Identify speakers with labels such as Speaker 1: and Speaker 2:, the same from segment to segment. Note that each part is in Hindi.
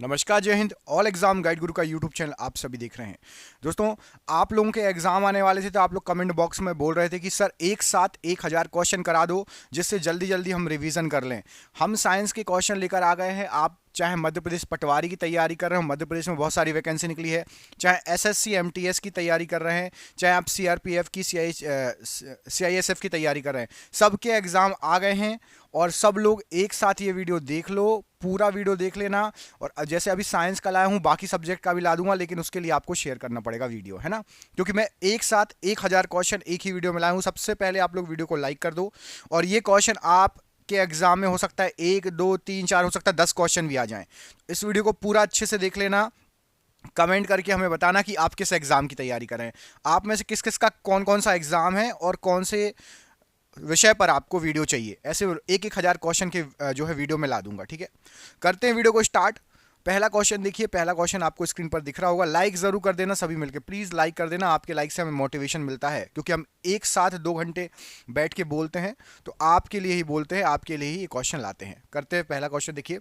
Speaker 1: नमस्कार, जय हिंद। ऑल एग्जाम गाइड गुरु का यूट्यूब चैनल आप सभी देख रहे हैं। दोस्तों, आप लोगों के एग्जाम आने वाले थे तो आप लोग कमेंट बॉक्स में बोल रहे थे कि सर एक साथ 1000 क्वेश्चन करा दो जिससे जल्दी जल्दी हम रिवीजन कर लें। हम साइंस के क्वेश्चन लेकर आ गए हैं। आप चाहे मध्य प्रदेश पटवारी की तैयारी कर रहे हो, मध्य प्रदेश में बहुत सारी वैकेंसी निकली है, चाहे एसएससी एमटीएस की तैयारी कर रहे हैं, चाहे आप सीआरपीएफ की सीआईएसएफ की तैयारी कर रहे हैं, सबके एग्जाम आ गए हैं। और सब लोग एक साथ ये वीडियो देख लो, पूरा वीडियो देख लेना। और जैसे अभी साइंस का लाया हूँ, बाकी सब्जेक्ट का भी ला दूंगा, लेकिन उसके लिए आपको शेयर करना पड़ेगा वीडियो, है ना। क्योंकि मैं एक साथ 1000 क्वेश्चन एक ही वीडियो में लाया हूँ। सबसे पहले आप लोग वीडियो को लाइक कर दो। और ये क्वेश्चन आप के एग्जाम में हो सकता है 1 2 3 4, हो सकता है 10 क्वेश्चन भी आ जाएं। इस वीडियो को पूरा अच्छे से देख लेना। कमेंट करके हमें बताना कि आप किस एग्जाम की तैयारी कर रहे हैं। आप में से किस किस का कौन कौन सा एग्जाम है और कौन से विषय पर आपको वीडियो चाहिए। ऐसे एक एक हजार क्वेश्चन के जो है वीडियो में ला दूंगा। ठीक है, करते हैं वीडियो को स्टार्ट। पहला क्वेश्चन देखिए, पहला क्वेश्चन आपको स्क्रीन पर दिख रहा होगा। लाइक जरूर कर देना सभी मिलकर, प्लीज लाइक कर देना। आपके लाइक से हमें मोटिवेशन मिलता है, क्योंकि हम एक साथ 2 घंटे बैठ के बोलते हैं, तो आपके लिए ही बोलते हैं, आपके लिए ही ये क्वेश्चन लाते हैं। करते हैं पहला क्वेश्चन। देखिए,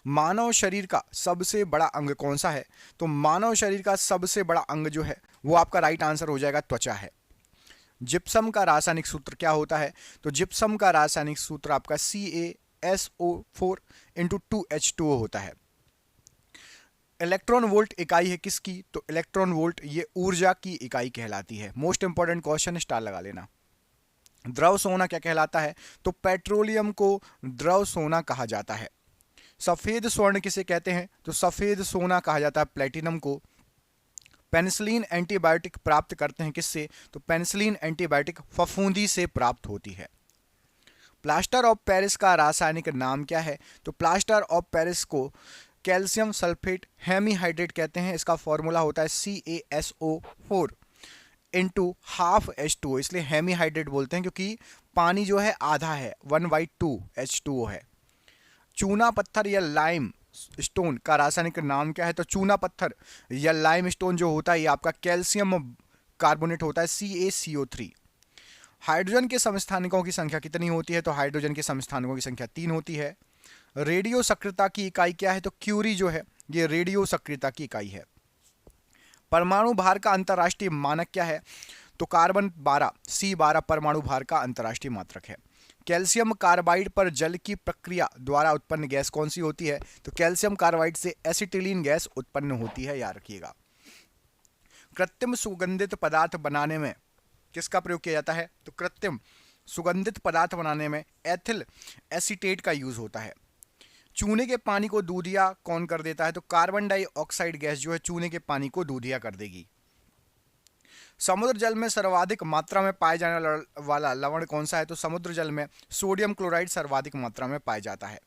Speaker 1: मानव शरीर का सबसे बड़ा अंग कौन सा है? तो मानव शरीर का सबसे बड़ा अंग जो है वो आपका राइट आंसर हो जाएगा त्वचा है। जिप्सम का रासायनिक सूत्र क्या होता है? तो जिप्सम का रासायनिक सूत्र आपका CaSO4 इंटू 2H2O होता है। इलेक्ट्रॉन वोल्ट इकाई है किसकी? तो इलेक्ट्रॉन वोल्ट ये ऊर्जा की इकाई कहलाती है। मोस्ट इंपॉर्टेंट क्वेश्चन, स्टार लगा लेना। द्रव सोना क्या कहलाता है? तो पेट्रोलियम को द्रव सोना कहा जाता है। सफेद स्वर्ण किसे कहते हैं? तो सफेद सोना कहा जाता है प्लेटिनम को। पेनिसिलिन एंटीबायोटिक प्राप्त करते हैं किससे? तो पेनिसिलिन एंटीबायोटिक फफूंदी से प्राप्त होती है। प्लास्टर ऑफ पेरिस का रासायनिक नाम क्या है? तो प्लास्टर ऑफ पेरिस को कैल्शियम सल्फेट हेमीहाइड्रेट कहते हैं। इसका फॉर्मूला होता है CaSO4 इंटू हाफ H2O। इसलिए हेमीहाइड्रेट बोलते हैं क्योंकि पानी जो है आधा है, 1/2 H2O है। चूना पत्थर या लाइम स्टोन का रासायनिक नाम क्या है? तो चूना पत्थर या लाइम स्टोन जो होता है ये आपका कैल्शियम कार्बोनेट होता है, CaCO3। हाइड्रोजन के समस्थानिकों की संख्या कितनी होती है? तो हाइड्रोजन के समस्थानिकों की संख्या 3 होती है। रेडियो सक्रियता की इकाई क्या है? तो क्यूरी जो है ये रेडियो सक्रियता की इकाई है। परमाणु भार का अंतरराष्ट्रीय मानक क्या है? तो कार्बन 12 C12 परमाणु भार का अंतरराष्ट्रीय मात्रक है। कैल्शियम कार्बाइड पर जल की प्रक्रिया द्वारा उत्पन्न गैस कौन सी होती है? तो कैल्शियम कार्बाइड से एसिटिलीन गैस उत्पन्न होती है, याद रखिएगा। कृत्रिम सुगंधित पदार्थ बनाने में किसका प्रयोग किया जाता है? तो कृत्रिम सुगंधित पदार्थ बनाने में एथिल एसीटेट का यूज होता है। चूने के पानी को दूधिया कौन कर देता है? तो कार्बन डाइऑक्साइड गैस जो है चूने के पानी को दूधिया कर देगी। समुद्र जल में सर्वाधिक मात्रा में पाए जाने वाला लवण कौन सा है? तो समुद्र जल में सोडियम क्लोराइड सर्वाधिक मात्रा में पाया जाता है।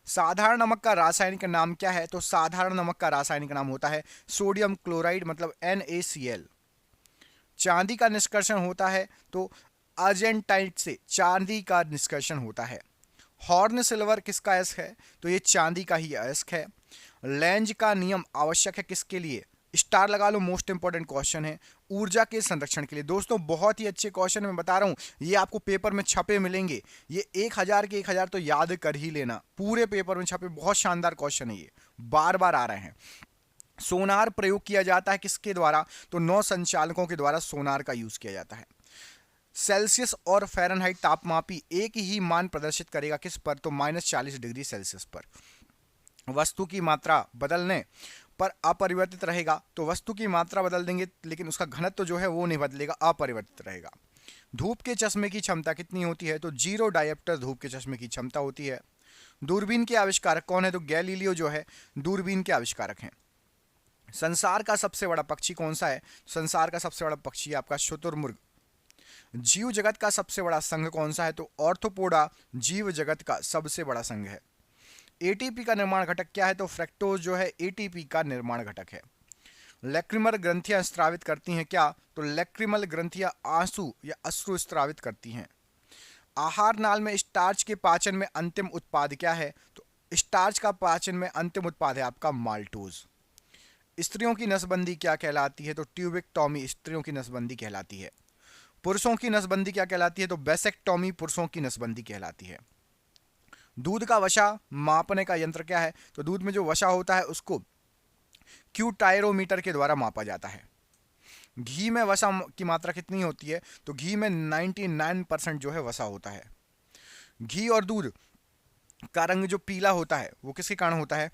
Speaker 1: साधारण नमक का रासायनिक नाम क्या है? तो साधारण नमक का रासायनिक नाम होता है सोडियम क्लोराइड, मतलब NaCl। चांदी का निष्कर्षण होता है तो अर्जेंटाइट से चांदी का निष्कर्षण होता है। हॉर्न सिल्वर किसका अयस्क है? तो ये चांदी का ही अयस्क है। लेंज का नियम आवश्यक है किसके लिए? स्टार लगा लो, मोस्ट इंपॉर्टेंट क्वेश्चन है, ऊर्जा के संरक्षण के लिए। दोस्तों, बहुत ही अच्छे क्वेश्चन मैं बता रहा हूं, ये आपको पेपर में छपे मिलेंगे। ये 1000 के 1000 तो याद कर ही लेना, पूरे पेपर में छपे। बहुत शानदार क्वेश्चन है, ये बार बार आ रहे हैं। सोनार प्रयोग किया जाता है किसके द्वारा? तो 9 संचालकों के द्वारा सोनार का यूज किया जाता है। सेल्सियस और फ़ारेनहाइट तापमापी एक ही मान प्रदर्शित करेगा किस पर? तो -40 डिग्री सेल्सियस पर। वस्तु की मात्रा बदलने पर अपरिवर्तित रहेगा, तो वस्तु की मात्रा बदल देंगे लेकिन उसका घनत्व जो है वो नहीं बदलेगा, अपरिवर्तित रहेगा। धूप के चश्मे की क्षमता कितनी होती है? तो 0 डायोप्टर धूप के चश्मे की क्षमता होती है। दूरबीन के आविष्कारक कौन है? तो गैलीलियो जो है दूरबीन के आविष्कारक हैं। संसार का सबसे बड़ा पक्षी कौन सा है? संसार का सबसे बड़ा पक्षी आपका शुतुरमुर्ग। जीव जगत का सबसे बड़ा संघ कौन सा है? तो ऑर्थोपोडा जीव जगत का सबसे बड़ा संघ है। एटीपी का निर्माण घटक क्या है? तो फ्रक्टोज जो है एटीपी का निर्माण घटक है। लैक्रिमल ग्रंथियां स्त्रावित करती हैं क्या? तो लैक्रिमल ग्रंथियां आंसू या अश्रु स्त्रावित करती हैं। आहार नाल में स्टार्च के पाचन में अंतिम उत्पाद क्या है? तो स्टार्च का पाचन में अंतिम उत्पाद है आपका माल्टोज। स्त्रियों की नसबंदी क्या कहलाती है? तो ट्यूबेक्टॉमी स्त्रियों की नसबंदी कहलाती है। पुरुषों की नसबंदी क्या कहलाती है? तो बेसेक्टॉमी पुरुषों की नसबंदी कहलाती है। दूध का वसा मापने का यंत्र क्या है? तो दूध में जो वसा होता है उसको क्यूटायरोमीटर के द्वारा मापा जाता है। घी में वसा की मात्रा कितनी होती है? तो घी में 99% जो है वसा होता है। घी और दूध का रंग जो पीला होता है वो किसके कारण होता है?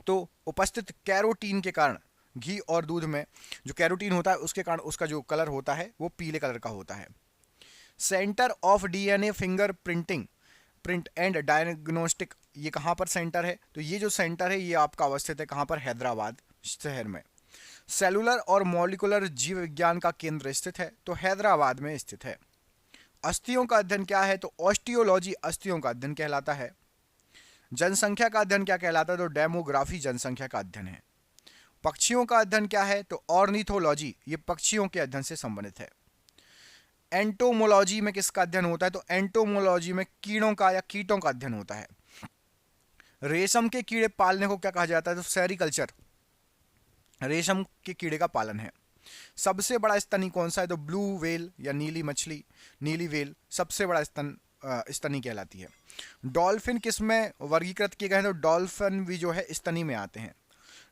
Speaker 1: तो उपस्थित कैरोटीन के कारण। घी और दूध में जो कैरोटीन होता है उसके कारण उसका जो कलर होता है वो पीले कलर का होता है। Centre of DNA finger print and diagnostic, ये कहाँ पर सेंटर है? तो ये जो सेंटर है ये आपका अवस्थित है कहाँ पर? हैदराबाद शहर में। सेलुलर और मॉलिकुलर जीव विज्ञान का केंद्र स्थित है, तो हैदराबाद में स्थित है। अस्थियों का अध्ययन क्या है? तो ऑस्टियोलॉजी अस्थियों का अध्ययन कहलाता है। जनसंख्या का अध्ययन क्या कहलाता है? तो डेमोग्राफी जनसंख्या का अध्ययन है। पक्षियों का अध्ययन क्या है? तो ऑर्निथोलॉजी, ये पक्षियों के अध्ययन से संबंधित है। एंटोमोलॉजी में किसका अध्ययन होता है? तो एंटोमोलॉजी में कीड़ों का या कीटों का अध्ययन होता है। रेशम के कीड़े पालने को क्या कहा जाता है? तो सेरीकल्चर, रेशम के कीड़े का पालन है। सबसे बड़ा स्तनी कौन सा है? तो ब्लू व्हेल या नीली मछली, नीली व्हेल सबसे बड़ा स्तनी कहलाती है। डॉल्फिन किस में वर्गीकृत किए गए हैं? तो डॉल्फिन भी जो है स्तनी में आते हैं।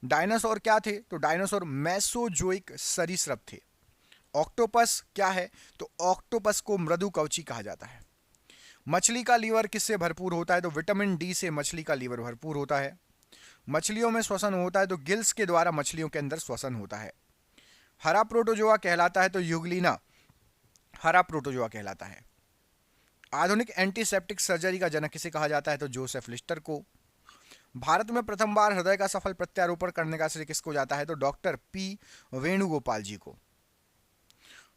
Speaker 1: डायनासोर क्या थे? तो डायनासोर मेसोजोइक सरीसृप थे। ऑक्टोपस क्या है? तो ऑक्टोपस को मृदु कवची कहा जाता है। मछली का लीवर किससे भरपूर होता है? तो विटामिन डी से मछली का लीवर भरपूर होता है। मछलियों में श्वसन होता है, तो गिल्स के द्वारा मछलियों के अंदर श्वसन होता है। हरा प्रोटोजोआ कहलाता है, तो यूग्लिना हरा प्रोटोजोआ कहलाता है। आधुनिक एंटीसेप्टिक सर्जरी का जनक किसे कहा जाता है? तो जोसेफ लिस्टर को। भारत में प्रथम बार हृदय का सफल प्रत्यारोपण करने का श्रेय किसको जाता है? तो डॉक्टर पी वेणुगोपाल जी को।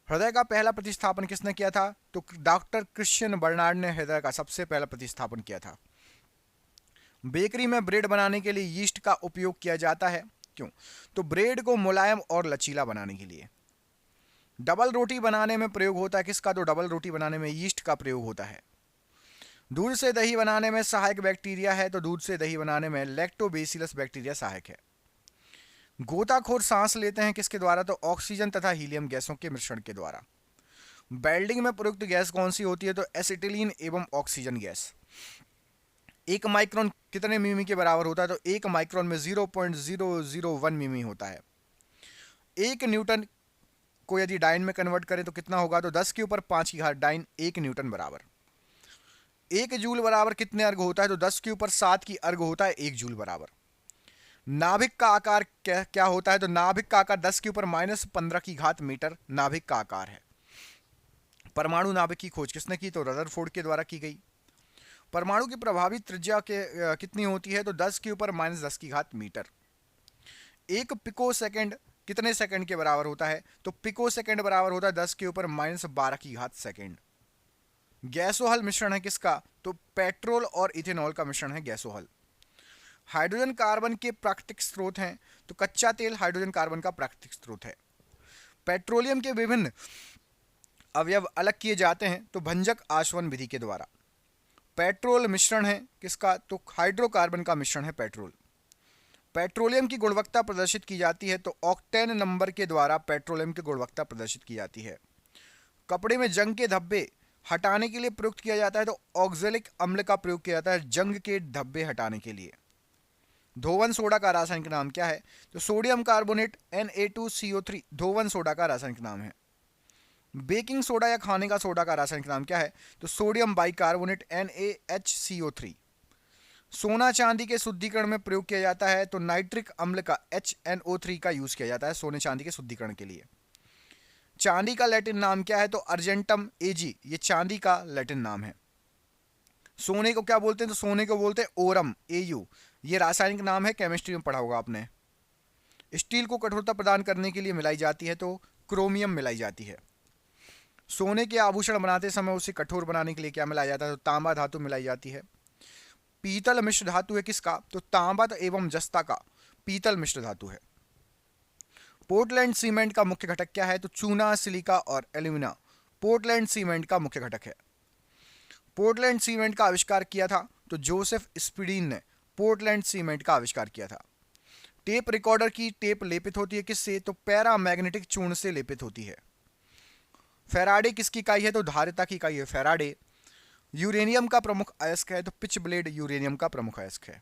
Speaker 1: हृदय का पहला प्रतिस्थापन किसने किया था? तो डॉक्टर क्रिश्चियन बर्नार्ड ने हृदय का सबसे पहला प्रतिस्थापन किया था। बेकरी में ब्रेड बनाने के लिए यीस्ट का उपयोग किया जाता है, क्यों? तो ब्रेड को मुलायम और लचीला बनाने के लिए। डबल रोटी बनाने में प्रयोग होता है किसका? तो डबल रोटी बनाने में यीस्ट का प्रयोग होता है। दूध से दही बनाने में सहायक बैक्टीरिया है, तो दूध से दही बनाने में लैक्टोबैसिलस बैक्टीरिया सहायक है। गोताखोर सांस लेते हैं किसके द्वारा? तो ऑक्सीजन तथा हीलियम गैसों के मिश्रण के द्वारा। वेल्डिंग में प्रयुक्त गैस कौन सी होती है? तो एसिटिलीन एवं ऑक्सीजन गैस। एक माइक्रोन कितने मिमी के बराबर होता है? तो एक माइक्रोन में 0.001 मिमी होता है। एक न्यूटन को यदि डाइन में कन्वर्ट करें तो कितना होगा? तो 10 के ऊपर 5 की घात डाइन 1 न्यूटन बराबर। एक जूल बराबर कितने अर्ग होता है? तो 10 के ऊपर 7 की अर्ग होता है 1 जूल बराबर। नाभिक का आकार क्या होता है? तो नाभिक का आकार 10 के ऊपर -15 की घात मीटर नाभिक का आकार है। परमाणु नाभिक की खोज किसने की? तो रदरफोर्ड के द्वारा की गई। परमाणु की प्रभावी त्रिज्या के कितनी होती है? तो 10 के ऊपर -10 की घात मीटर। एक पिको सेकंड कितने सेकंड के बराबर होता है? तो पिको सेकंड बराबर होता है 10 के ऊपर -12 की घात सेकंड। गैसोहल मिश्रण है किसका? तो पेट्रोल और इथेनॉल का मिश्रण है गैसोहल। हाइड्रोजन कार्बन के प्राकृतिक स्रोत हैं, तो कच्चा तेल हाइड्रोजन कार्बन का प्राकृतिक स्रोत है। पेट्रोलियम के विभिन्न अवयव अलग किए जाते हैं, तो भंजक आसवन विधि के द्वारा। पेट्रोल मिश्रण है किसका? तो हाइड्रोकार्बन का मिश्रण है पेट्रोल। पेट्रोलियम की गुणवत्ता प्रदर्शित की जाती है, तो ऑक्टेन नंबर के द्वारा पेट्रोलियम की गुणवत्ता प्रदर्शित की जाती है। कपड़े में जंग के धब्बे हटाने के लिए प्रयुक्त किया जाता है, तो ऑक्जेलिक अम्ल का प्रयोग किया जाता है जंग के धब्बे हटाने के लिए। धोवन सोडा का रासायनिक नाम क्या है? तो सोडियम कार्बोनेट Na2CO3 धोवन सोडा का रासायनिक नाम है। बेकिंग सोडा या खाने का सोडा का रासायनिक नाम क्या है? तो सोडियम बाइकार्बोनेट NaHCO3। सोना चांदी के शुद्धिकरण में प्रयोग किया जाता है, तो नाइट्रिक अम्ल का HNO3 का यूज किया जाता है सोने चांदी के शुद्धिकरण के लिए। चांदी का लैटिन नाम क्या है? तो अर्जेंटम AG, ये चांदी का लैटिन नाम है। सोने को क्या बोलते हैं? तो सोने को बोलते हैं ओरम AU, ये रासायनिक नाम है, केमिस्ट्री में पढ़ा होगा आपने। स्टील को कठोरता प्रदान करने के लिए मिलाई जाती है, तो क्रोमियम मिलाई जाती है। सोने के आभूषण बनाते समय उसे कठोर बनाने के लिए क्या मिलाया जाता है? तो तांबा धातु मिलाई जाती है। पीतल मिश्र धातु है किसका? तो तांबा एवं जस्ता का पीतल मिश्र धातु है। पोर्टलैंड सीमेंट का मुख्य घटक क्या है? तो चूना, सिलिका और एल्यूमिना पोर्टलैंड सीमेंट का मुख्य घटक है। पोर्टलैंड सीमेंट का आविष्कार किया था, तो जोसेफ स्पीडीन ने पोर्टलैंड सीमेंट का आविष्कार किया था। टेप रिकॉर्डर की टेप लेपित होती है किससे? तो पैरामैग्नेटिक चूर्ण से लेपित होती है। फैराडे किसकी इकाई है? तो धारिता की इकाई है फैराडे। यूरेनियम का प्रमुख अयस्क है तो पिच ब्लेड यूरेनियम का प्रमुख अयस्क है।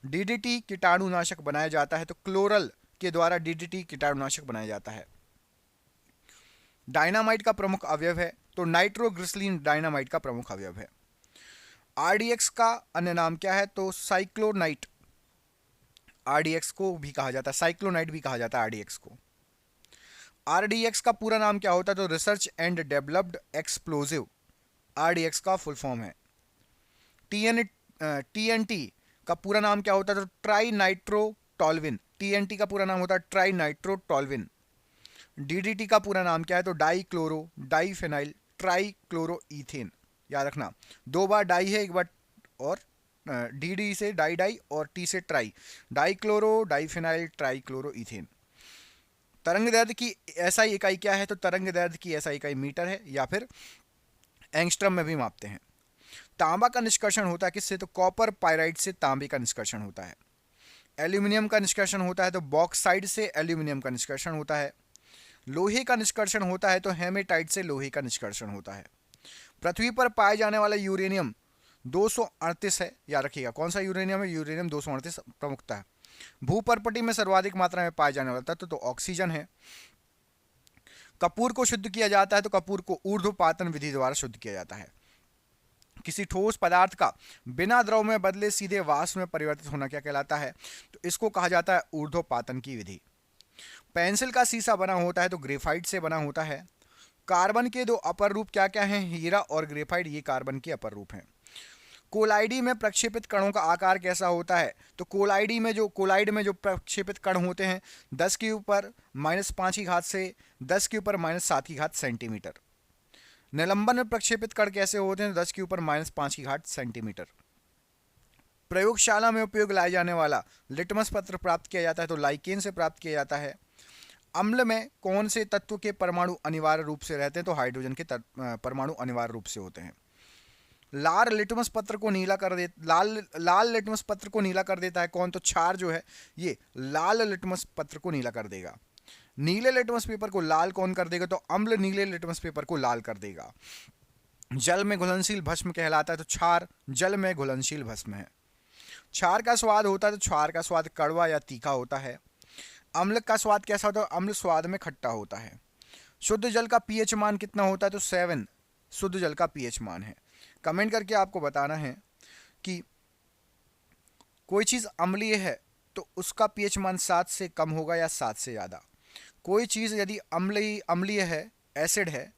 Speaker 1: डीडीटी कीटाणुनाशक बनाया जाता है तो क्लोरल के द्वारा डीडीटी कीटाणुनाशक बनाया जाता है। डायनामाइट का प्रमुख अवयव है तो नाइट्रोग्लिसरीन डायनामाइट का प्रमुख अवयव है। आरडीएक्स का अन्य नाम क्या है तो साइक्लोनाइट। आरडीएक्स को भी कहा जाता है, साइक्लोनाइट भी कहा जाता है आरडीएक्स को। आरडीएक्स का पूरा नाम क्या होता है तो research and developed explosive RDX का फुल फॉर्म है। टीएनटी का पूरा नाम क्या होता है तो ट्राई नाइट्रो टॉल्विन। टीएनटी का पूरा नाम होता है ट्राई नाइट्रो टॉल्विन। डीडीटी का पूरा नाम क्या है तो di chloro diphenyl tri chloro ethane. याद रखना, दो बार डाई है, एक बार और डी से डाई डाई और टी से tri, di chloro diphenyl tri chloro ethane. तरंग दैर्ध्य की एसआई इकाई क्या है तो तरंग दैर्ध्य की एसआई इकाई मीटर है या फिर एंगस्ट्रम में भी मापते हैं। तांबा का निष्कर्षण होता है किससे तो कॉपर पायराइड से तांबे का निष्कर्षण होता है। एल्यूमिनियम का निष्कर्षण होता है तो बॉक्साइड से एल्यूमिनियम का निष्कर्षण होता है। लोहे का निष्कर्षण होता है तो हेमेटाइट से लोहे का निष्कर्षण होता है। पृथ्वी पर पाए जाने वाला यूरेनियम 238 है, याद रखिएगा कौन सा यूरेनियम है, यूरेनियम 238 प्रमुखता है। भूपर्पटी में सर्वाधिक मात्रा में पाए जाने वाला तत्व तो ऑक्सीजन है। कपूर को शुद्ध किया जाता है तो कपूर को ऊर्ध्वपातन विधि द्वारा शुद्ध किया जाता है। किसी ठोस पदार्थ का बिना द्रव में बदले सीधे वाष्प में परिवर्तित होना क्या कहलाता है तो इसको कहा जाता है ऊर्ध्वपातन की विधि। पेंसिल का शीशा बना होता है तो ग्रेफाइट से बना होता है। कार्बन के दो अपर रूप क्या क्या हैं, हीरा और ग्रेफाइट, ये कार्बन के अपर रूप हैं। कोलाइडी में प्रक्षेपित कणों का आकार कैसा होता है तो कोलाइड में जो प्रक्षेपित कण होते हैं 10 के ऊपर -5 की घात से 10 के ऊपर -7 की घात सेंटीमीटर। निलंबन में प्रक्षेपित कण कैसे होते हैं 10 के ऊपर -5 की घात सेंटीमीटर। प्रयोगशाला में उपयोग लाए जाने वाला लिटमस पत्र प्राप्त किया जाता है तो लाइकेन से प्राप्त किया जाता है। अम्ल में कौन से तत्व के परमाणु अनिवार्य रूप से रहते हैं तो हाइड्रोजन के परमाणु अनिवार्य रूप से होते हैं। लाल लिटमस पत्र को नीला कर देता है कौन तो क्षार जो है ये लाल लिटमस पत्र को नीला कर देगा। नीले लिटमस पेपर को लाल कौन कर देगा तो अम्ल नीले लिटमस पेपर को लाल कर देगा। जल में घुलनशील भस्म कहलाता है तो क्षार जल में घुलनशील भस्म है। क्षार का स्वाद होता है तो क्षार का स्वाद कड़वा या तीखा होता है। अम्ल का स्वाद कैसा होता है, अम्ल स्वाद में खट्टा होता है। शुद्ध जल का पीएच मान कितना होता है तो 7 शुद्ध जल का पीएच मान है। कमेंट करके आपको बताना है कि कोई चीज़ अम्लीय है तो उसका पीएच मान 7 से कम होगा या 7 से ज़्यादा। कोई चीज़ यदि अम्लीय है, एसिड है,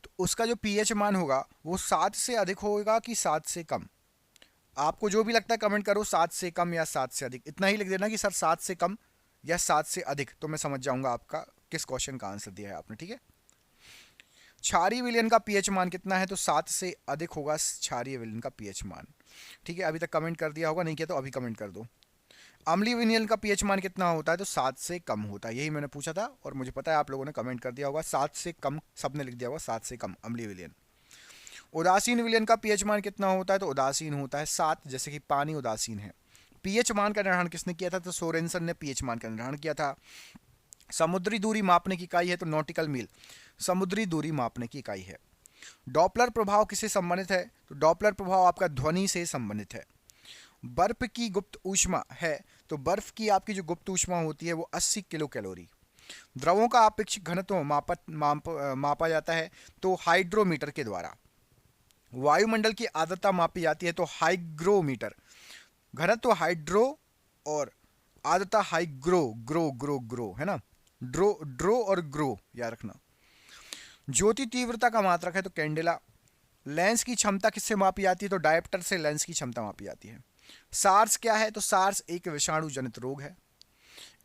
Speaker 1: तो उसका जो पीएच मान होगा वो 7 से अधिक होगा कि 7 से कम। आपको जो भी लगता है कमेंट करो, 7 से कम या 7 से अधिक, इतना ही लिख देना कि सर 7 से कम या 7 से अधिक, तो मैं समझ जाऊंगा आपका किस क्वेश्चन का आंसर दिया है आपने। ठीक है, क्षारीय विलयन का पीएच मान कितना है तो 7 से अधिक होगा क्षारीय विलयन का पीएच मान। ठीक है, अभी तक कमेंट कर दिया होगा, नहीं किया तो अभी कमेंट कर दो। अम्लीय विलयन का पीएच मान कितना होता है तो 7 से कम होता है। यही मैंने पूछा था और मुझे पता है आप लोगों ने कमेंट कर दिया होगा 7 से कम, सबने लिख दिया होगा 7 से कम अम्लीय विलयन। उदासीन विलयन का पीएच मान कितना होता है तो उदासीन होता है 7, जैसे कि पानी उदासीन है। पीएच मान का निर्धारण किसने किया था तो सोरेनसन ने पीएच मान का निर्धारण किया था। समुद्री दूरी मापने की इकाई है तो नॉटिकल मील समुद्री दूरी मापने की इकाई है। डॉपलर प्रभाव किससे संबंधित है तो डॉपलर प्रभाव आपका ध्वनि से संबंधित है। बर्फ की गुप्त ऊष्मा है तो बर्फ की आपकी जो गुप्त ऊष्मा होती है वो 80 किलो कैलोरी। द्रवों का आपेक्षिक घनत्व मापा जाता है तो हाइड्रोमीटर के द्वारा। वायुमंडल की आर्द्रता मापी जाती है तो हाइग्रोमीटर। घनत्व हाइड्रो और आर्द्रता हाइग्रो, ग्रो है ना, ड्रो और ग्रो याद रखना। ज्योति तीव्रता का मात्रक है तो कैंडेला। लेंस की क्षमता किससे मापी जाती है तो डायप्टर से लेंस की क्षमता मापी जाती है। सार्स क्या है तो सार्स एक विषाणु जनित रोग है।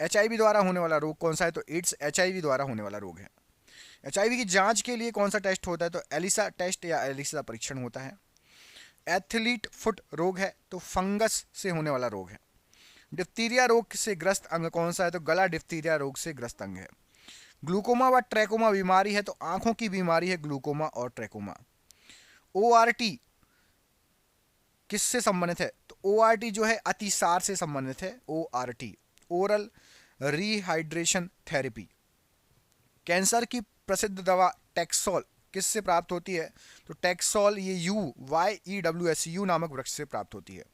Speaker 1: एचआईवी द्वारा होने वाला रोग कौन सा है तो एड्स एचआईवी द्वारा होने वाला रोग है। एचआईवी की जांच के लिए कौन सा टेस्ट होता है तो एलिसा टेस्ट या एलिसा परीक्षण होता है। एथलीट फुट रोग है तो फंगस से होने वाला रोग है। डिप्थीरिया रोग से ग्रस्त अंग कौन सा है तो गला डिप्थीरिया रोग से ग्रस्त अंग है। ग्लूकोमा व ट्रैकोमा बीमारी है तो आंखों की बीमारी है ग्लूकोमा और ट्रैकोमा। ओआरटी किससे संबंधित है तो ओआरटी जो है अतिसार से संबंधित है। ORT oral rehydration therapy. Cancer की प्रसिद्ध दवा टैक्सोल किससे प्राप्त होती है? तो टैक्सोल, ये YEWS नामक वृक्ष से प्राप्त होती है।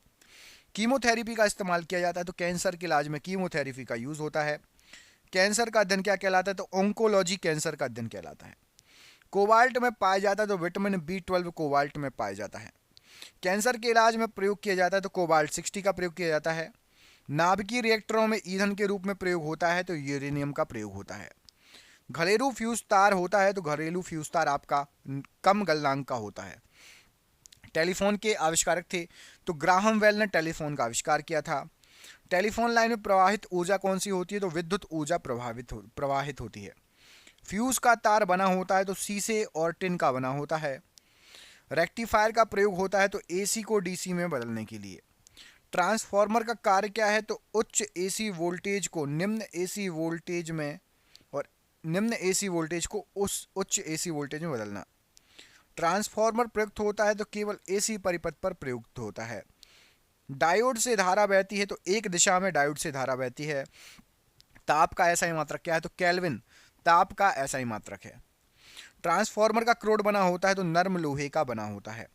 Speaker 1: कीमोथेरेपी का इस्तेमाल किया जाता है, तो कैंसर के इलाज में कीमोथेरेपी का यूज होता है। कैंसर का अध्ययन क्या कहलाता है? तो ऑन्कोलॉजी कैंसर का अध्ययन कहलाता है। कोबाल्ट में पाया जाता है, तो विटामिन B12 कोबाल्ट में पाया जाता है। कैंसर के इलाज में प्रयोग किया जाता है, तो कोबाल्ट 60 का प्रयोग किया जाता है। नाभिकीय रिएक्टरों में ईंधन के रूप में प्रयोग होता है, तो यूरेनियम का प्रयोग होता है। घरेलू फ्यूज तार होता है, तो घरेलू फ्यूज तार आपका कम गलनांक का होता है। टेलीफोन के आविष्कारक थे, तो ग्राहम बेल ने टेलीफोन का आविष्कार किया था। टेलीफोन लाइन में प्रवाहित ऊर्जा कौन सी होती है? तो विद्युत ऊर्जा प्रवाहित होती है। फ्यूज का तार बना होता है, तो शीशे और टिन का बना होता है। रेक्टिफायर का प्रयोग होता है, तो एसी को डीसी में बदलने के लिए। ट्रांसफार्मर का कार्य क्या है? तो उच्च एसी वोल्टेज को निम्न एसी वोल्टेज में और निम्न एसी वोल्टेज को उस उच्च एसी वोल्टेज में बदलना। ट्रांसफार्मर प्रयुक्त होता है, तो केवल एसी परिपथ पर प्रयुक्त होता है। डायोड से धारा बहती है, तो एक दिशा में डायोड से धारा बहती है। ताप का एसआई मात्रक क्या है? तो केल्विन ताप का एसआई मात्रक है। ट्रांसफार्मर का क्रोड बना होता है, तो नर्म लोहे का बना होता है।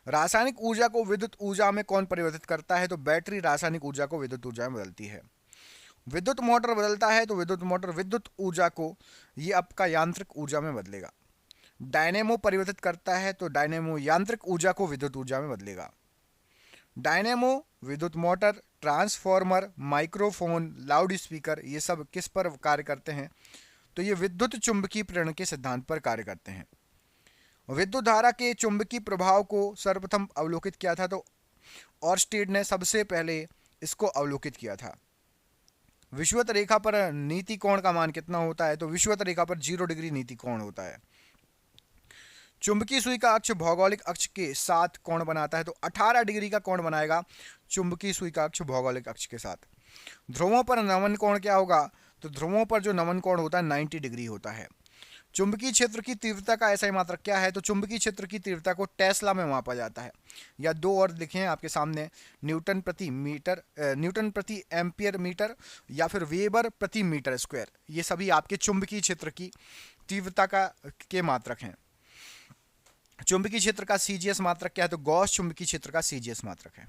Speaker 1: रासायनिक ऊर्जा को विद्युत ऊर्जा में कौन परिवर्तित करता है? तो बैटरी रासायनिक ऊर्जा को विद्युत ऊर्जा में बदलती है। विद्युत मोटर बदलता है, तो विद्युत मोटर विद्युत ऊर्जा को ये आपका यांत्रिक ऊर्जा में बदलेगा। डायनेमो परिवर्तित करता है, तो डायनेमो यांत्रिक ऊर्जा को विद्युत ऊर्जा में बदलेगा। डायनेमो, विद्युत motor, transformer, microphone, loud speaker, ये सब किस पर कार्य करते हैं? तो ये विद्युत चुंबकीय प्रेरण के सिद्धांत पर कार्य करते हैं। विद्युत धारा के चुंबकीय प्रभाव को सर्वप्रथम अवलोकित किया था, तो ऑर्स्टेड ने सबसे पहले इसको अवलोकित किया था। विषुवत रेखा पर नीति कोण का मान कितना होता है? तो विषुवत रेखा पर 0 डिग्री नीति कोण होता है। चुंबकीय सुई का अक्ष भौगोलिक अक्ष के साथ कोण बनाता है, तो 18 डिग्री का कोण बनाएगा चुंबकीय सुई का अक्ष भौगोलिक अक्ष के साथ। ध्रुवों पर नमन कोण क्या होगा? तो ध्रुवों पर जो नमन कोण होता है 90 डिग्री होता है। चुंबकीय क्षेत्र की तीव्रता का एसआई मात्रक क्या है? तो चुंबकीय क्षेत्र की तीव्रता को टेस्ला में मापा जाता है, या दो और लिखे हैं आपके सामने, न्यूटन प्रति एम्पियर मीटर या फिर वेबर प्रति मीटर स्क्वायर। ये सभी आपके चुंबकीय क्षेत्र की तीव्रता के मात्रक हैं। चुंबकीय क्षेत्र का सीजीएस मात्रक क्या है? तो गॉस चुंबकीय क्षेत्र का सीजीएस मात्रक है।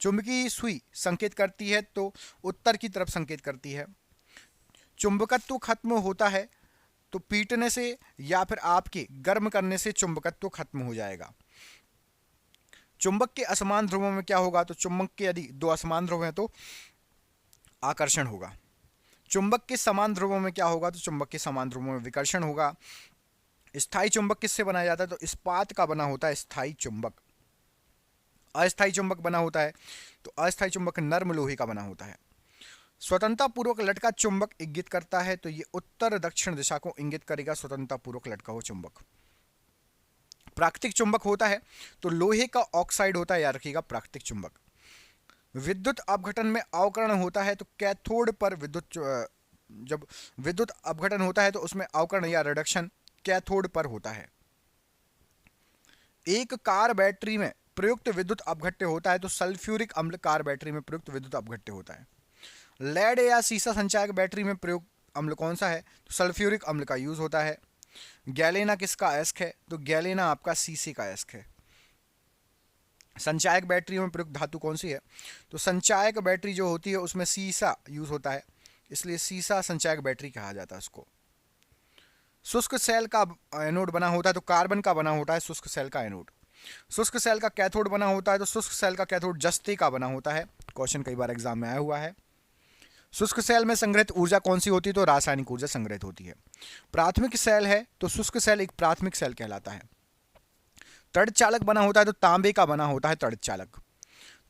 Speaker 1: चुंबकीय सुई संकेत करती है, तो उत्तर की तरफ संकेत करती है। चुंबकत्व खत्म होता है, तो पीटने से या फिर आपके गर्म करने से चुंबकत्व खत्म हो जाएगा। चुंबक के असमान ध्रुवों में क्या होगा? तो चुंबक के यदि दो असमान ध्रुव हैं तो आकर्षण होगा। चुंबक के समान ध्रुवों में क्या होगा? तो चुंबक के समान ध्रुवों में विकर्षण होगा। स्थायी चुंबक किससे बनाया जाता है? तो इस्पात का बना होता है स्थायी चुंबक। अस्थायी चुंबक बना होता है, तो अस्थायी चुंबक नर्म लोहे का बना होता है। स्वतंत्रता पूर्वक लटका चुंबक इंगित करता है, तो ये उत्तर दक्षिण दिशा को इंगित करेगा स्वतंत्रता पूर्वक लटका हुआ चुंबक। प्राकृतिक चुंबक होता है, तो लोहे का ऑक्साइड होता है, याद रखिएगा प्राकृतिक चुंबक। विद्युत अपघटन में अवकरण होता है, तो कैथोड पर जब विद्युत अपघटन होता है तो उसमें अवकरण या रिडक्शन कैथोड पर होता है। एक कार बैटरी में प्रयुक्त विद्युत अपघट्य होता है, तो सल्फ्यूरिक अम्ल कार बैटरी में प्रयुक्त विद्युत अपघट्य होता है। लेड या सीसा संचायक बैटरी में प्रयुक्त अम्ल कौन सा है? तो सल्फ्यूरिक अम्ल का यूज होता है। गैलेना किसका अयस्क है? तो गैलेना आपका सीसे का अयस्क है। संचायक बैटरी में प्रयुक्त धातु कौन सी है? तो संचायक बैटरी जो होती है उसमें सीसा यूज होता है, इसलिए सीसा संचायक बैटरी कहा जाता है उसको। शुष्क सेल का एनोड बना होता है, तो कार्बन का बना होता है शुष्क सेल का एनोड। शुष्क सेल का कैथोड बना होता है, तो शुष्क सेल का कैथोड जस्ते का बना होता है। क्वेश्चन कई बार एग्जाम में आया हुआ है। शुष्क सेल में संग्रहित ऊर्जा कौन सी होती है? तो रासायनिक ऊर्जा संग्रहित होती है। प्राथमिक सेल है, तो शुष्क सेल एक प्राथमिक सेल कहलाता है। तड़ित चालक बना होता है, तो तांबे का बना होता है तड़ित चालक।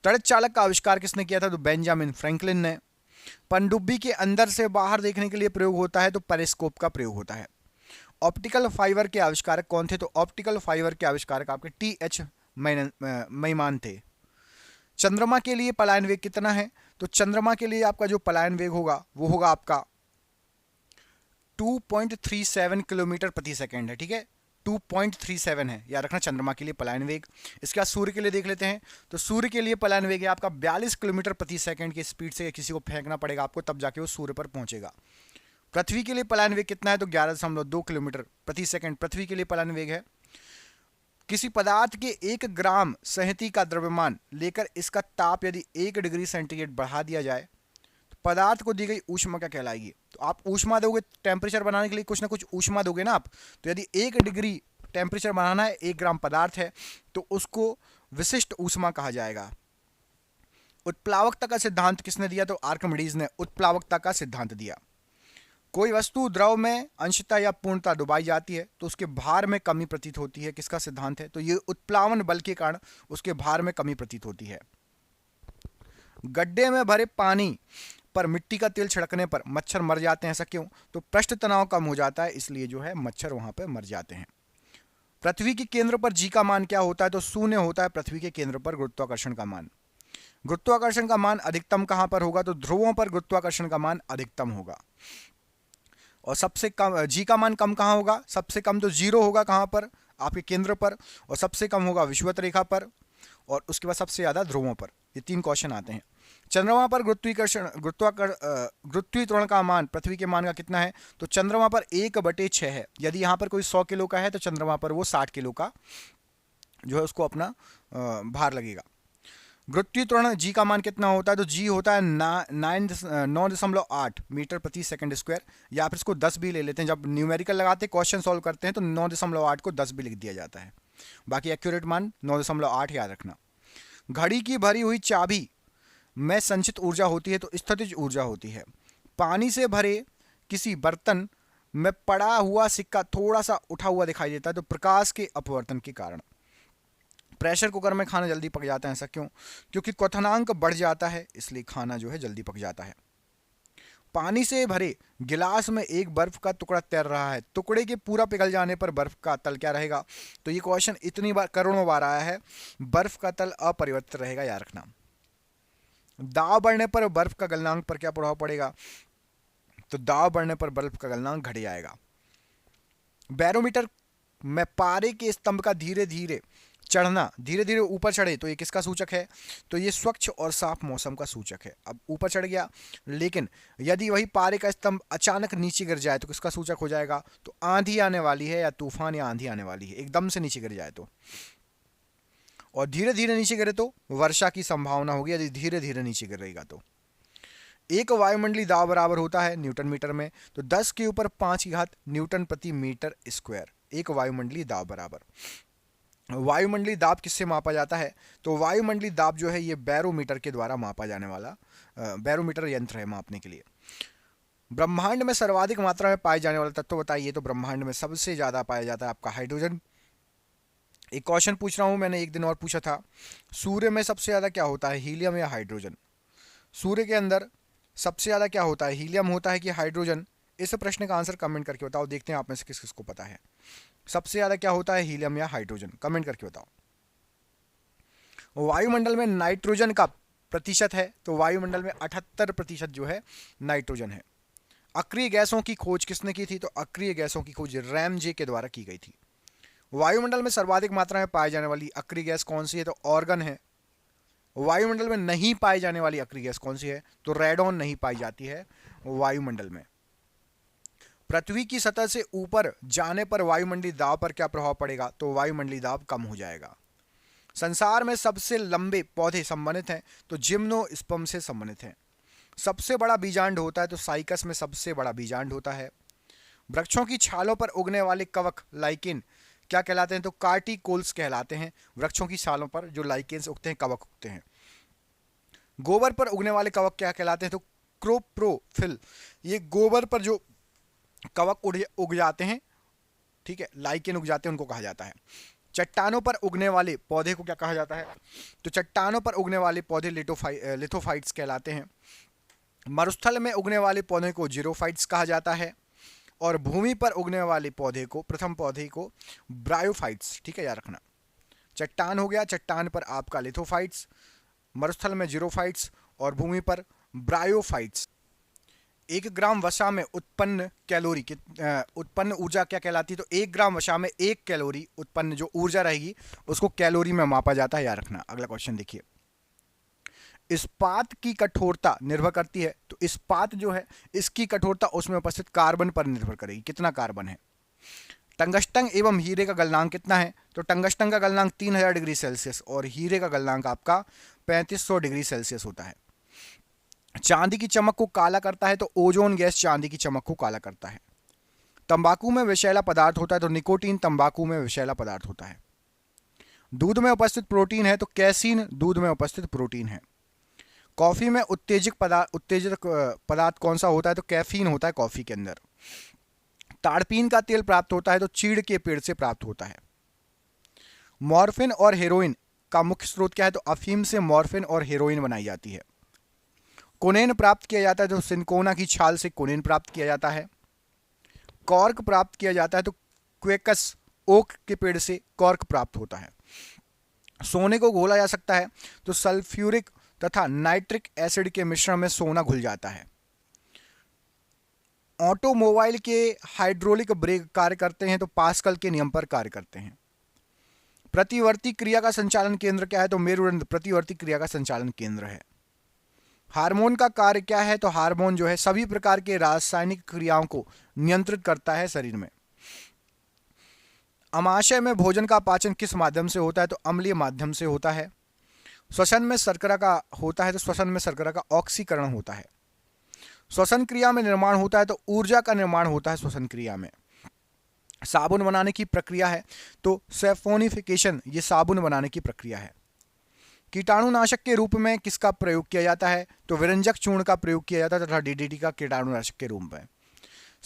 Speaker 1: तड़ित चालक का आविष्कार किसने किया था? तो बेंजामिन फ्रैंकलिन ने। पनडुब्बी के अंदर से बाहर देखने के लिए प्रयोग होता है, तो पेरिस्कोप का प्रयोग होता है। ऑप्टिकल फाइबर के आविष्कारक कौन थे? तो ऑप्टिकल फाइबर के आविष्कारक आपके TH मैमान थे। चंद्रमा के लिए पलायन वेग कितना है? तो चंद्रमा के लिए आपका जो पलायन वेग होगा वो होगा आपका 2.37 किलोमीटर प्रति सेकंड है। ठीक है, 2.37 है, याद रखना चंद्रमा के लिए पलायन वेग। इसके बाद सूर्य के लिए देख लेते हैं, तो सूर्य के लिए पलायन वेग है आपका 42 किलोमीटर प्रति सेकंड की स्पीड से किसी को फेंकना पड़ेगा आपको, तब जाके वो सूर्य पर पहुंचेगा। पृथ्वी के लिए पलायन वेग कितना है? तो 11.2 किलोमीटर प्रति सेकंड पृथ्वी के लिए पलायन वेग है। किसी पदार्थ के 1 ग्राम संहति का द्रव्यमान लेकर इसका ताप यदि 1 डिग्री सेंटीग्रेड बढ़ा दिया जाए तो पदार्थ को दी गई ऊष्मा क्या कहलाएगी? तो आप ऊष्मा दोगे, टेम्परेचर बनाने के लिए कुछ ना कुछ ऊष्मा दोगे ना आप। तो यदि 1 डिग्री टेम्परेचर बनाना है, 1 ग्राम पदार्थ है, तो उसको विशिष्ट ऊष्मा कहा जाएगा। उत्प्लावकता का सिद्धांत किसने दिया? तो आर्किमिडीज ने उत्प्लावकता का सिद्धांत दिया। कोई वस्तु द्रव में अंशतः या पूर्णतः डुबाई जाती है तो उसके भार में कमी प्रतीत होती है। किसका सिद्धांत है? तो ये उत्प्लावन बल के कारण उसके भार में कमी प्रतीत होती है। गड्ढे में भरे पानी पर मिट्टी का तेल छिड़कने पर मच्छर मर जाते हैं, ऐसा क्यों? तो पृष्ठ तनाव कम हो जाता है, इसलिए जो है मच्छर वहां पर मर जाते हैं। पृथ्वी के केंद्र पर जी का मान क्या होता है? तो शून्य होता है पृथ्वी के केंद्र पर गुरुत्वाकर्षण का मान। गुरुत्वाकर्षण का मान अधिकतम कहां पर होगा? तो ध्रुवों पर गुरुत्वाकर्षण का मान अधिकतम होगा। और सबसे कम जी का मान कम कहां होगा? सबसे कम तो 0 होगा कहां पर? आपके केंद्र पर। और सबसे कम होगा विषुवत रेखा पर, और उसके बाद सबसे ज्यादा ध्रुवों पर। ये 3 क्वेश्चन आते हैं। चंद्रमा पर गुरुत्वीय त्वरण का मान पृथ्वी के मान का कितना है? तो चंद्रमा पर 1/6 है। यदि यहां पर कोई 100 किलो का है तो चंद्रमा पर वो 60 किलो का जो है उसको अपना भार लगेगा। गुरुत्वीय त्वरण जी का मान कितना होता है? तो जी होता है 9.8 मीटर प्रति सेकंड स्क्वायर, या फिर इसको 10 भी ले लेते हैं। जब न्यूमेरिकल लगाते हैं, क्वेश्चन सॉल्व करते हैं, तो 9.8 को 10 भी लिख दिया जाता है। बाकी एक्यूरेट मान 9.8 याद रखना। घड़ी की भरी हुई चाबी में संचित ऊर्जा होती है तो स्थितिज ऊर्जा होती है। पानी से भरे किसी बर्तन में पड़ा हुआ सिक्का थोड़ा सा उठा हुआ दिखाई देता है तो प्रकाश के अपवर्तन के कारण। प्रेशर कुकर में खाना जल्दी पक जाता है, ऐसा क्यों? क्योंकि क्वथनांक बढ़ जाता है, इसलिए खाना जो है जल्दी पक जाता है। पानी से भरे गिलास में एक बर्फ का टुकड़ा तैर रहा है, टुकड़े के पूरा पिघल जाने पर बर्फ का तल क्या रहेगा? तो ये क्वेश्चन इतनी बार, करोड़ों बार आया है। बर्फ का तल अपरिवर्तित रहेगा, याद रखना। दाब बढ़ने पर बर्फ का गलनांक पर क्या प्रभाव पड़ेगा? तो दाब बढ़ने पर बर्फ का गलनांक घट जाएगा। बैरोमीटर में पारे के स्तंभ का धीरे धीरे चढ़ना, धीरे धीरे ऊपर चढ़े तो ये किसका सूचक है? तो ये स्वच्छ और साफ मौसम का सूचक है। अब ऊपर चढ़ गया, लेकिन यदि वही पारे का स्तंभ अचानक नीचे गिर जाए तो किसका सूचक हो जाएगा? तो आंधी आने वाली है, या तूफान या आंधी आने वाली है। एकदम से नीचे गिर जाए तो, और धीरे धीरे नीचे गिरे तो वर्षा की संभावना होगी, यदि धीरे धीरे नीचे गिरेगा तो। एक वायुमंडलीय दाब बराबर होता है न्यूटन मीटर में, तो 10 के ऊपर 5 की घात न्यूटन प्रति मीटर स्क्वायर। एक वायुमंडलीय दाब बराबर। वायुमंडलीय दाब किससे मापा जाता है? तो वायुमंडलीय दाब जो है ये बैरोमीटर के द्वारा मापा जाने वाला बैरोमीटर यंत्र है मापने के लिए। ब्रह्मांड में सर्वाधिक मात्रा में पाए जाने वाला तत्व बताइए। तो ब्रह्मांड में सबसे ज्यादा पाया जाता है आपका हाइड्रोजन। एक क्वेश्चन पूछ रहा हूं, मैंने एक दिन और पूछा था, सूर्य में सबसे ज्यादा क्या होता है, हीलियम या हाइड्रोजन? सूर्य के अंदर सबसे ज्यादा क्या होता है, हीलियम होता है कि हाइड्रोजन? इस प्रश्न का आंसर कमेंट करके बताओ, देखते हैं आप में से किस किस को पता है। सबसे ज्यादा क्या होता है, हीलियम या हाइड्रोजन? कमेंट करके बताओ। वायुमंडल में नाइट्रोजन का प्रतिशत है, तो वायुमंडल में 78% जो है नाइट्रोजन है। अक्रिय गैसों की खोज किसने की थी? तो अक्रिय गैसों की खोज रैमजे के द्वारा की गई थी। वायुमंडल में सर्वाधिक मात्रा में पाई जाने वाली अक्रिय गैस कौन सी है? तो ऑर्गन है। वायुमंडल में नहीं पाई जाने वाली अक्रिय गैस कौन सी है? तो रेडॉन नहीं पाई जाती है वायुमंडल में। पृथ्वी की सतह से ऊपर जाने पर वायुमंडलीय दाब पर क्या प्रभाव पड़ेगा? तो वायुमंडलीय दाब कम हो जाएगा। संसार में सबसे लंबे पौधे संबंधित हैं, तो जिम्नोस्पर्म से संबंधित हैं। सबसे बड़ा बीजांड होता है, तो साइकस में सबसे बड़ा बीजांड होता है। वृक्षों की छालों पर उगने वाले कवक लाइकेन क्या कहलाते हैं? तो कार्टिकोल्स कहलाते हैं। वृक्षों की छालों पर जो लाइकेन्स उगते हैं, कवक उगते हैं। गोबर पर उगने वाले कवक क्या कहलाते हैं? तो क्रोप्रोफिल। ये गोबर पर जो कवक उग जाते हैं, ठीक है, लाइकेन उग जाते हैं, उनको कहा जाता है। चट्टानों पर उगने वाले पौधे को क्या कहा जाता है? तो चट्टानों पर उगने वाले पौधे लिथोफाइट्स कहलाते हैं। मरुस्थल में उगने वाले पौधे को जीरोफाइट्स कहा जाता है, और भूमि पर उगने वाले पौधे को, प्रथम पौधे को ब्रायोफाइट्स, ठीक है, याद रखना। चट्टान हो गया, चट्टान पर आपका लिथोफाइट्स, मरुस्थल में जीरोफाइट्स और भूमि पर ब्रायोफाइट्स। 1 ग्राम वसा में उत्पन्न कैलोरी उत्पन्न ऊर्जा क्या कहलाती है? तो 1 ग्राम वसा में 1 कैलोरी उत्पन्न जो ऊर्जा रहेगी उसको कैलोरी में मापा जाता है, याद रखना। अगला क्वेश्चन देखिए। इस्पात की कठोरता निर्भर करती है, तो इस्पात जो है इसकी कठोरता उसमें उपस्थित कार्बन पर निर्भर करेगी, कितना कार्बन है। टंगस्टन एवं हीरे का गलनांक कितना है, तो टंगस्टन का गलनांक 3000 डिग्री सेल्सियस और हीरे का गलनांक आपका 3500 डिग्री सेल्सियस होता है। चांदी की चमक को काला करता है, तो ओजोन गैस चांदी की चमक को काला करता है। तंबाकू में विषैला पदार्थ होता है, तो निकोटीन तंबाकू में विषैला पदार्थ होता है। दूध में उपस्थित प्रोटीन है, तो कैसीन दूध में उपस्थित प्रोटीन है। कॉफी में उत्तेजित पदार्थ कौन सा होता है, तो कैफीन होता है कॉफी के अंदर। ताड़पीन का तेल प्राप्त होता है, तो चीड़ के पेड़ से प्राप्त होता है। मॉर्फिन और हेरोइन का मुख्य स्रोत क्या है, तो अफीम से मॉर्फिन और हेरोइन बनाई जाती है। कोनेन प्राप्त किया जाता है, तो सिंकोना की छाल से कोनेन प्राप्त किया जाता है। कॉर्क प्राप्त किया जाता है, तो क्वेकस ओक के पेड़ से कॉर्क प्राप्त होता है। सोने को घोला जा सकता है, तो सल्फ्यूरिक तथा नाइट्रिक एसिड के मिश्रण में सोना घुल जाता है। ऑटोमोबाइल के हाइड्रोलिक ब्रेक कार्य करते हैं, तो पास्कल के नियम पर कार्य करते हैं। प्रतिवर्ती क्रिया का संचालन केंद्र क्या है, तो मेरुदंड प्रतिवर्ती क्रिया का संचालन केंद्र है। हार्मोन का कार्य क्या है, तो हार्मोन जो है सभी प्रकार के रासायनिक क्रियाओं को नियंत्रित करता है शरीर में। अमाशय में भोजन का पाचन किस माध्यम से होता है, तो अम्लीय माध्यम से होता है। श्वसन में शर्करा का होता है, तो श्वसन में शर्करा का ऑक्सीकरण होता है। श्वसन क्रिया में निर्माण होता है, तो ऊर्जा का निर्माण होता है श्वसन क्रिया में। साबुन बनाने की प्रक्रिया है, तो सैफोनिफिकेशन ये साबुन बनाने की प्रक्रिया है। कीटाणुनाशक के रूप में किसका प्रयोग किया जाता है, तो विरंजक चूर्ण का प्रयोग किया जाता है तथा डीडीटी का कीटाणुनाशक के रूप में।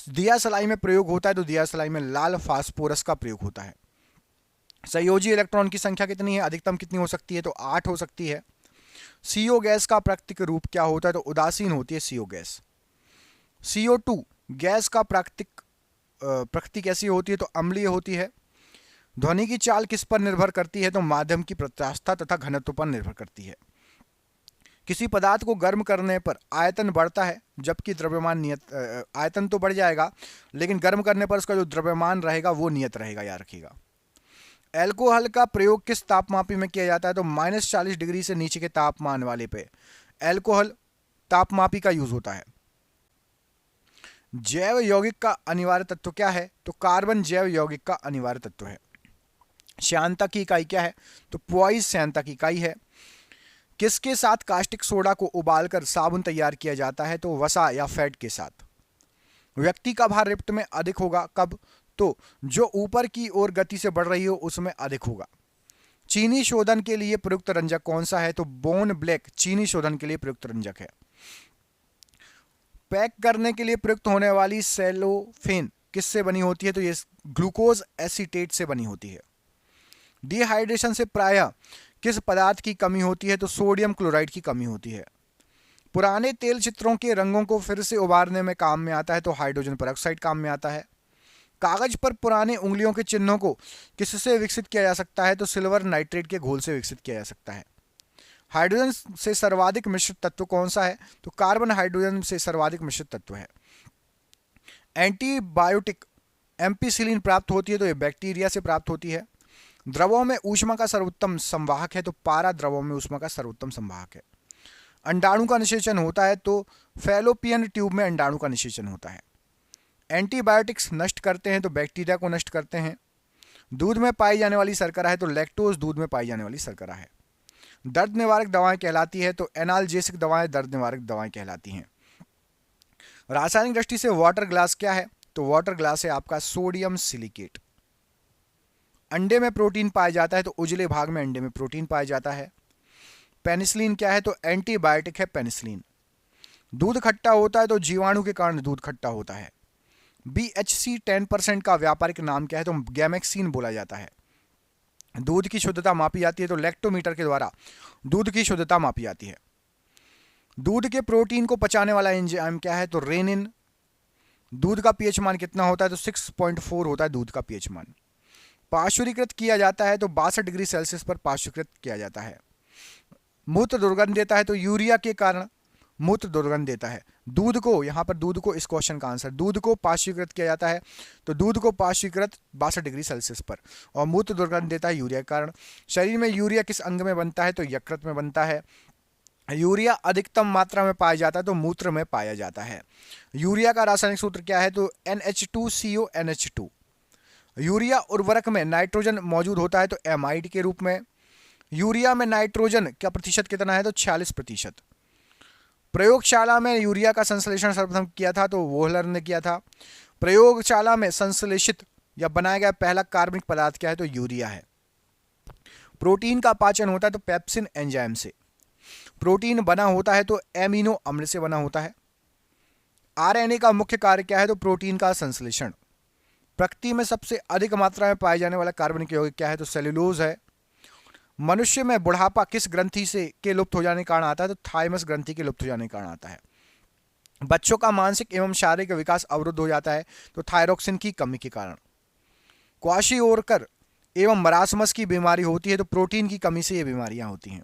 Speaker 1: दिया सलाई में प्रयोग होता है, तो दिया सलाई में लाल फास्फोरस का प्रयोग होता है। संयोजी इलेक्ट्रॉन की संख्या कितनी है, अधिकतम कितनी हो सकती है, तो 8 हो सकती है। CO गैस का प्राकृतिक रूप क्या होता है, तो उदासीन होती है CO गैस। CO2 गैस का प्रकृति कैसी होती है, तो अम्लीय होती है। ध्वनि की चाल किस पर निर्भर करती है, तो माध्यम की प्रत्यास्थता तथा घनत्व पर निर्भर करती है। किसी पदार्थ को गर्म करने पर आयतन बढ़ता है, जबकि द्रव्यमान नियत आयतन तो बढ़ जाएगा, लेकिन गर्म करने पर उसका जो द्रव्यमान रहेगा वो नियत रहेगा, याद रखिएगा। एल्कोहल का प्रयोग किस तापमापी में किया जाता है, तो -40 डिग्री से नीचे के तापमान वाले पे एल्कोहल तापमापी का यूज होता है। जैव यौगिक का अनिवार्य तत्व क्या है, तो कार्बन जैव यौगिक का अनिवार्य तत्व है। श्यानता की इकाई क्या है, तो पॉइस श्यानता की इकाई है। किसके साथ कास्टिक सोडा को उबालकर साबुन तैयार किया जाता है, तो वसा या फैट के साथ। व्यक्ति का भार रिफ्ट में अधिक होगा कब, तो जो ऊपर की ओर गति से बढ़ रही हो उसमें अधिक होगा। चीनी शोधन के लिए प्रयुक्त रंजक कौन सा है, तो बोन ब्लैक चीनी शोधन के लिए प्रयुक्त रंजक है। पैक करने के लिए प्रयुक्त होने वाली सेलोफेन किससे बनी होती है, तो ये ग्लूकोज एसीटेट से बनी होती है। डिहाइड्रेशन से प्रायः किस पदार्थ की कमी होती है, तो सोडियम क्लोराइड की कमी होती है। पुराने तेल चित्रों के रंगों को फिर से उभारने में काम में आता है, तो हाइड्रोजन पेरोक्साइड काम में आता है। कागज पर पुराने उंगलियों के चिन्हों को किससे विकसित किया जा सकता है, तो सिल्वर नाइट्रेट के घोल से विकसित किया जा सकता है। हाइड्रोजन से सर्वाधिक मिश्रित तत्व कौन सा है, तो कार्बन हाइड्रोजन से सर्वाधिक मिश्रित तत्व है। एंटीबायोटिक एम्पिसिलिन प्राप्त होती है, तो ये बैक्टीरिया से प्राप्त होती है। द्रवों में ऊष्मा का सर्वोत्तम संवाहक है, तो पारा द्रवों में ऊष्मा का सर्वोत्तम संवाहक है। अंडाणु का निषेचन होता है, तो फैलोपियन ट्यूब में अंडाणु का निषेचन होता है। एंटीबायोटिक्स नष्ट करते हैं, तो बैक्टीरिया को नष्ट करते हैं। दूध में पाई जाने वाली शर्करा है, तो लैक्टोज दूध में पाई जाने वाली शर्करा है। दर्द निवारक दवाएं कहलाती है, तो एनाल्जेसिक दवाएं दर्द निवारक दवाएं कहलाती हैं। रासायनिक दृष्टि से वाटर ग्लास क्या है, तो वाटर ग्लास है आपका सोडियम सिलिकेट। अंडे में प्रोटीन पाया जाता है, तो उजले भाग में अंडे में प्रोटीन पाया जाता है। पेनिसिलिन क्या है, तो एंटीबायोटिक है पेनिसिलिन। दूध खट्टा होता है, तो जीवाणु के कारण दूध खट्टा होता है। BHC 10% का व्यापारिक नाम क्या है, तो गैमेक्सिन बोला जाता है। दूध की शुद्धता मापी जाती है, तो लैक्टोमीटर के द्वारा दूध की शुद्धता मापी जाती है। दूध के प्रोटीन को पचाने वाला एंजाइम क्या है, तो रेनिन। दूध का पीएच मान कितना होता है, तो 6.4 होता है दूध का पीएच मान। पार्श्वीकृत किया जाता है, तो 62 डिग्री सेल्सियस पर पार्श्वीकृत किया जाता है। मूत्र दुर्गंध देता है, तो यूरिया के कारण मूत्र दुर्गंध देता है। दूध को, यहाँ पर दूध को, इस क्वेश्चन का आंसर, दूध को पार्श्वीकृत किया जाता है, तो दूध को पार्श्वीकृत 62 डिग्री सेल्सियस पर। और मूत्र दुर्गंध देता है यूरिया के कारण। शरीर में यूरिया किस अंग में बनता है, तो यकृत में बनता है। यूरिया अधिकतम मात्रा में पाया जाता है तो मूत्र में पाया जाता है। यूरिया का रासायनिक सूत्र क्या है? तो NH2CO NH2। यूरिया उर्वरक में नाइट्रोजन मौजूद होता है तो एमाइड के रूप में। यूरिया में नाइट्रोजन का प्रतिशत कितना है? तो 46%। प्रयोगशाला में यूरिया का संश्लेषण सर्वप्रथम किया था तो वोहलर ने किया था। प्रयोगशाला में संश्लेषित या बनाया गया पहला कार्बनिक पदार्थ क्या है? तो यूरिया है। प्रोटीन का पाचन होता है तो पेप्सिन एंजाइम से। प्रोटीन बना होता है तो एमिनो अम्ल से बना होता है। आरएनए का मुख्य कार्य क्या है? तो प्रोटीन का संश्लेषण। प्रकृति में सबसे अधिक मात्रा में पाए जाने वाला कार्बनिक यौगिक क्या है? तो सेल्यूलोज है। मनुष्य में बुढ़ापा किस ग्रंथि से के लुप्त हो जाने के कारण आता है? तो थाइमस ग्रंथि के लुप्त हो जाने के कारण आता है। बच्चों का मानसिक एवं शारीरिक विकास अवरुद्ध हो जाता है तो थायरोक्सिन की कमी के कारण। क्वाशियोरकर एवं मरासमस की बीमारी होती है तो प्रोटीन की कमी से ये बीमारियां होती हैं।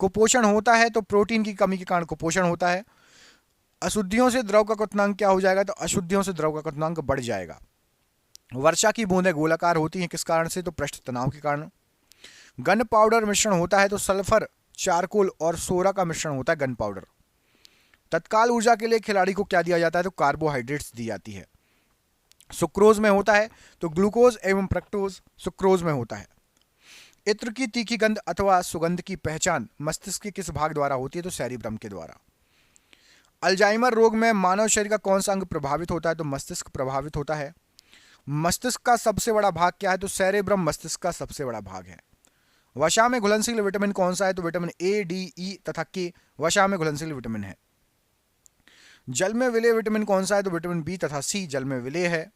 Speaker 1: कुपोषण होता है तो प्रोटीन की कमी के कारण कुपोषण होता है। अशुद्धियों से द्रव का क्वथनांक क्या हो जाएगा? तो अशुद्धियों से द्रव का क्वथनांक बढ़ जाएगा। वर्षा की बूंदें गोलाकार होती हैं किस कारण से? तो पृष्ठ तनाव के कारण। गन पाउडर मिश्रण होता है तो सल्फर, चारकोल और सोरा का मिश्रण होता है गन पाउडर। तत्काल ऊर्जा के लिए खिलाड़ी को क्या दिया जाता है? तो कार्बोहाइड्रेट्स दी जाती है। सुक्रोज में होता है तो ग्लूकोज एवं फ्रक्टोज सुक्रोज में होता है। इत्र की तीखी गंध अथवा सुगंध की पहचान मस्तिष्क के किस भाग द्वारा होती है? तो सेरिब्रम के द्वारा। अल्जाइमर रोग में मानव शरीर का कौन सा अंग प्रभावित होता है? तो मस्तिष्क प्रभावित होता है। मस्तिष्क का सबसे बड़ा भाग क्या है? तो सेरेब्रम मस्तिष्क का सबसे बड़ा भाग है। वसा में घुलनशील विटामिन कौन सा है? तो विटामिन ए, डी, ई तथा के वसा में घुलनशील विटामिन है। जल में विलेय विटामिन कौन सा है? तो विटामिन बी तथा सी जल में विलेय है।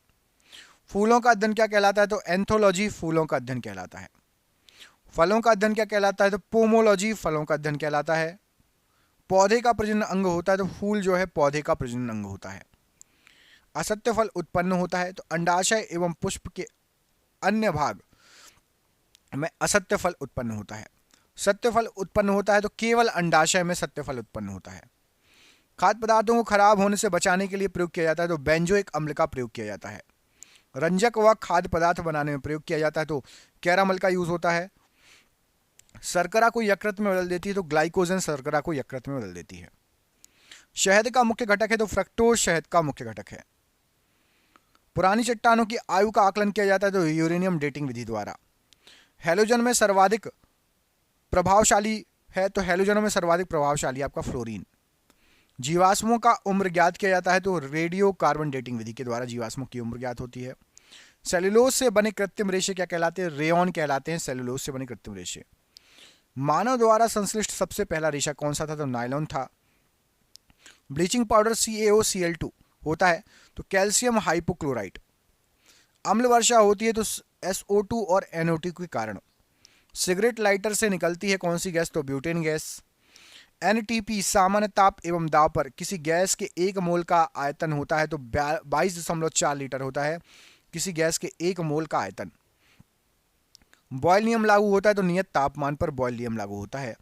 Speaker 1: फूलों का अध्ययन क्या कहलाता है? तो एंथोलॉजी फूलों का अध्ययन कहलाता है। फलों का अध्ययन क्या कहलाता है? तो पोमोलॉजी फलों का अध्ययन कहलाता है। पौधे का प्रजनन अंग होता है तो फूल जो है पौधे का प्रजनन अंग होता है। असत्य फल उत्पन्न होता है तो अंडाशय एवं पुष्प के अन्य भाग में असत्य फल उत्पन्न होता है। सत्य फल उत्पन्न होता है तो केवल अंडाशय में सत्य फल उत्पन्न होता है। खाद्य पदार्थों को खराब होने से बचाने के लिए प्रयोग किया जाता है तो बेंजोइक अम्ल का प्रयोग किया जाता है। रंजक व खाद्य पदार्थ बनाने में प्रयोग किया जाता है तो कैरामल का यूज होता है। शर्करा को यकृत में बदल देती है तो ग्लाइकोजन शर्करा को यकृत में बदल देती है। शहद का मुख्य घटक है तो फ्रक्टोज शहद का मुख्य घटक है। पुरानी चट्टानों की आयु का आकलन किया जाता है तो यूरेनियम डेटिंग विधि द्वारा। हैलोजन में सर्वाधिक प्रभावशाली है तो हैलोजनों में सर्वाधिक प्रभावशाली आपका फ्लोरीन। जीवाश्मों का उम्र ज्ञात किया जाता है तो रेडियो कार्बन डेटिंग विधि के द्वारा जीवाश्मों की उम्र ज्ञात होती है। सेल्यूलोज से बने कृत्रिम रेशे क्या कहलाते हैं? रेयॉन कहलाते हैं सेल्यूलोज से बने कृत्रिम रेशे। मानव द्वारा संश्लिष्ट सबसे पहला रेशा कौन सा था? तो नायलॉन था। ब्लीचिंग पाउडर CaOCl2 होता है तो कैल्शियम हाइपोक्लोराइट। अम्ल वर्षा होती है तो SO2 और NO2 के कारण। सिगरेट लाइटर से निकलती है कौन सी गैस? तो ब्यूटेन गैस। NTP सामान्य ताप एवं दाब पर किसी गैस के 1 मोल का आयतन होता है तो 22.4 लीटर होता है किसी गैस के 1 मोल का आयतन। बॉयल नियम लागू होता है तो नियत तापमान पर बॉयल नियम लागू होता है।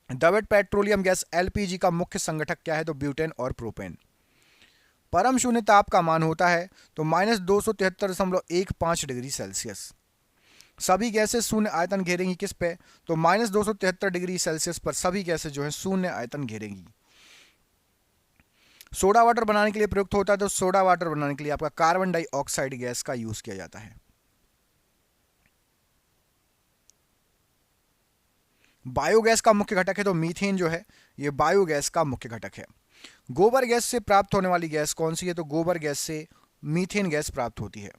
Speaker 1: द्रवित पेट्रोलियम गैस LPG का मुख्य संगठक क्या है? तो ब्यूटेन और प्रोपेन। परम शून्य ताप का मान होता है तो -273.15 डिग्री सेल्सियस। सभी गैसें शून्य आयतन घेरेंगी किस पे? तो -273 डिग्री सेल्सियस पर सभी गैसें जो है शून्य आयतन घेरेंगी। सोडा वाटर बनाने के लिए प्रयुक्त होता है तो सोडा वाटर बनाने के लिए आपका कार्बन डाइऑक्साइड गैस का यूज किया जाता है। बायोगैस का मुख्य घटक है तो मीथेन जो है ये बायोगैस का मुख्य घटक है। गोबर गैस से प्राप्त होने वाली गैस कौन सी है? तो गोबर गैस से मीथेन गैस प्राप्त होती है।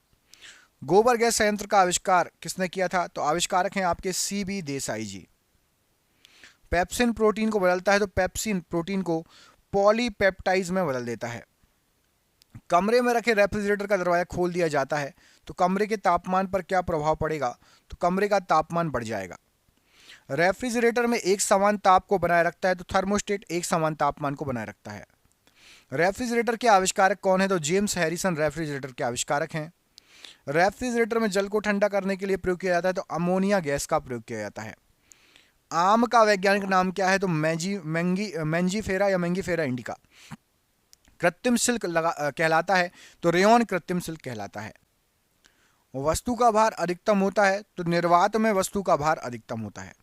Speaker 1: गोबर गैस संयंत्र का आविष्कार किसने किया था? तो आविष्कारक हैं आपके CB देसाई जी। पेप्सिन प्रोटीन को बदलता है तो पेप्सिन प्रोटीन को पॉलीपेप्टाइज में बदल देता है। कमरे में रखे रेफ्रिजरेटर का दरवाजा खोल दिया जाता है तो कमरे के तापमान पर क्या प्रभाव पड़ेगा? तो कमरे का तापमान बढ़ जाएगा। रेफ्रिजरेटर में एक समान ताप को बनाए रखता है तो थर्मोस्टेट एक समान तापमान को बनाए रखता है। रेफ्रिजरेटर के आविष्कारक कौन है? तो जेम्स हैरिसन रेफ्रिजरेटर के आविष्कारक हैं। रेफ्रिजरेटर में जल को ठंडा करने के लिए प्रयोग किया जाता है तो अमोनिया गैस का प्रयोग किया जाता है। आम का वैज्ञानिक नाम क्या है? तो मैंजीफेरा या मैंगीफेरा इंडिका। कृत्रिम सिल्क कहलाता है तो रेयॉन कृत्रिम सिल्क कहलाता है। वस्तु का भार अधिकतम होता है तो निर्वात में वस्तु का भार अधिकतम होता है।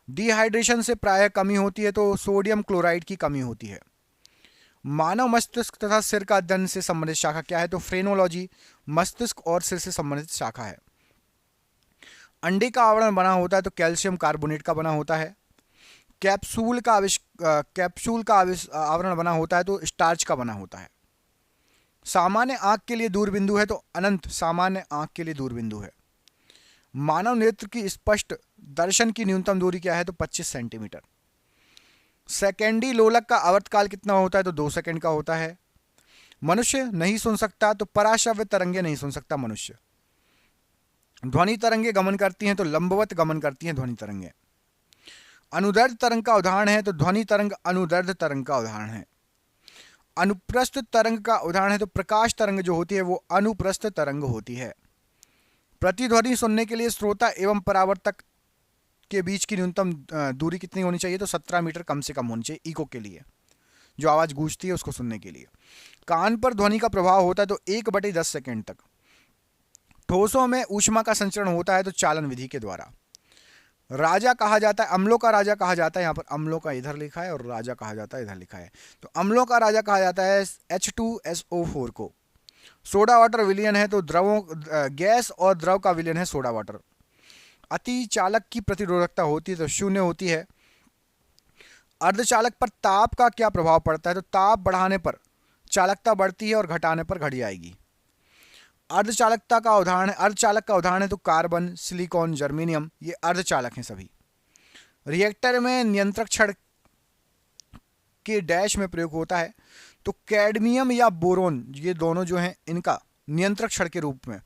Speaker 1: डिहाइड्रेशन से प्रायः कमी होती है तो सोडियम क्लोराइड की कमी होती है। मानव मस्तिष्क तथा सिर का अध्ययन से संबंधित शाखा क्या है? तो फ्रेनोलॉजी मस्तिष्क और सिर से संबंधित शाखा है। अंडे का आवरण बना होता है तो कैल्शियम कार्बोनेट का बना होता है। कैप्सूल का आवरण बना होता है तो स्टार्च का बना होता है। सामान्य आंख के लिए दूरबिंदु है तो अनंत सामान्य आंख के लिए दूरबिंदु है। मानव नेत्र की स्पष्ट दर्शन की न्यूनतम दूरी क्या है? तो 25 सेंटीमीटर। सेकेंडी लोलक का आवर्तकाल कितना होता है? तो 2 सेकंड का होता है। मनुष्य नहीं सुन सकता तो पराश्रव्य तरंगे नहीं सुन सकता मनुष्य। ध्वनि तरंगे गमन करती हैं तो लंबवत गमन करती हैं ध्वनि तरंगे। अनुदैर्ध्य तरंग का उदाहरण है तो ध्वनि तरंग अनुदैर्ध्य तरंग का उदाहरण है। अनुप्रस्थ तरंग का उदाहरण है तो प्रकाश तरंग जो होती है वो अनुप्रस्थ तरंग होती है। प्रतिध्वनि सुनने के लिए श्रोता एवं परावर्तक के बीच की न्यूनतम दूरी कितनी होनी चाहिए? तो 17 मीटर कम से कम होनी चाहिए इको के लिए, जो आवाज गूंजती है उसको सुनने के लिए। कान पर ध्वनि का प्रभाव होता है तो 1/10 सेकेंड तक। ठोसों में ऊष्मा का संचरण होता है तो चालन विधि के द्वारा। राजा कहा जाता है, अम्लों का राजा कहा जाता है, यहाँ पर अम्लों का इधर लिखा है और राजा कहा जाता है इधर लिखा है, तो अम्लों का राजा कहा जाता है H2SO4 को। सोडा वाटर विलयन है तो द्रवों गैस और द्रव का विलयन है सोडा वाटर। अति चालक की प्रतिरोधकता होती है तो 0 होती है। अर्धचालक पर ताप का क्या प्रभाव पड़ता है? तो ताप बढ़ाने पर चालकता बढ़ती है और घटाने पर घट जाएगी। अर्धचालक का उदाहरण है तो कार्बन, सिलिकॉन, जर्मेनियम, ये अर्धचालक हैं सभी। रिएक्टर में नियंत्रक छड़ के डैश में प्रयोग होता है तो कैडमियम या बोरोन, ये दोनों जो हैं इनका नियंत्रक छड़ के रूप में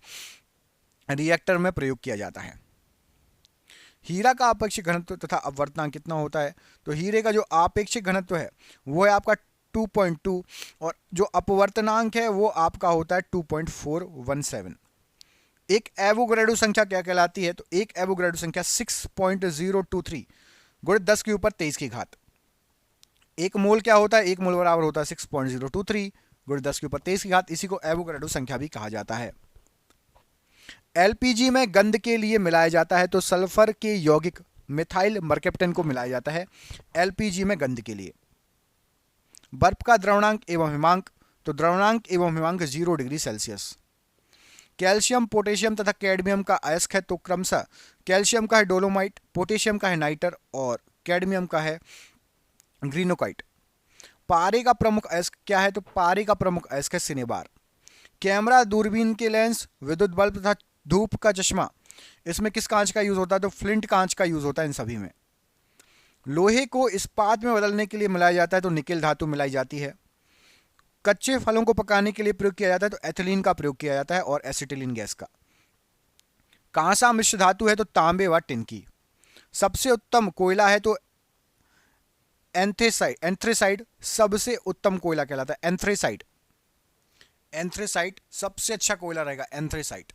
Speaker 1: रिएक्टर में प्रयोग किया जाता है। हीरा का आपेक्षिक घनत्व तथा अपवर्तनांक कितना होता है? तो हीरे का जो आपेक्षिक घनत्व है वो है आपका 2.2 और जो अपवर्तनांक है वो आपका होता है 2.417। एक एवोगैड्रो संख्या क्या कहलाती है? तो एक एवोगैड्रो संख्या 6.023 गुणित 10 के ऊपर 23 की घात। एक मोल क्या होता है? एक मोल बराबर होता है 6.023 गुणित 10 के ऊपर 23 की घात। इसी को एवोगैड्रो संख्या भी कहा जाता है। एलपीजी में गंध के लिए मिलाया जाता है तो सल्फर के यौगिक मिथाइल मर्केप्टेन को मिलाया जाता है एलपीजी में गंध के लिए। बर्फ का द्रवणांक एवं हिमांक, तो द्रवणांक एवं हिमांक 0 डिग्री सेल्सियस। कैल्शियम, पोटेशियम तथा कैडमियम का अयस्क है तो क्रमशः कैल्शियम का है डोलोमाइट, पोटेशियम का है नाइटर और कैडमियम का है ग्रीनोकाइट। पारे का प्रमुख अयस्क क्या है? तो पारे का प्रमुख अयस्क है सिनेबार। कैमरा, दूरबीन के लेंस, विद्युत बल्ब तथा धूप का चश्मा, इसमें किस कांच का यूज होता है? तो फ्लिंट कांच का यूज होता है इन सभी में। लोहे को इस्पात में बदलने के लिए मिलाया जाता है तो निकेल धातु मिलाई जाती है। कच्चे फलों को पकाने के लिए प्रयोग किया जाता है तो एथिलीन का प्रयोग किया जाता है और एसिटिलीन गैस का। कांसा मिश्र धातु है तो तांबे व टिन की। सबसे उत्तम कोयला है तो एंथ्रेसाइड सबसे उत्तम कोयला कहलाता है। एंथ्रेसाइड सबसे अच्छा कोयला रहेगा एंथ्रेसाइड।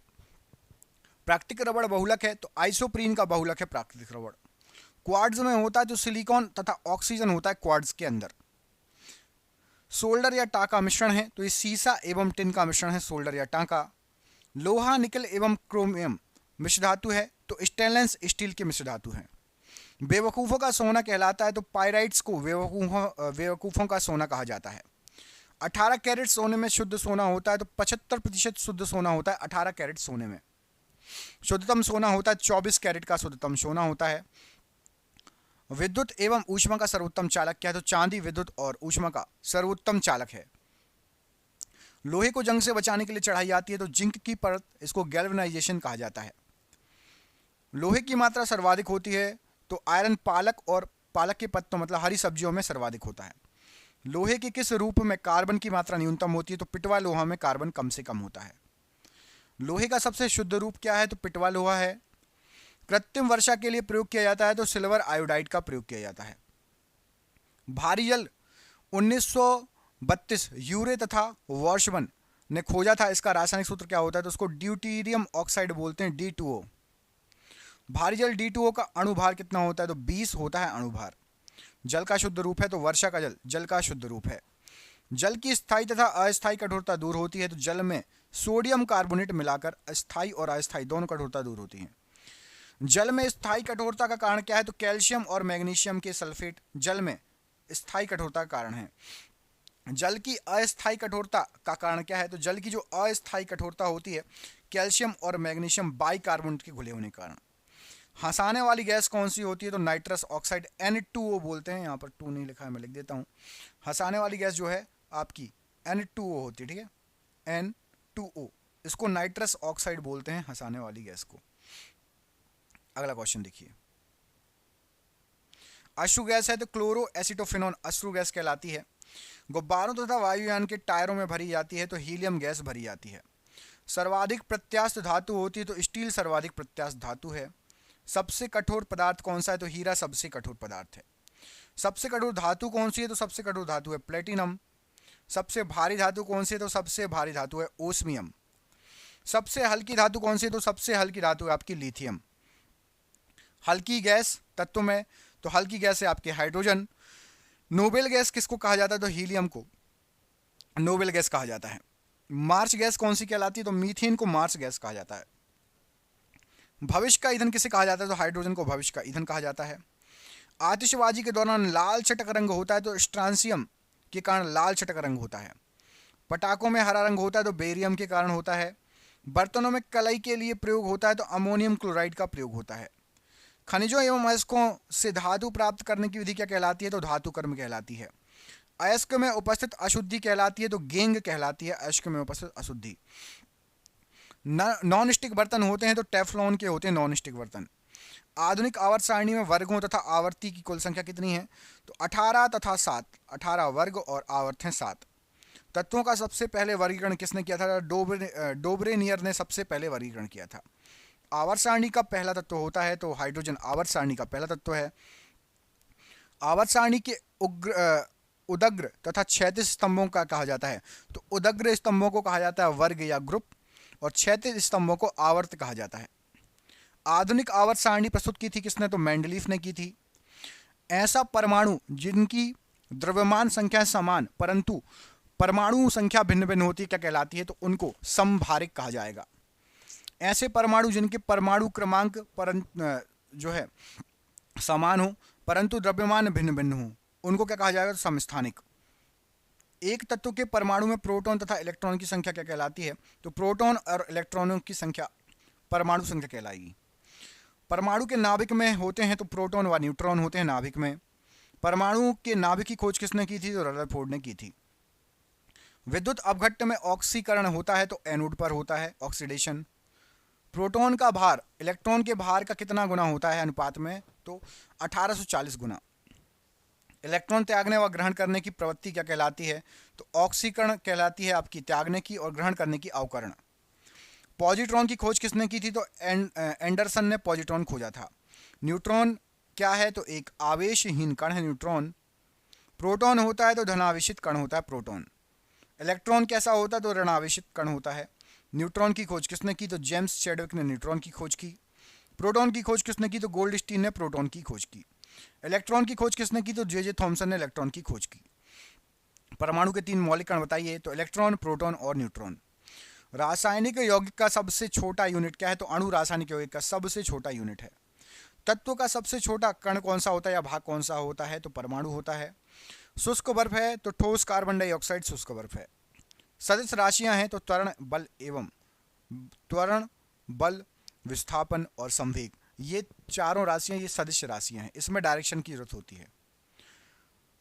Speaker 1: प्राकृतिक रबड़ बहुलक है तो आइसोप्रीन का बहुलक है प्राकृतिक रबड़। क्वार्ट्ज में होता है तो सिलिकॉन तथा ऑक्सीजन होता है क्वार्ट्ज के अंदर। सोल्डर या टाका मिश्रण है तो ये सीसा एवं टिन का मिश्रण है सोल्डर या टाका। लोहा, निकल एवं क्रोमियम मिश्र धातु है तो स्टेनलेस स्टील के मिश्र धातु हैं। बेवकूफ़ों का सोना कहलाता है तो पायराइट्स को बेवकूफ़ों का सोना कहा जाता है। 18 कैरेट सोने में शुद्ध सोना होता है तो 75% शुद्ध सोना होता है 18 कैरेट सोने में। शुद्धतम सोना होता है 24 कैरेट का शुद्धतम सोना होता है। विद्युत एवं ऊष्मा का सर्वोत्तम चालक क्या है? तो चांदी विद्युत और ऊष्मा का सर्वोत्तम चालक है। लोहे को जंग से बचाने के लिए चढ़ाई जाती है तो जिंक की परत, इसको गैल्वेनाइजेशन कहा जाता है। लोहे की मात्रा सर्वाधिक होती है तो आयरन पालक और पालक के पत्तों मतलब हरी सब्जियों में सर्वाधिक होता है। लोहे के किस रूप में कार्बन की मात्रा न्यूनतम होती है? तो पिटवा लोहा में कार्बन कम से कम होता है। लोहे का सबसे शुद्ध रूप क्या है? तो पिटवा लोहा है। कृत्रिम वर्षा के लिए प्रयोग किया जाता है तो सिल्वर आयोडाइड का प्रयोग किया जाता है। भारी जल 1932 यूरे तथा वर्शमन ने खोजा था। इसका रासायनिक सूत्र क्या होता है? तो उसको ड्यूटीरियम ऑक्साइड बोलते हैं, D2O। भारी जल D2O का अणुभार कितना होता है? तो 20 होता है अणुभार। जल का शुद्ध रूप है तो वर्षा का जल का शुद्ध रूप है। जल की स्थायी तथा अस्थायी कठोरता दूर होती है तो जल में सोडियम कार्बोनेट मिलाकर अस्थायी और अस्थायी दोनों कठोरता दूर होती है। जल में स्थायी कठोरता का कारण क्या है? तो कैल्शियम और मैग्नीशियम के सल्फेट जल में स्थायी कठोरता का कारण है। जल की अस्थायी कठोरता का कारण क्या है? तो जल की जो अस्थायी कठोरता होती है कैल्शियम और मैग्नीशियम बाइकार्बोनेट के घुले होने के कारण। हंसाने वाली गैस कौन सी होती है? तो नाइट्रस ऑक्साइड N2O बोलते हैं, यहाँ पर 2 नहीं लिखा है, मैं लिख देता हूँ। हंसाने वाली गैस जो है आपकी N2O होती है, ठीक है, N2O, इसको नाइट्रस ऑक्साइड बोलते हैं हंसाने वाली गैस को। अगला क्वेश्चन देखिए, अश्रु गैस है तो क्लोरो एसिटोफिनोन अश्रु गैस कहलाती है। गुब्बारों तथा वायुयान के टायरों में भरी जाती है तो हीलियम गैस भरी जाती है। सर्वाधिक प्रत्यास्थ धातु होती है तो स्टील सर्वाधिक प्रत्यास्थ धातु है। सबसे कठोर पदार्थ कौन सा है? तो हीरा सबसे कठोर पदार्थ है। सबसे कठोर धातु कौन सी है? तो सबसे कठोर धातु है प्लेटिनम। सबसे भारी धातु कौन सी है? तो सबसे भारी धातु है ओस्मियम। सबसे हल्की धातु कौन सी है? तो सबसे हल्की धातु है आपकी लिथियम। हल्की गैस तत्व में तो हल्की गैस है आपके हाइड्रोजन। नोबेल गैस किसको कहा जाता है? तो हीलियम को नोबेल गैस कहा जाता है। मार्च गैस कौन सी कहलाती है? तो मीथेन को मार्च गैस कहा जाता है। भविष्य का ईंधन किसे कहा जाता है? तो हाइड्रोजन को भविष्य का ईंधन कहा जाता है। आतिशबाजी के दौरान लाल चटक रंग होता है तो स्ट्रांसियम के कारण लाल चटक रंग होता है। पटाखों में हरा रंग होता है तो बेरियम के कारण होता है। बर्तनों में कलई के लिए प्रयोग होता है तो अमोनियम क्लोराइड का प्रयोग होता है। खनिजों एवं अयस्कों से धातु प्राप्त करने की विधि क्या कहलाती है? तो धातु कर्म कहलाती है। अयस्क में उपस्थित अशुद्धि कहलाती है तो गेंग कहलाती है अयस्क में उपस्थित अशुद्धि। नॉन स्टिक बर्तन होते हैं तो टेफ्लॉन के होते हैं नॉन स्टिक बर्तन। आधुनिक आवर्त सारणी में वर्गों तथा आवर्ती की कुल संख्या कितनी है? तो 18 तथा 7, 18 वर्ग और आवर्त हैं 7। तत्वों का सबसे पहले वर्गीकरण किसने किया था? डोब्रेनियर ने सबसे पहले वर्गीकरण किया था। आवर्त सारणी का पहला तत्व होता है तो हाइड्रोजन आवर्त सारणी का पहला तत्व है। आवर्त सारणी के उदग्र तथा क्षैतिज स्तंभों का कहा जाता है तो उदग्र स्तंभों को कहा जाता है वर्ग या ग्रुप और क्षैतिज स्तंभों को आवर्त कहा जाता है। आधुनिक आवर्त सारणी प्रस्तुत की थी किसने? तो मेंडलीफ ने की थी। ऐसा परमाणु जिनकी द्रव्यमान संख्या समान परंतु परमाणु संख्या भिन्न भिन्न होती है क्या कहलाती है? तो उनको समभारिक कहा जाएगा। ऐसे परमाणु जिनके परमाणु क्रमांक जो है समान हो परंतु द्रव्यमान भिन्न भिन्न हो उनको क्या कहा जाएगा? तो समस्थानिक। एक तत्व के परमाणु में प्रोटॉन तथा इलेक्ट्रॉन की संख्या क्या कहलाती है? तो प्रोटॉन और इलेक्ट्रॉनों की संख्या परमाणु संख्या कहलाएगी। परमाणु के नाभिक में होते हैं तो प्रोटॉन व न्यूट्रॉन होते हैं नाभिक में। परमाणु के नाभिक की खोज किसने की थी? तो रदरफोर्ड ने की थी। विद्युत अपघट्ट में ऑक्सीकरण होता है तो एनोड पर होता है ऑक्सीडेशन। प्रोटॉन का भार इलेक्ट्रॉन के भार का कितना गुना होता है अनुपात में? तो 1840 गुना। इलेक्ट्रॉन त्यागने व ग्रहण करने की प्रवृत्ति क्या कहलाती है? तो ऑक्सीकरण कहलाती है आपकी त्यागने की और ग्रहण करने की अवकरण। पॉजिट्रॉन की खोज किसने की थी? तो एंडरसन ने पॉजिट्रॉन खोजा था। न्यूट्रॉन क्या है? तो एक आवेशहीन कण है न्यूट्रॉन। प्रोटॉन होता है तो धनावेशित कण होता है प्रोटॉन। इलेक्ट्रॉन कैसा होता है? तो ऋणावेशित कण होता है। न्यूट्रॉन की खोज किसने की? तो जेम्स चैडविक ने न्यूट्रॉन की खोज की। प्रोटॉन की खोज किसने की? तो गोल्डस्टीन ने प्रोटॉन की खोज की। इलेक्ट्रॉन की खोज किसने की? तो जे थॉमसन ने इलेक्ट्रॉन की खोज की। परमाणु के 3 मौलिक कण बताइए? तो इलेक्ट्रॉन, प्रोटॉन और न्यूट्रॉन। रासायनिक यौगिक का सबसे छोटा यूनिट क्या है? तो अणु रासायनिक यौगिक का सबसे छोटा यूनिट है। तत्व का सबसे छोटा कण कौन सा होता है या भाग कौन सा होता है? तो परमाणु होता है। शुष्क बर्फ है तो ठोस कार्बन डाइऑक्साइड शुष्क बर्फ है। सदिश राशियां हैं तो त्वरण बल, विस्थापन और संवेग, ये चारों राशियां ये सदिश राशियां हैं। इसमें डायरेक्शन की जरूरत होती है।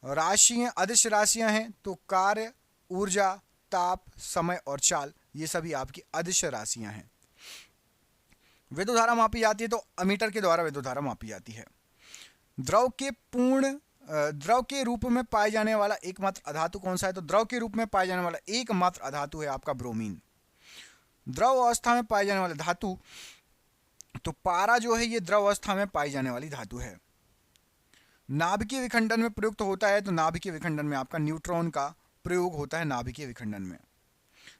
Speaker 1: राशियां अदिश राशियां हैं तो कार्य, ऊर्जा, ताप, समय और चाल, ये सभी आपकी अदिश राशियां हैं। विद्युत धारा मापी जाती है तो अमीटर के द्वारा विद्युत धारा मापी जाती है। द्रव के रूप में पाए जाने वाला एकमात्र अधातु कौन सा है? तो द्रव के रूप में पाए जाने वाला एकमात्र अधातु है आपका ब्रोमीन। द्रव अवस्था में पाए जाने वाले धातु तो पारा जो है ये द्रव अवस्था में पाई जाने वाली धातु है। नाभिकीय विखंडन में प्रयुक्त होता है तो नाभिकीय विखंडन में आपका न्यूट्रॉन का प्रयोग होता है नाभिकीय विखंडन में।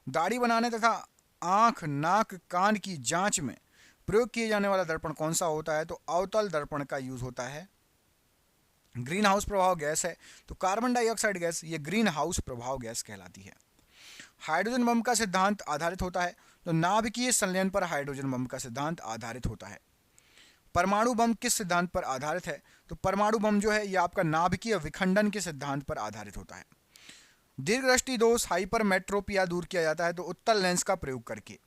Speaker 1: दाढ़ी बनाने तथा आंख, नाक, कान की जांच में प्रयोग किए जाने वाला दर्पण कौन सा होता है? तो अवतल दर्पण का यूज होता है। ग्रीन हाउस प्रभाव गैस है तो कार्बन डाइऑक्साइड गैस ये ग्रीन हाउस प्रभाव गैस कहलाती है। हाइड्रोजन बम का सिद्धांत आधारित होता है तो नाभिकीय संलयन पर हाइड्रोजन बम का सिद्धांत आधारित होता है। परमाणु बम किस सिद्धांत पर आधारित है? तो परमाणु बम जो है ये आपका नाभिकीय विखंडन के सिद्धांत पर आधारित होता है। दीर्घ दृष्टि दोष हाइपरमेट्रोपिया दूर किया जाता है तो उत्तल लेंस का प्रयोग करके।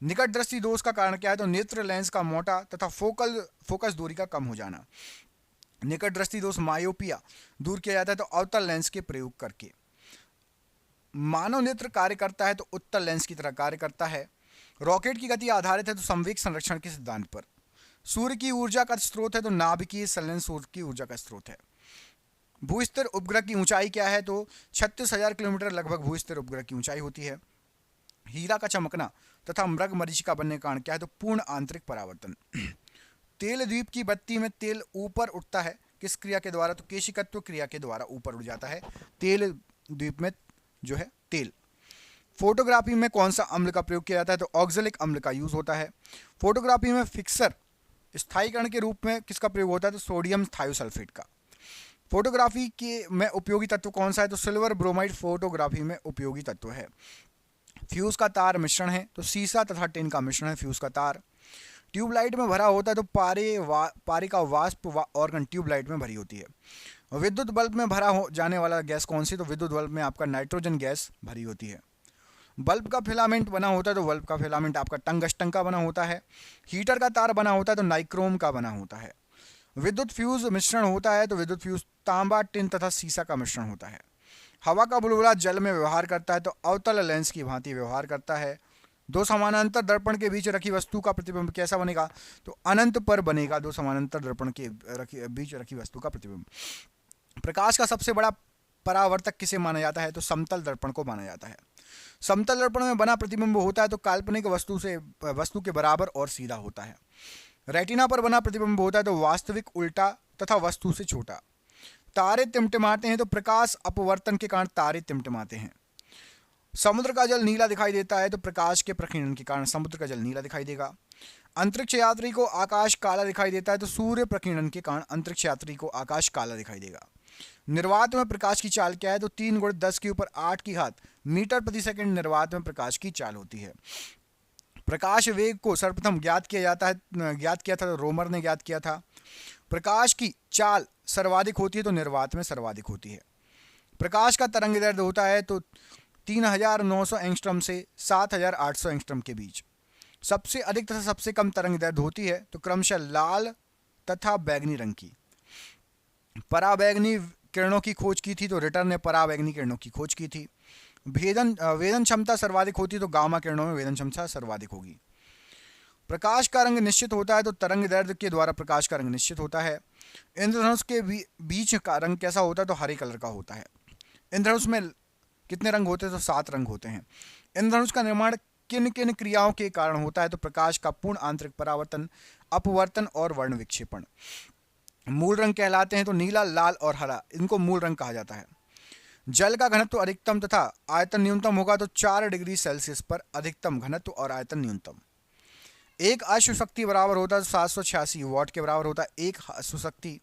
Speaker 1: निकट दृष्टि दोष का कारण क्या है? तो नेत्र लेंस का मोटा तथा फोकस दूरी का कम हो जाना। निकट दृष्टि दोष मायोपिया दूर किया जाता है तो अवतल लेंस के प्रयोग करके। मानव नेत्र कार्य करता है तो उत्तल लेंस की तरह कार्य करता है। रॉकेट की गति आधारित है तो संवेग संरक्षण के सिद्धांत पर। सूर्य की ऊर्जा का स्रोत है तो नाभिकीय संलयन सूर्य की ऊर्जा का स्रोत है। भूस्थिर उपग्रह की ऊंचाई क्या है? तो 36,000 किलोमीटर लगभग भूस्थिर उपग्रह की ऊंचाई होती है। हीरा का चमकना तथा मृग मरीचिका बनने का कारण क्या है? तो पूर्ण आंतरिक परावर्तन। तेल द्वीप की बत्ती में तेल ऊपर उठता है किस क्रिया के द्वारा? तो केशिकत्व क्रिया के द्वारा ऊपर उठ जाता है तेल द्वीप में जो है तेल। फोटोग्राफी में कौन सा अम्ल का प्रयोग किया जाता है? तो ऑक्जेलिक अम्ल का यूज होता है। फोटोग्राफी में फिक्सर स्थायीकरण के रूप में किसका प्रयोग होता है? तो सोडियम थायोसल्फेट का। फोटोग्राफी के में उपयोगी तत्व कौन सा है? तो सिल्वर ब्रोमाइड फोटोग्राफी में उपयोगी तत्व है। फ्यूज का तार मिश्रण है तो सीसा तथा टिन का मिश्रण है फ्यूज का तार। ट्यूबलाइट में भरा होता है तो पारे का वाष्प ऑर्गन ट्यूबलाइट में भरी होती है। विद्युत बल्ब में भरा हो जाने वाला गैस कौन सी? तो विद्युत बल्ब में आपका नाइट्रोजन गैस भरी होती है। बल्ब का फिलामेंट बना होता है तो बल्ब का फिलामेंट आपका टंगस्टन का बना होता है। हीटर का तार बना होता है तो नाइक्रोम का बना होता है। विद्युत फ्यूज मिश्रण होता है तो विद्युत फ्यूज तांबा टिन तथा सीसा का मिश्रण होता है। हवा का बुलबुला जल में व्यवहार करता है तो अवतल लेंस की भांति व्यवहार करता है। दो समानांतर दर्पण के बीच रखी वस्तु का प्रतिबिंब कैसा बनेगा? तो अनंत पर बनेगा। दो समानांतर दर्पण के बीच रखी वस्तु का प्रतिबिंब। प्रकाश का सबसे बड़ा परावर्तक किसे माना जाता है? तो समतल दर्पण को माना जाता है। समतल दर्पण में बना प्रतिबिंब होता है तो काल्पनिक वस्तु के बराबर और सीधा होता है। रेटिना पर बना प्रतिबिंब होता है तो वास्तविक उल्टा तथा वस्तु से छोटा। तारे टिमटिमाते हैं तो प्रकाश अपवर्तन के कारण तारे टिमटिमाते हैं। समुद्र का जल नीला दिखाई देता है तो प्रकाश के प्रकीर्णन के कारण समुद्र का जल नीला दिखाई देगा। अंतरिक्ष यात्री को आकाश काला दिखाई देता है तो सूर्य प्रकीर्णन के कारण अंतरिक्ष यात्री को आकाश काला दिखाई देगा। निर्वात में प्रकाश की चाल क्या है? तो 3 × 10⁸ मीटर प्रति सेकंड निर्वात में प्रकाश की चाल होती है। प्रकाश वेग को सर्वप्रथम ज्ञात किया था तो रोमर ने ज्ञात किया था। प्रकाश की चाल सर्वाधिक होती है तो निर्वात में सर्वाधिक होती है। प्रकाश का तरंग दैर्ध्य होता है तो 3900 एंगस्ट्रॉम से 7800 एंगस्ट्रॉम के बीच। सबसे अधिक तथा सबसे कम तरंग दैर्ध्य होती है तो क्रमशः लाल तथा बैगनी रंग की। पराबैंगनी किरणों की खोज की थी तो रिटर ने पराबैंगनी किरणों की खोज की थी। वेदन क्षमता सर्वाधिक होती तो गामा किरणों में वेदन क्षमता सर्वाधिक होगी। प्रकाश का रंग निश्चित होता है तो तरंग दैर्ध्य के द्वारा प्रकाश का रंग निश्चित होता है। इंद्रधनुष के बीच का रंग कैसा होता है? तो हरे कलर का होता है। इंद्रधनुष में कितने रंग होते हैं? तो 7 रंग होते हैं। इंद्रधनुष का निर्माण किन किन क्रियाओं के कारण होता है? तो प्रकाश का पूर्ण आंतरिक परावर्तन, अपवर्तन और वर्ण विक्षेपण। मूल रंग कहलाते हैं तो नीला, लाल और हरा, इनको मूल रंग कहा जाता है। जल का घनत्व अधिकतम तथा आयतन न्यूनतम होगा तो 4 डिग्री सेल्सियस पर अधिकतम घनत्व और आयतन न्यूनतम। एक अश्व शक्ति बराबर होता है 786 वाट के बराबर होता है एक अश्व शक्ति।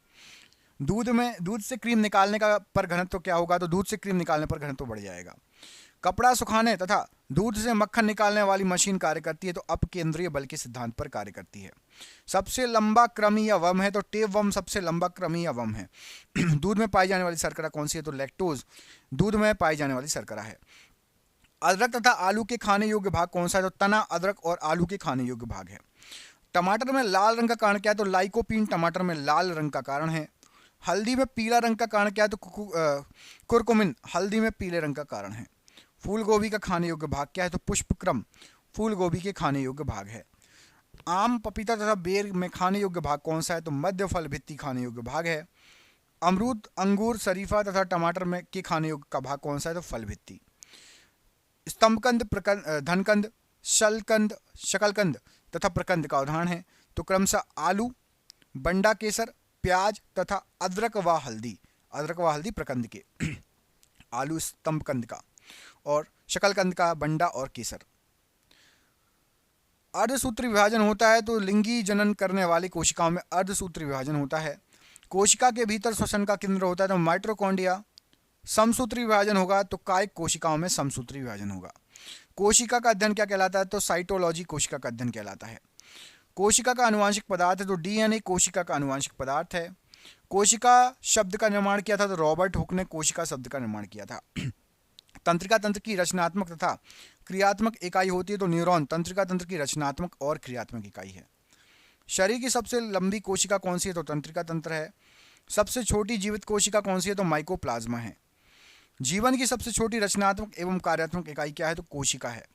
Speaker 1: दूध से क्रीम निकालने का पर घनत्व क्या होगा? तो दूध से क्रीम निकालने पर घनत्व बढ़ जाएगा। कपड़ा सुखाने तथा दूध से मक्खन निकालने वाली मशीन कार्य करती है तो अपकेंद्रीय बल के सिद्धांत पर कार्य करती है। सबसे लंबा क्रमीय वम है तो टेप वम सबसे लंबा क्रमीय वम है। दूध में पाई जाने वाली शर्करा कौन सी है? तो लैक्टोज दूध में पाई जाने वाली शर्करा है। अदरक तथा आलू के खाने योग्य भाग कौन सा है? तो तना, अदरक और आलू के खाने योग्य भाग है। टमाटर में लाल रंग का कारण क्या है? तो लाइकोपीन टमाटर में लाल रंग का कारण है। हल्दी में पीला रंग का कारण क्या है? तो कुरकुमिन हल्दी में पीले रंग का कारण है। फूल गोभी का खाने योग्य भाग क्या है? तो पुष्पक्रम फूल गोभी के खाने योग्य भाग है। आम, पपीता तथा बेर में खाने योग्य भाग कौन सा है? तो मध्य फल भित्ति खाने योग्य भाग है। अमरूद, अंगूर, शरीफा तथा टमाटर में के खाने योग्य का भाग कौन सा है? तो फल भित्ति। स्तंभकंद, धनकंद, शलकंद, शकलकंद तथा प्रकंद का उदाहरण है तो क्रमशः आलू, बंडा केसर, प्याज तथा अदरक व हल्दी प्रकंद के। आलू स्तंभकंद का और शकलकंद का बंडा और केसर। अर्धसूत्री विभाजन होता है तो लिंगी जनन करने वाली कोशिकाओं में अर्धसूत्री विभाजन होता है। कोशिका के भीतर श्वसन का केंद्र होता है तो माइटोकॉन्ड्रिया। समसूत्री विभाजन होगा तो कायिक कोशिकाओं में समसूत्री विभाजन होगा। कोशिका का अध्ययन क्या कहलाता है? तो साइटोलॉजी कोशिका का अध्ययन कहलाता है। कोशिका का आनुवांशिक पदार्थ है तो डीएनए कोशिका का आनुवांशिक पदार्थ है। कोशिका शब्द का निर्माण किया था तो रॉबर्ट हुक ने कोशिका शब्द का निर्माण किया था। तंत्रिका तंत्र की रचनात्मक तथा क्रियात्मक इकाई होती है तो न्यूरॉन तंत्रिका तंत्र की रचनात्मक और क्रियात्मक इकाई है। शरीर की सबसे लंबी कोशिका कौन सी है तो तंत्रिका तंत्र है। सबसे छोटी जीवित कोशिका कौन सी है तो माइकोप्लाज्मा है। जीवन की सबसे छोटी रचनात्मक एवं कार्यात्मक इकाई क्या है तो कोशिका है।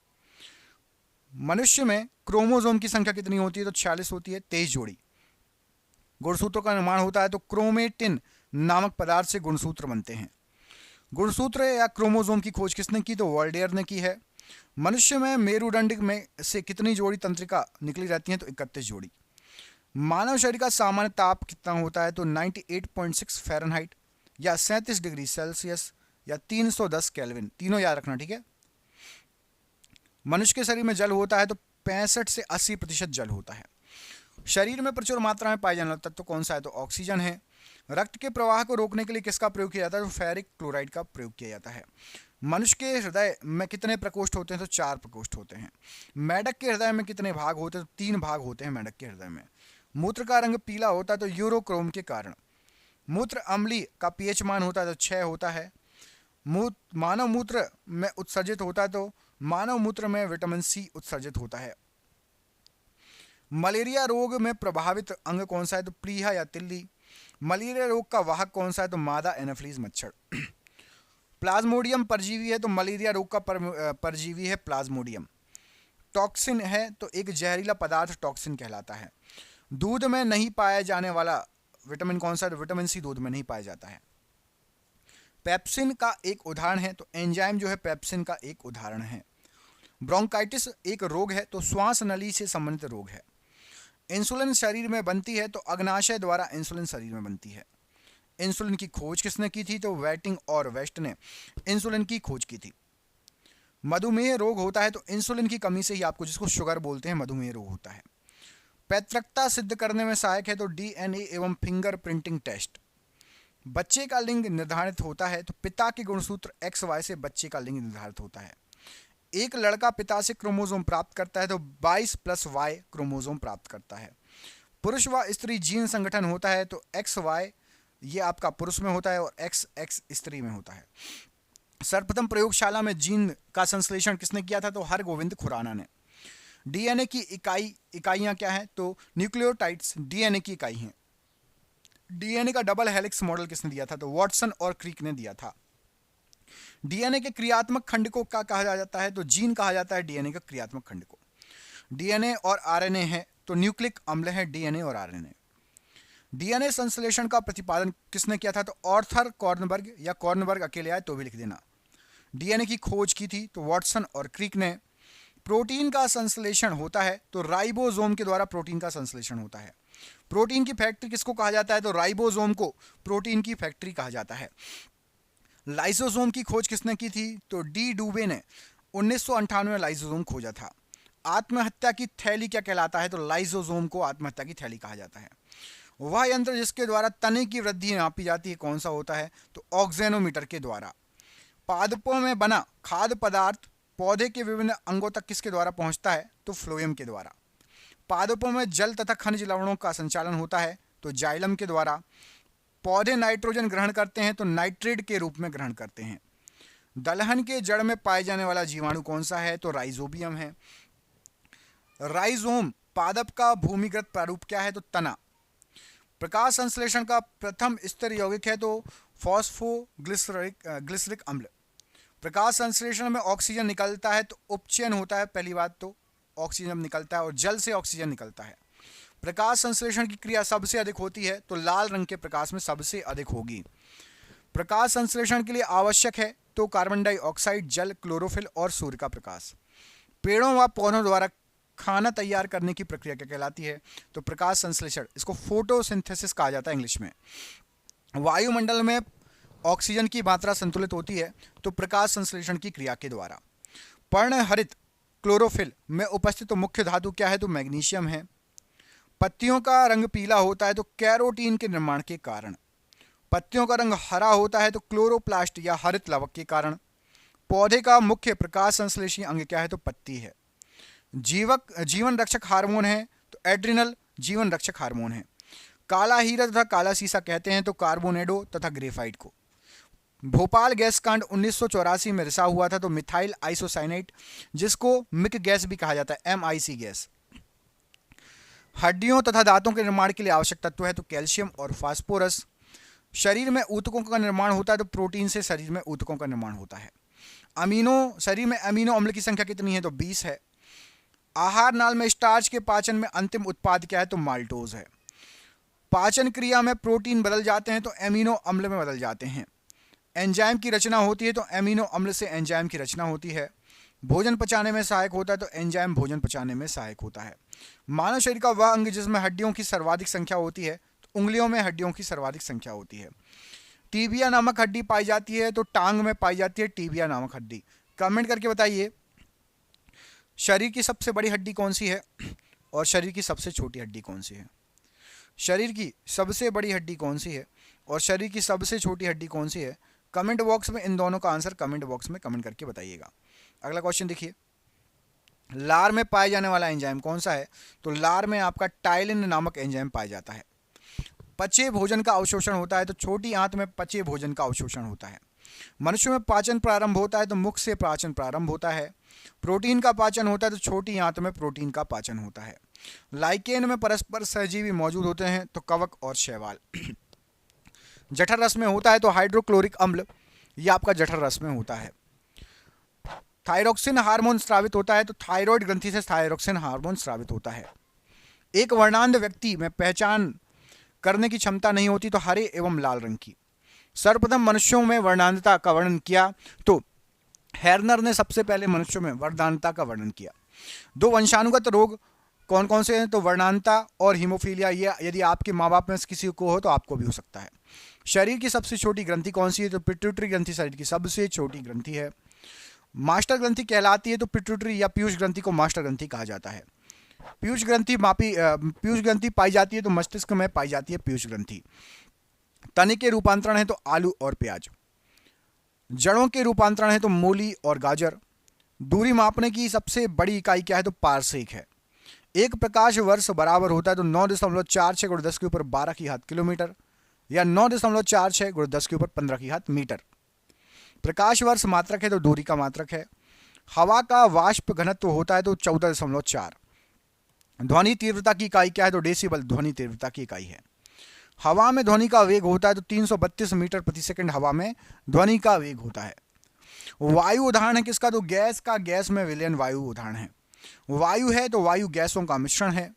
Speaker 1: मनुष्य में क्रोमोसोम की संख्या कितनी होती है तो 46 होती है, 23 जोड़ी। गुणसूत्रों का निर्माण होता है तो क्रोमेटिन नामक पदार्थ से गुणसूत्र बनते हैं। गुणसूत्र या क्रोमोसोम की खोज किसने की तो वॉल्डेयर ने की है। मनुष्य में मेरुदंड में से कितनी जोड़ी तंत्रिका निकली रहती हैं तो 31 जोड़ी। मानव शरीर का सामान्य ताप कितना होता है तो 98.6 फ़ारेनहाइट या 37 डिग्री सेल्सियस या 310 केल्विन, तीनों याद रखना, ठीक है। मनुष्य के शरीर में जल होता है तो 65 से 80% जल होता है। शरीर में प्रचुर मात्रा में पाए जाने वाला तत्व कौन सा है तो ऑक्सीजन है। रक्त के प्रवाह को रोकने के लिए किसका प्रयोग किया जाता है तो फेरिक क्लोराइड का प्रयोग किया जाता है। मनुष्य के हृदय में कितने प्रकोष्ठ होते हैं तो 4 प्रकोष्ठ होते हैं। मेढक के हृदय में कितने भाग होते हैं तो 3 भाग होते हैं मेढक के हृदय में। मूत्र का रंग पीला होता है तो यूरोक्रोम के कारण। मूत्र अम्लीय का पीएच मान होता है तो 6 होता है। मानव मूत्र में उत्सर्जित होता है तो मानव मूत्र में विटामिन सी उत्सर्जित होता है। मलेरिया रोग में प्रभावित अंग कौन सा है तो प्लीहा या तिल्ली। मलेरिया रोग का वाहक कौन सा है तो मादा एनोफिलीज मच्छर। प्लाज्मोडियम परजीवी है तो मलेरिया रोग का परजीवी है प्लाज्मोडियम। टॉक्सिन है तो एक जहरीला पदार्थ टॉक्सिन कहलाता है। दूध में नहीं पाया जाने वाला विटामिन कौन सा है तो विटामिन सी दूध में नहीं पाया जाता है। पेप्सिन का एक उदाहरण है तो एंजाइम जो है पेप्सिन का एक उदाहरण है। ब्रोंकाइटिस एक रोग है तो श्वास नली से संबंधित रोग है। इंसुलिन शरीर में बनती है तो अग्नाशय द्वारा इंसुलिन शरीर में बनती है। इंसुलिन की खोज किसने की थी तो वेटिंग और वेस्ट ने इंसुलिन की खोज की थी। मधुमेह रोग होता है तो इंसुलिन की कमी से ही आपको, जिसको शुगर बोलते हैं, मधुमेह रोग होता है। पैतृकता सिद्ध करने में सहायक है तो डीएनए एवं फिंगर प्रिंटिंग टेस्ट। बच्चे का लिंग निर्धारित होता है तो पिता के गुणसूत्र XY से बच्चे का लिंग निर्धारित होता है। एक लड़का पिता से क्रोमोसोम प्राप्त करता है तो 22+Y क्रोमोसोम प्राप्त करता है। पुरुष व स्त्री जीन संगठन होता है तो XY ये आपका पुरुष में होता है और XX स्त्री में होता है। सर्वप्रथम प्रयोगशाला में जीन का संश्लेषण किसने किया था तो हरगोविंद खुराना ने। डीएनए की इकाइयां क्या हैं तो न्यूक्लियोटाइड्स डीएनए की इकाई हैं। डीएनए का डबल हेलिक्स मॉडल किसने दिया था तो वॉटसन और क्रीक ने दिया था। डीएनए के क्रियात्मक खंड को क्या कहा जाता है तो जीन कहा जाता है डीएनए का क्रियात्मक खंड को। डीएनए और आरएनए है तो न्यूक्लिक अम्ल है डीएनए और आरएनए। डीएनए संश्लेषण का प्रतिपादन किसने किया था तो आर्थर कॉर्नबर्ग, या कॉर्नबर्ग अकेले आए तो भी लिख देना। डीएनए की खोज की थी तो वॉटसन और क्रीक ने। प्रोटीन का संश्लेषण होता है तो राइबोसोम के द्वारा प्रोटीन का संश्लेषण होता है। प्रोटीन की फैक्ट्री किसको कहा जाता है तो राइबोसोम को प्रोटीन की फैक्ट्री कहा जाता है। लाइसोसोम की खोज किसने की थी तो डी डूबे ने 1998 में लाइसोसोम खोजा था। आत्महत्या की थैली क्या कहलाता है तो लाइसोसोम को आत्महत्या की थैली कहा जाता है। वह यंत्र जिसके द्वारा तने की वृद्धि नापी जाती है कौन सा होता है तो ऑक्सेनोमीटर के द्वारा। पादपों में बना खाद्य पदार्थ पौधे के विभिन्न अंगों तक किसके द्वारा पहुंचता है तो फ्लोएम के द्वारा। पादपों में जल तथा खनिज लवणों का संचालन होता है तो जाइलम के द्वारा। पौधे नाइट्रोजन ग्रहण करते हैं तो नाइट्रेट के रूप में ग्रहण करते हैं। दलहन के जड़ में पाए जाने वाला जीवाणु कौन सा है तो राइजोबियम है। राइजोम पादप का भूमिगत प्रारूप क्या है तो तना। प्रकाश संश्लेषण का प्रथम स्तर यौगिक है तो फॉस्फोग्लिसरिक अम्ल। प्रकाश संश्लेषण में ऑक्सीजन निकलता है तो उपचयन होता है, पहली बात तो ऑक्सीजन निकलता है और जल से ऑक्सीजन निकलता है। प्रकाश संश्लेषण की क्रिया सबसे अधिक होती है तो लाल रंग के प्रकाश में सबसे अधिक होगी। प्रकाश संश्लेषण के लिए आवश्यक है तो कार्बन डाइऑक्साइड, जल, क्लोरोफिल और सूर्य का प्रकाश। पेड़ों व पौधों द्वारा खाना तैयार करने की प्रक्रिया क्या कहलाती है तो प्रकाश संश्लेषण, इसको फोटोसिंथेसिस कहा जाता है इंग्लिश में। वायुमंडल में ऑक्सीजन की मात्रा संतुलित होती है तो प्रकाश संश्लेषण की क्रिया के द्वारा। पर्णहरित क्लोरोफिल में उपस्थित मुख्य धातु क्या है तो मैग्नीशियम है। पत्तियों का रंग पीला होता है तो कैरोटीन के निर्माण के कारण। पत्तियों का रंग हरा होता है तो क्लोरोप्लास्ट या हरित लवक के कारण। पौधे का मुख्य प्रकाश संश्लेषी अंग क्या है तो पत्ती है। जीवन रक्षक हार्मोन है तो तो एड्रिनल जीवन रक्षक हार्मोन है। काला हीरा तथा काला सीसा कहते हैं तो कार्बोनेडो तथा ग्रेफाइट को। भोपाल गैस कांड 1984 में रिसा हुआ था तो मिथाइल आइसोसाइनेट, जिसको मिक गैस भी कहा जाता है, MIC गैस। हड्डियों तथा दांतों के निर्माण के लिए आवश्यक तत्व है तो कैल्शियम और फास्फोरस। शरीर में ऊतकों का निर्माण होता है तो प्रोटीन से शरीर में ऊतकों का निर्माण होता है। शरीर में अमीनो अम्ल की संख्या कितनी है तो 20 है। आहार नाल में स्टार्च के पाचन में अंतिम उत्पाद क्या है तो माल्टोज है। पाचन क्रिया में प्रोटीन बदल जाते हैं तो एमिनो अम्ल में बदल जाते हैं। एंजाइम की रचना होती है तो एमिनो अम्ल से एंजाइम की रचना होती है। भोजन पचाने में सहायक होता है तो एंजाइम भोजन पचाने में सहायक होता है। मानव शरीर का वह अंग जिसमें हड्डियों की सर्वाधिक संख्या होती है तो उंगलियों में हड्डियों की सर्वाधिक संख्या होती है। टीबिया नामक हड्डी पाई जाती है तो टांग में पाई जाती है टीबिया नामक हड्डी। कमेंट करके बताइए शरीर की सबसे बड़ी हड्डी कौन सी है और शरीर की सबसे छोटी हड्डी कौन सी है। शरीर की सबसे बड़ी हड्डी कौन सी है और शरीर की सबसे छोटी हड्डी कौन सी है। कमेंट बॉक्स में इन दोनों का आंसर कमेंट बॉक्स में कमेंट करके बताइएगा। अगला क्वेश्चन देखिए, लार में पाया जाने वाला एंजाइम कौन सा है तो लार में आपका टाइलिन नामक एंजाइम पाया जाता है। पचे भोजन का अवशोषण होता है तो छोटी आंत में पचे भोजन का अवशोषण होता है। मनुष्य में पाचन प्रारंभ होता है तो मुख से पाचन प्रारंभ होता है। प्रोटीन का पाचन होता है तो छोटी आंत में प्रोटीन का पाचन होता है। लाइकेन में परस्पर सहजीवी मौजूद होते हैं तो कवक और शैवाल। जठर रस में होता है तो हाइड्रोक्लोरिक अम्ल, यह आपका जठर रस में होता है। थायरोक्सिन हार्मोन स्रावित होता है तो थायराइड ग्रंथि से थायरोक्सिन हार्मोन स्रावित होता है। एक वर्णांध व्यक्ति में पहचान करने की क्षमता नहीं होती तो हरे एवं लाल रंग की। सर्वप्रथम मनुष्यों में वर्णांधता का वर्णन किया तो हेर्नर ने सबसे पहले मनुष्यों में वर्णांधता का वर्णन किया। दो वंशानुगत रोग कौन कौन से हैं तो वर्णांधता और हीमोफीलिया। ये यदि आपके माँ बाप में से किसी को हो तो आपको भी हो सकता है। शरीर की सबसे छोटी ग्रंथि कौन सी है तो पिट्यूटरी ग्रंथि शरीर की सबसे छोटी ग्रंथि है। मास्टर ग्रंथि कहलाती है तो पिट्यूटरी या पीयूष ग्रंथि को मास्टर ग्रंथि कहा जाता है। पीयूष ग्रंथि पाई जाती है तो मस्तिष्क में पाई जाती है पीयूष ग्रंथि। तने के रूपांतरण है तो आलू और प्याज। जड़ों के रूपांतरण है तो मूली और गाजर। दूरी मापने की सबसे बड़ी इकाई क्या है तो पारसेक है। एक प्रकाश वर्ष बराबर होता है तो 9.46 × 10 के ऊपर 12 की घात किलोमीटर या 9.46 × 10 के ऊपर 15 की घात मीटर। प्रकाश वर्ष मात्रक है तो दूरी का मात्रक है। हवा का वाष्प घनत्व होता है तो 14.4। ध्वनि तीव्रता की इकाई क्या है तो डेसिबल ध्वनि तीव्रता की इकाई है। हवा में ध्वनि का वेग होता है तो 332 मीटर प्रति सेकंड हवा में ध्वनि का वेग होता है। वायु उदाहरण है किसका तो गैस का। गैस में विलयन वायु उदाहरण है। वायु है तो वायु गैसों का मिश्रण है।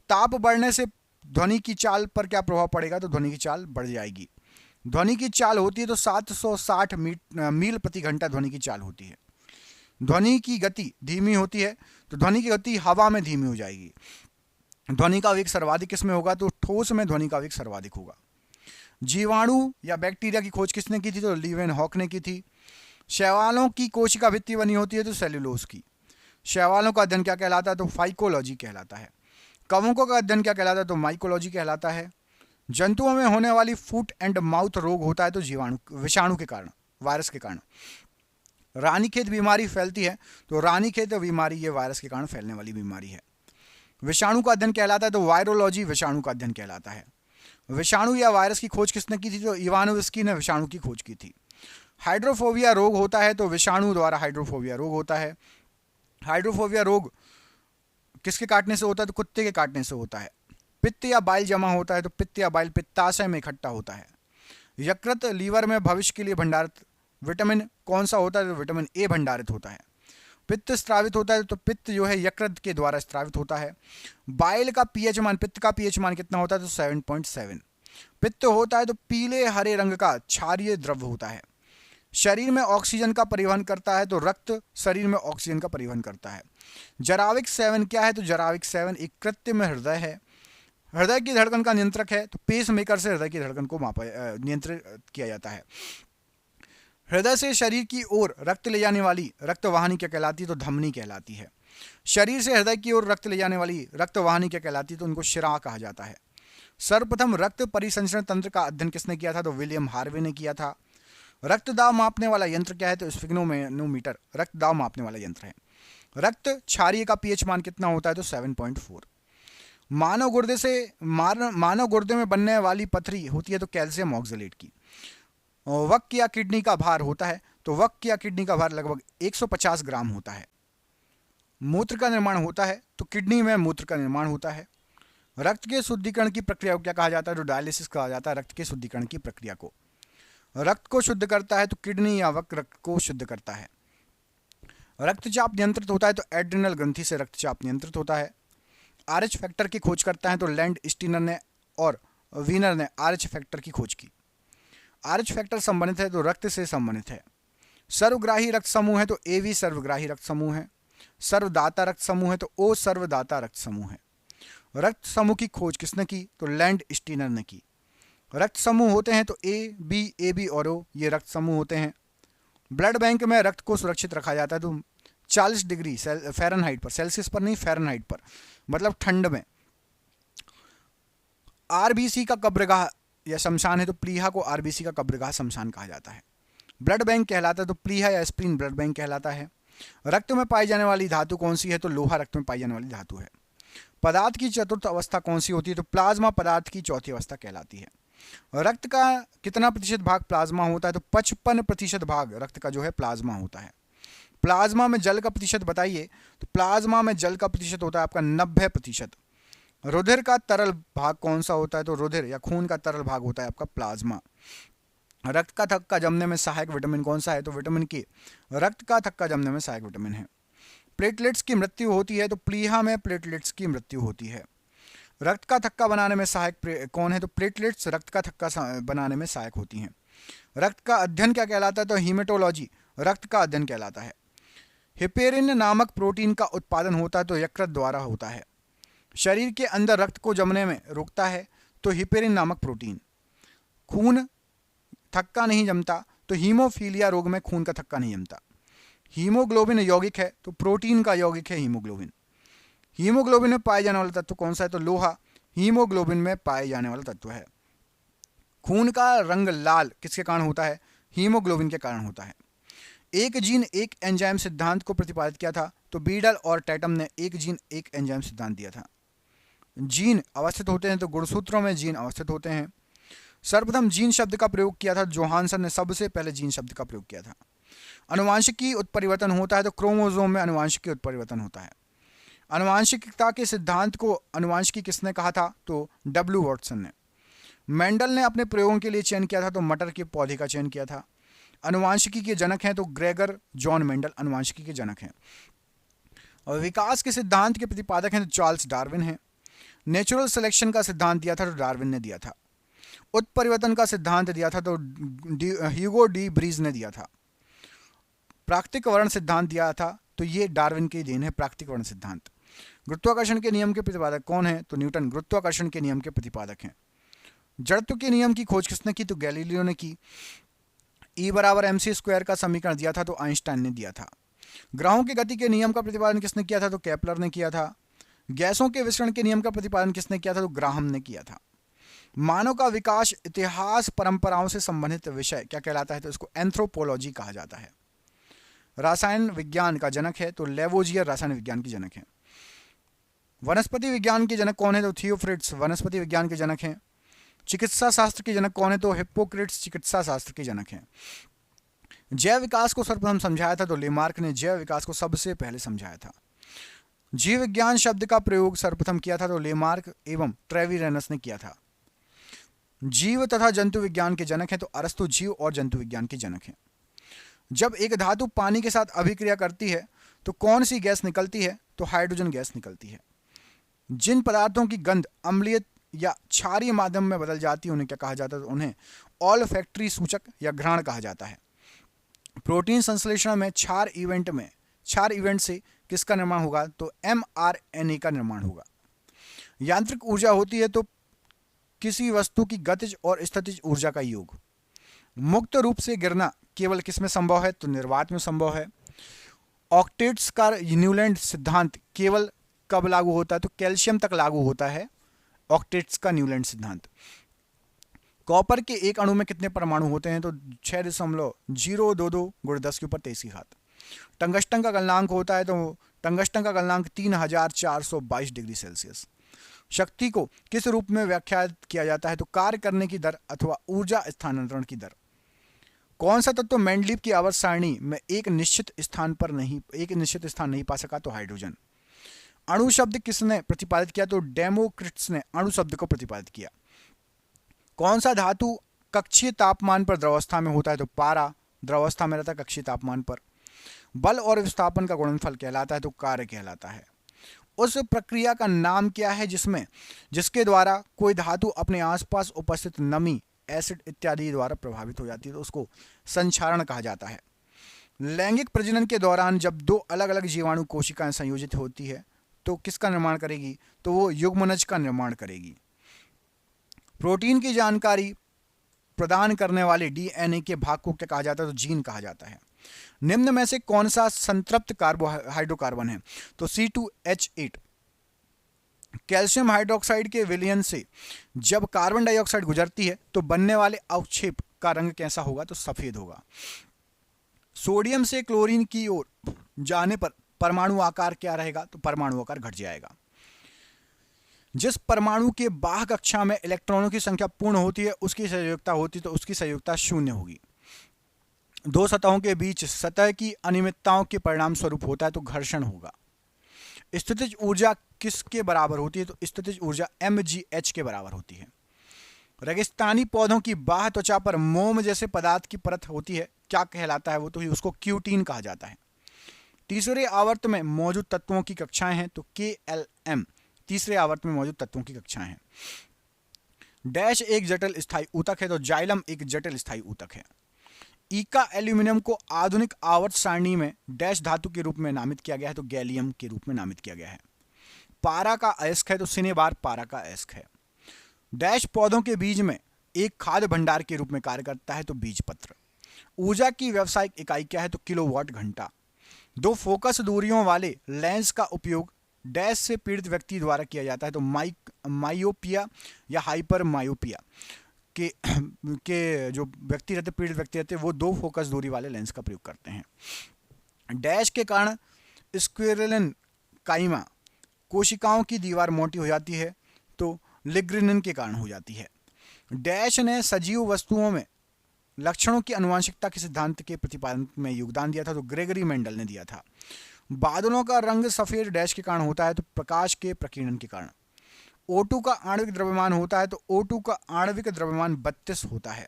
Speaker 1: ताप बढ़ने से ध्वनि की चाल पर क्या प्रभाव पड़ेगा तो ध्वनि की चाल बढ़ जाएगी। ध्वनि की चाल होती है तो 760 मील प्रति घंटा ध्वनि की चाल होती है। ध्वनि की गति धीमी होती है तो ध्वनि की गति हवा में धीमी हो जाएगी। ध्वनि का वेग सर्वाधिक किसमें होगा तो ठोस में ध्वनि का वेग सर्वाधिक होगा। जीवाणु या बैक्टीरिया की खोज किसने की थी तो लीवेनहॉक ने की थी। शैवालों की कोशिका भित्ति बनी होती है तो सेल्यूलोज की। शैवालों का अध्ययन क्या कहलाता है तो फाइकोलॉजी कहलाता है। कवकों का अध्ययन क्या कहलाता है तो माइकोलॉजी कहलाता है। जंतुओं में होने वाली फुट एंड माउथ रोग होता है तो विषाणु के कारण, वायरस के कारण। रानीखेत बीमारी फैलती है तो रानीखेत बीमारी ये वायरस के कारण फैलने वाली बीमारी है। विषाणु का अध्ययन कहलाता है तो वायरोलॉजी विषाणु का अध्ययन कहलाता है। विषाणु या वायरस की खोज किसने की थी तो इवानोव्स्की ने विषाणु की खोज की थी। हाइड्रोफोबिया रोग होता है तो विषाणु द्वारा हाइड्रोफोबिया रोग होता है। हाइड्रोफोबिया रोग किसके काटने से होता है तो कुत्ते के काटने से होता है। पित्त या बाइल जमा होता है तो पित्त या बाइल पित्ताशय में इकट्ठा होता है। यकृत लीवर में भविष्य के लिए भंडारित विटामिन कौन सा होता है तो विटामिन ए भंडारित होता है। पित्त स्त्रावित होता है तो पित्त जो है यकृत के द्वारा स्त्रावित होता है। बाइल का पीएच मान, पित्त का पीएच मान कितना होता है तो 7.7। पित्त होता है तो पीले हरे रंग का क्षारीय द्रव्य होता है। शरीर में ऑक्सीजन का परिवहन करता है तो रक्त शरीर में ऑक्सीजन का परिवहन करता है। जराविक 7 क्या है तो जराविक 7 एक कृत्रिम हृदय है। हृदय की धड़कन का नियंत्रक है तो पेस मेकर से हृदय की धड़कन को नियंत्रित किया जाता है। हृदय से शरीर की ओर रक्त ले जाने वाली रक्तवाहिनी क्या कहलाती है तो धमनी कहलाती है। शरीर से हृदय की ओर रक्त ले जाने वाली रक्तवाहिनी क्या कहलाती है तो उनको शिरा कहा जाता है। सर्वप्रथम रक्त परिसंचरण तंत्र का अध्ययन किसने किया था तो विलियम हार्वे ने किया था। रक्त दाब मापने वाला यंत्र क्या है तो स्फिग्नोमेनोमीटर रक्त दाब मापने वाला यंत्र है। रक्त क्षारीय का पीएच मान कितना होता है तो 7.4। मानव गुर्दे में बनने वाली पथरी होती है तो कैल्शियम ऑक्सलेट की। वक्क या किडनी का भार होता है तो वक्क या किडनी का भार लगभग 150 ग्राम होता है। मूत्र का निर्माण होता है तो किडनी में मूत्र का निर्माण होता है। रक्त के शुद्धिकरण की प्रक्रिया को क्या कहा जाता है? जो डायलिसिस कहा जाता है रक्त के शुद्धिकरण की प्रक्रिया को। रक्त को शुद्ध करता है तो किडनी या वक्क रक्त को शुद्ध करता है। रक्तचाप नियंत्रित होता है तो एड्रिनल ग्रंथि से रक्तचाप नियंत्रित होता है। आरएच फैक्टर की खोज करता है तो लैंड स्टीनर ने और वीनर ने आरएच फैक्टर की खोज की। आरएच फैक्टर संबंधित है तो रक्त से संबंधित है। सर्वग्राही रक्त समूह है तो एवी सर्वग्राही रक्त समूह है। सर्वदाता रक्त समूह है तो ओ सर्वदाता रक्त समूह है। रक्त समूह की खोज किसने की? तो लैंड स्टीनर ने की। रक्त समूह होते हैं तो ए बी और ओ, ये रक्त समूह होते हैं। ब्लड बैंक में रक्त को सुरक्षित रखा जाता है तो 40 डिग्री फ़ारेनहाइट पर, सेल्सियस पर नहीं फ़ारेनहाइट पर, मतलब ठंड में। आरबीसी का कब्रगाह या शमशान है तो प्लीहा को आरबीसी का कब्रगाह शमशान कहा जाता है। ब्लड बैंक कहलाता है तो प्लीहा या स्प्लीन ब्लड बैंक कहलाता है। रक्त में पाई जाने वाली धातु कौन सी है? तो लोहा रक्त में पाई जाने वाली धातु है। पदार्थ की चतुर्थ अवस्था कौन सी होती है? तो प्लाज्मा पदार्थ की चौथी अवस्था कहलाती है। रक्त का कितना प्रतिशत भाग प्लाज्मा होता है? तो 55% भाग रक्त का जो है प्लाज्मा होता है। प्लाज्मा में जल का प्रतिशत बताइए। तो प्लाज्मा में जल का प्रतिशत होता है आपका 90%। रुधिर का तरल भाग कौन सा होता है? तो रुधिर या खून का तरल भाग होता है आपका प्लाज्मा। रक्त का थक्का जमने में सहायक विटामिन कौन सा है? तो विटामिन के। रक्त का थक्का जमने में सहायक विटामिन है। प्लेटलेट्स की मृत्यु होती है तो प्लीहा में प्लेटलेट्स की मृत्यु होती है। रक्त का थक्का बनाने में सहायक कौन है? तो प्लेटलेट्स रक्त का थक्का बनाने में सहायक होती हैं। रक्त का अध्ययन क्या कहलाता है? तो हीमेटोलॉजी रक्त का अध्ययन कहलाता है। हिपेरिन नामक प्रोटीन का उत्पादन होता है तो यकृत द्वारा होता है। शरीर के अंदर रक्त को जमने में रोकता है तो हिपेरिन नामक प्रोटीन। खून थक्का नहीं जमता तो हीमोफीलिया रोग में खून का थक्का नहीं जमता। हीमोग्लोबिन यौगिक है तो प्रोटीन का यौगिक है हीमोग्लोबिन। हीमोग्लोबिन में पाए जाने वाला तत्व कौन सा है? तो लोहा हीमोग्लोबिन में पाए जाने वाला तत्व है। खून का रंग लाल किसके कारण होता है? हीमोग्लोबिन के कारण होता है। एक जीन एक एंजाइम सिद्धांत को प्रतिपादित किया था तो बीडल और टैटम ने एक जीन एक एंजाइम सिद्धांत दिया था। जीन अवस्थित होते हैं तो गुणसूत्रों में जीन अवस्थित होते हैं। सर्वप्रथम जीन शब्द का प्रयोग किया था जोहानसन ने, सबसे पहले जीन शब्द का प्रयोग किया था। अनुवांशिकी उत्परिवर्तन होता है तो क्रोमोसोम में अनुवांशिकी उत्परिवर्तन होता है। अनुवांशिकता के सिद्धांत को अनुवांशिकी किसने कहा था? तो डब्ल्यू वॉटसन ने। मेंडल ने अपने प्रयोगों के लिए चयन किया था तो मटर के पौधे का चयन किया था। अनुवांशिकी के जनक हैं तो ग्रेगर जॉन मेंडल अनुवांशिकी के जनक हैं। और विकास के सिद्धांत के प्रतिपादक हैं तो चार्ल्स डार्विन हैं। नेचुरल सिलेक्शन का सिद्धांत दिया था तो डार्विन ने दिया था। उत्परिवर्तन का सिद्धांत दिया था तो ह्यूगो डी ब्रीज ने दिया था। प्राकृतिक वर्ण सिद्धांत दिया था तो ये डार्विन की देन है, प्राकृतिक वर्ण सिद्धांत। गुरुत्वाकर्षण के नियम के प्रतिपादक कौन है? तो न्यूटन गुरुत्वाकर्षण के नियम के प्रतिपादक हैं। जड़त्व के नियम की खोज किसने की? तो गैलीलियो ने की। E बराबर mc² का समीकरण दिया था तो आइंस्टाइन ने दिया था। ग्रहों की गति के नियम का प्रतिपादन किसने किया था? तो केपलर ने किया था। गैसों के विसरण के नियम का प्रतिपादन किसने किया था? तो ग्राहम ने किया था। मानव का विकास इतिहास परंपराओं से संबंधित विषय क्या कहलाता है? तो इसको एंथ्रोपोलॉजी कहा जाता है। रसायन विज्ञान का जनक है तो लेवोजियर रसायन विज्ञान के जनक हैं। वनस्पति विज्ञान के जनक कौन है? तो थियोफ्रिट्स वनस्पति विज्ञान के जनक हैं। चिकित्सा शास्त्र के जनक कौन है? तो हिप्पोक्रेट्स चिकित्सा शास्त्र के जनक हैं। जैव विकास को सर्वप्रथम समझाया था तो लेमार्क ने जैव विकास को सबसे पहले समझाया था। जीव विज्ञान शब्द का प्रयोग सर्वप्रथम किया था तो लेमार्क एवं ट्रेविरेनस ने किया था। जीव तथा जंतु विज्ञान के जनक हैं तो अरस्तु जीव और जंतु विज्ञान के जनक हैं। जब एक धातु पानी के साथ अभिक्रिया करती है तो कौन सी गैस निकलती है? तो हाइड्रोजन गैस निकलती है। जिन पदार्थों की गंध अम्लीय या क्षारीय माध्यम में बदल जाती है उन्हें क्या कहा जाता है? तो उन्हें ऑलफैक्टरी सूचक या घ्राण कहा जाता है। प्रोटीन संश्लेषण में क्षार इवेंट से किसका निर्माण होगा? तो mRNA का निर्माण होगा। यांत्रिक ऊर्जा होती है तो किसी वस्तु की गतिज और स्थितिज ऊर्जा का योग। मुक्त रूप से गिरना केवल किसमें संभव है? तो निर्वात में संभव है। ऑक्टेट्स का न्यूलैंड सिद्धांत केवल कब लागू होता है? तो कैल्शियम तक लागू होता है ऑक्टेट्स का न्यूलैंड सिद्धांत। कॉपर के एक अणु में कितने परमाणु होते हैं? तो 6.022 × 10⁻³ टंगस्टन का गलनांक होता है तो टंगस्टन का गलनांक 3422 डिग्री सेल्सियस। शक्ति को किस रूप में व्याख्यात किया जाता है? तो कार्य करने की दर अथवा ऊर्जा स्थानांतरण की दर। कौन सा तत्व मेंडलीव की आवर्त सारणी में एक निश्चित स्थान नहीं पा सका? तो हाइड्रोजन। अणु शब्द किसने प्रतिपादित किया? तो डेमोक्रिटस ने अणु शब्द को प्रतिपादित किया। कौन सा धातु कक्षीय तापमान पर द्रवावस्था में होता है? तो पारा द्रवावस्था में रहता है कक्षीय तापमान पर। बल और विस्थापन का गुणनफल कहलाता है? तो कार्य कहलाता है। उस प्रक्रिया का नाम क्या है जिसके द्वारा कोई धातु अपने आसपास उपस्थित नमी, एसिड इत्यादि द्वारा प्रभावित हो जाती है? तो उसको संक्षारण कहा जाता है। लैंगिक प्रजनन के दौरान जब दो अलग अलग जीवाणु कोशिकाएं संयोजित होती है तो किसका निर्माण करेगी? तो वो युग्मनज का निर्माण करेगी। प्रोटीन की जानकारी प्रदान करने वाले डीएनए के भाग को क्या कहा जाता है? तो जीन कहा जाता है। निम्न में से कौन सा संतृप्त हाइड्रोकार्बन है? तो C2H8। कैल्शियम हाइड्रोक्साइड के विलयन से जब कार्बन डाइऑक्साइड गुजरती है तो बनने वाले अवक्षेप का रंग कैसा होगा? तो सफेद होगा। सोडियम से क्लोरीन की ओर जाने पर परमाणु आकार क्या रहेगा? तो परमाणु आकार घट जाएगा। जिस परमाणु के बाह्य कक्षा में इलेक्ट्रॉनों की संख्या पूर्ण होती है उसकी संयोजकता होती है, तो उसकी संयोजकता 0 होगी। दो सतहों के बीच सतह की अनियमितताओं के परिणाम स्वरूप होता है, तो घर्षण होगा। स्थितिज ऊर्जा किसके बराबर होती है? तो स्थितिज ऊर्जा mgh के बराबर होती है। रेगिस्तानी पौधों की बाह्य त्वचा पर मोम जैसे पदार्थ की परत होती है, क्या कहलाता है वो? तो उसको क्यूटीन कहा जाता है। तीसरे आवर्त में मौजूद तत्वों की कक्षाएं हैं, तो KLM तीसरे आवर्त में मौजूद तत्वों की कक्षाएं हैं। डैश एक जटिल स्थायी ऊतक है, तो जाइलम एक जटिल स्थायी ऊतक है। ईका एल्यूमिनियम को आधुनिक आवर्त सारणी में डैश धातु के रूप में नामित किया गया है, तो गैलियम के रूप में नामित किया गया है। पारा का अयस्क है, तो सिनेबार पारा का अयस्क है। डैश पौधों के बीज में एक खाद्य भंडार के रूप में कार्य करता है, तो बीजपत्र। ऊर्जा की व्यावसायिक इकाई क्या है? तो किलोवाट घंटा। दो फोकस दूरियों वाले लेंस का उपयोग डैश से पीड़ित व्यक्ति द्वारा किया जाता है, तो माइयोपिया या हाइपर मायोपिया के जो व्यक्ति रहते, पीड़ित व्यक्ति रहते, वो दो फोकस दूरी वाले लेंस का प्रयोग करते हैं। डैश के कारण स्क्वेरेलिन काइमा कोशिकाओं की दीवार मोटी हो जाती है, तो लिग्रिनिन के कारण हो जाती है। डैश ने सजीव वस्तुओं में लक्षणों की आनुवंशिकता के सिद्धांत के प्रतिपादन में योगदान दिया था, तो ग्रेगरी मेंडल ने दिया था। बादलों का रंग सफेद डैश के कारण होता है, तो प्रकाश के प्रकीर्णन के कारण। O2 का आणविक द्रव्यमान होता है, तो O2 का आणविक द्रव्यमान 32 होता है।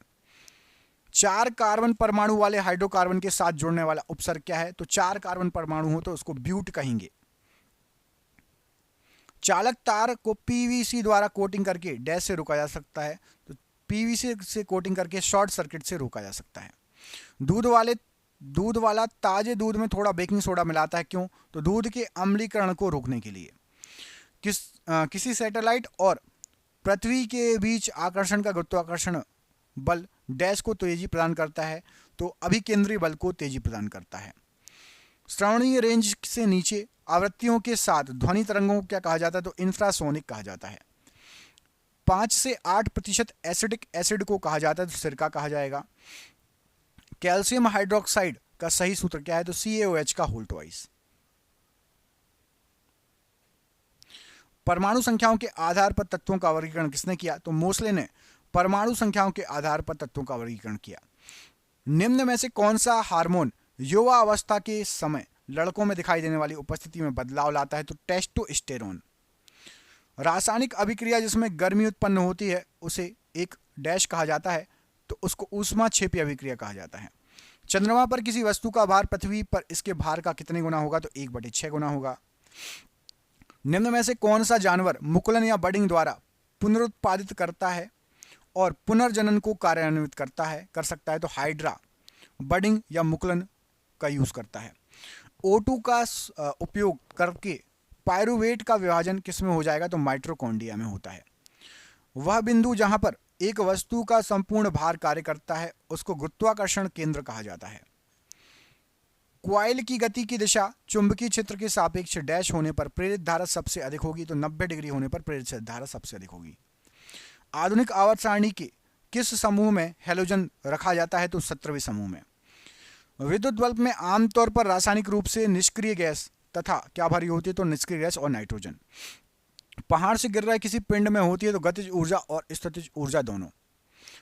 Speaker 1: 4 कार्बन परमाणु वाले हाइड्रोकार्बन के साथ जुड़ने वाला उपसर्ग क्या है? तो 4 कार्बन परमाणु हो तो उसको ब्यूट कहेंगे। चालक तार को पीवीसी द्वारा कोटिंग करके डैश से रोका जा सकता है, तो पीवीसी से कोटिंग करके शॉर्ट सर्किट से रोका जा सकता है। दूध वाला ताजे दूध में थोड़ा बेकिंग सोडा मिलाता है, क्यों? तो दूध के अम्लीकरण को रोकने के लिए। किसी सैटेलाइट और पृथ्वी के बीच आकर्षण का गुरुत्वाकर्षण बल डैश को तेजी प्रदान करता है, तो अभिकेंद्री बल को तेजी प्रदान करता है। श्रवणीय रेंज से नीचे आवृत्तियों के साथ ध्वनि तरंगों को क्या कहा जाता है? तो इंफ्रासोनिक कहा जाता है। 5 से 8% एसिडिक एसिड को कहा जाता है, तो सिरका कहा जाएगा। कैल्शियम हाइड्रोक्साइड का सही सूत्र क्या है? तो CaOH का होल ट्वाइस। परमाणु संख्याओं के आधार पर तत्वों का वर्गीकरण किसने किया? तो मोसले ने परमाणु संख्याओं के आधार पर तत्वों का वर्गीकरण किया। निम्न में से कौन सा हार्मोन युवा अवस्था के समय लड़कों में दिखाई देने वाली उपस्थिति में बदलाव लाता है? तो टेस्टोस्टेरोन। रासायनिक अभिक्रिया जिसमें गर्मी उत्पन्न होती है उसे एक डैश कहा जाता है, तो उसको ऊष्माक्षेपी अभिक्रिया कहा जाता है। चंद्रमा पर किसी वस्तु का भार पृथ्वी पर इसके भार का कितने गुना होगा? तो 1/6 गुना होगा। निम्न में से कौन सा जानवर मुकुलन या बडिंग द्वारा पुनरुत्पादित करता है और पुनर्जनन को कार्यान्वित कर सकता है? तो हाइड्रा बडिंग या मुकुलन का यूज करता है। O2 का उपयोग करके पायरुवेट का विभाजन किसमें हो जाएगा? तो माइटोकॉन्ड्रिया में होता है। वह बिंदु जहां पर एक वस्तु का संपूर्ण भार कार्य करता है उसको गुरुत्वाकर्षण केंद्र कहा जाता है। क्वाइल की गति की दिशा चुंबकीय क्षेत्र के सापेक्ष डैश होने पर प्रेरित धारा सबसे अधिक होगी, तो 90 डिग्री होने पर प्रेरित धारा सबसे अधिक होगी। आधुनिक आवर्त सारणी के किस समूह में हैलोजन रखा जाता है? तो 17वें समूह में। विद्युत बल्ब में आमतौर पर रासायनिक रूप से निष्क्रिय गैस तथा क्या भरी होती है? तो निष्क्रिय गैस और नाइट्रोजन। पहाड़ से गिर रहा है किसी पिंड में होती है तो गतिज ऊर्जा और स्थितिज ऊर्जा दोनों।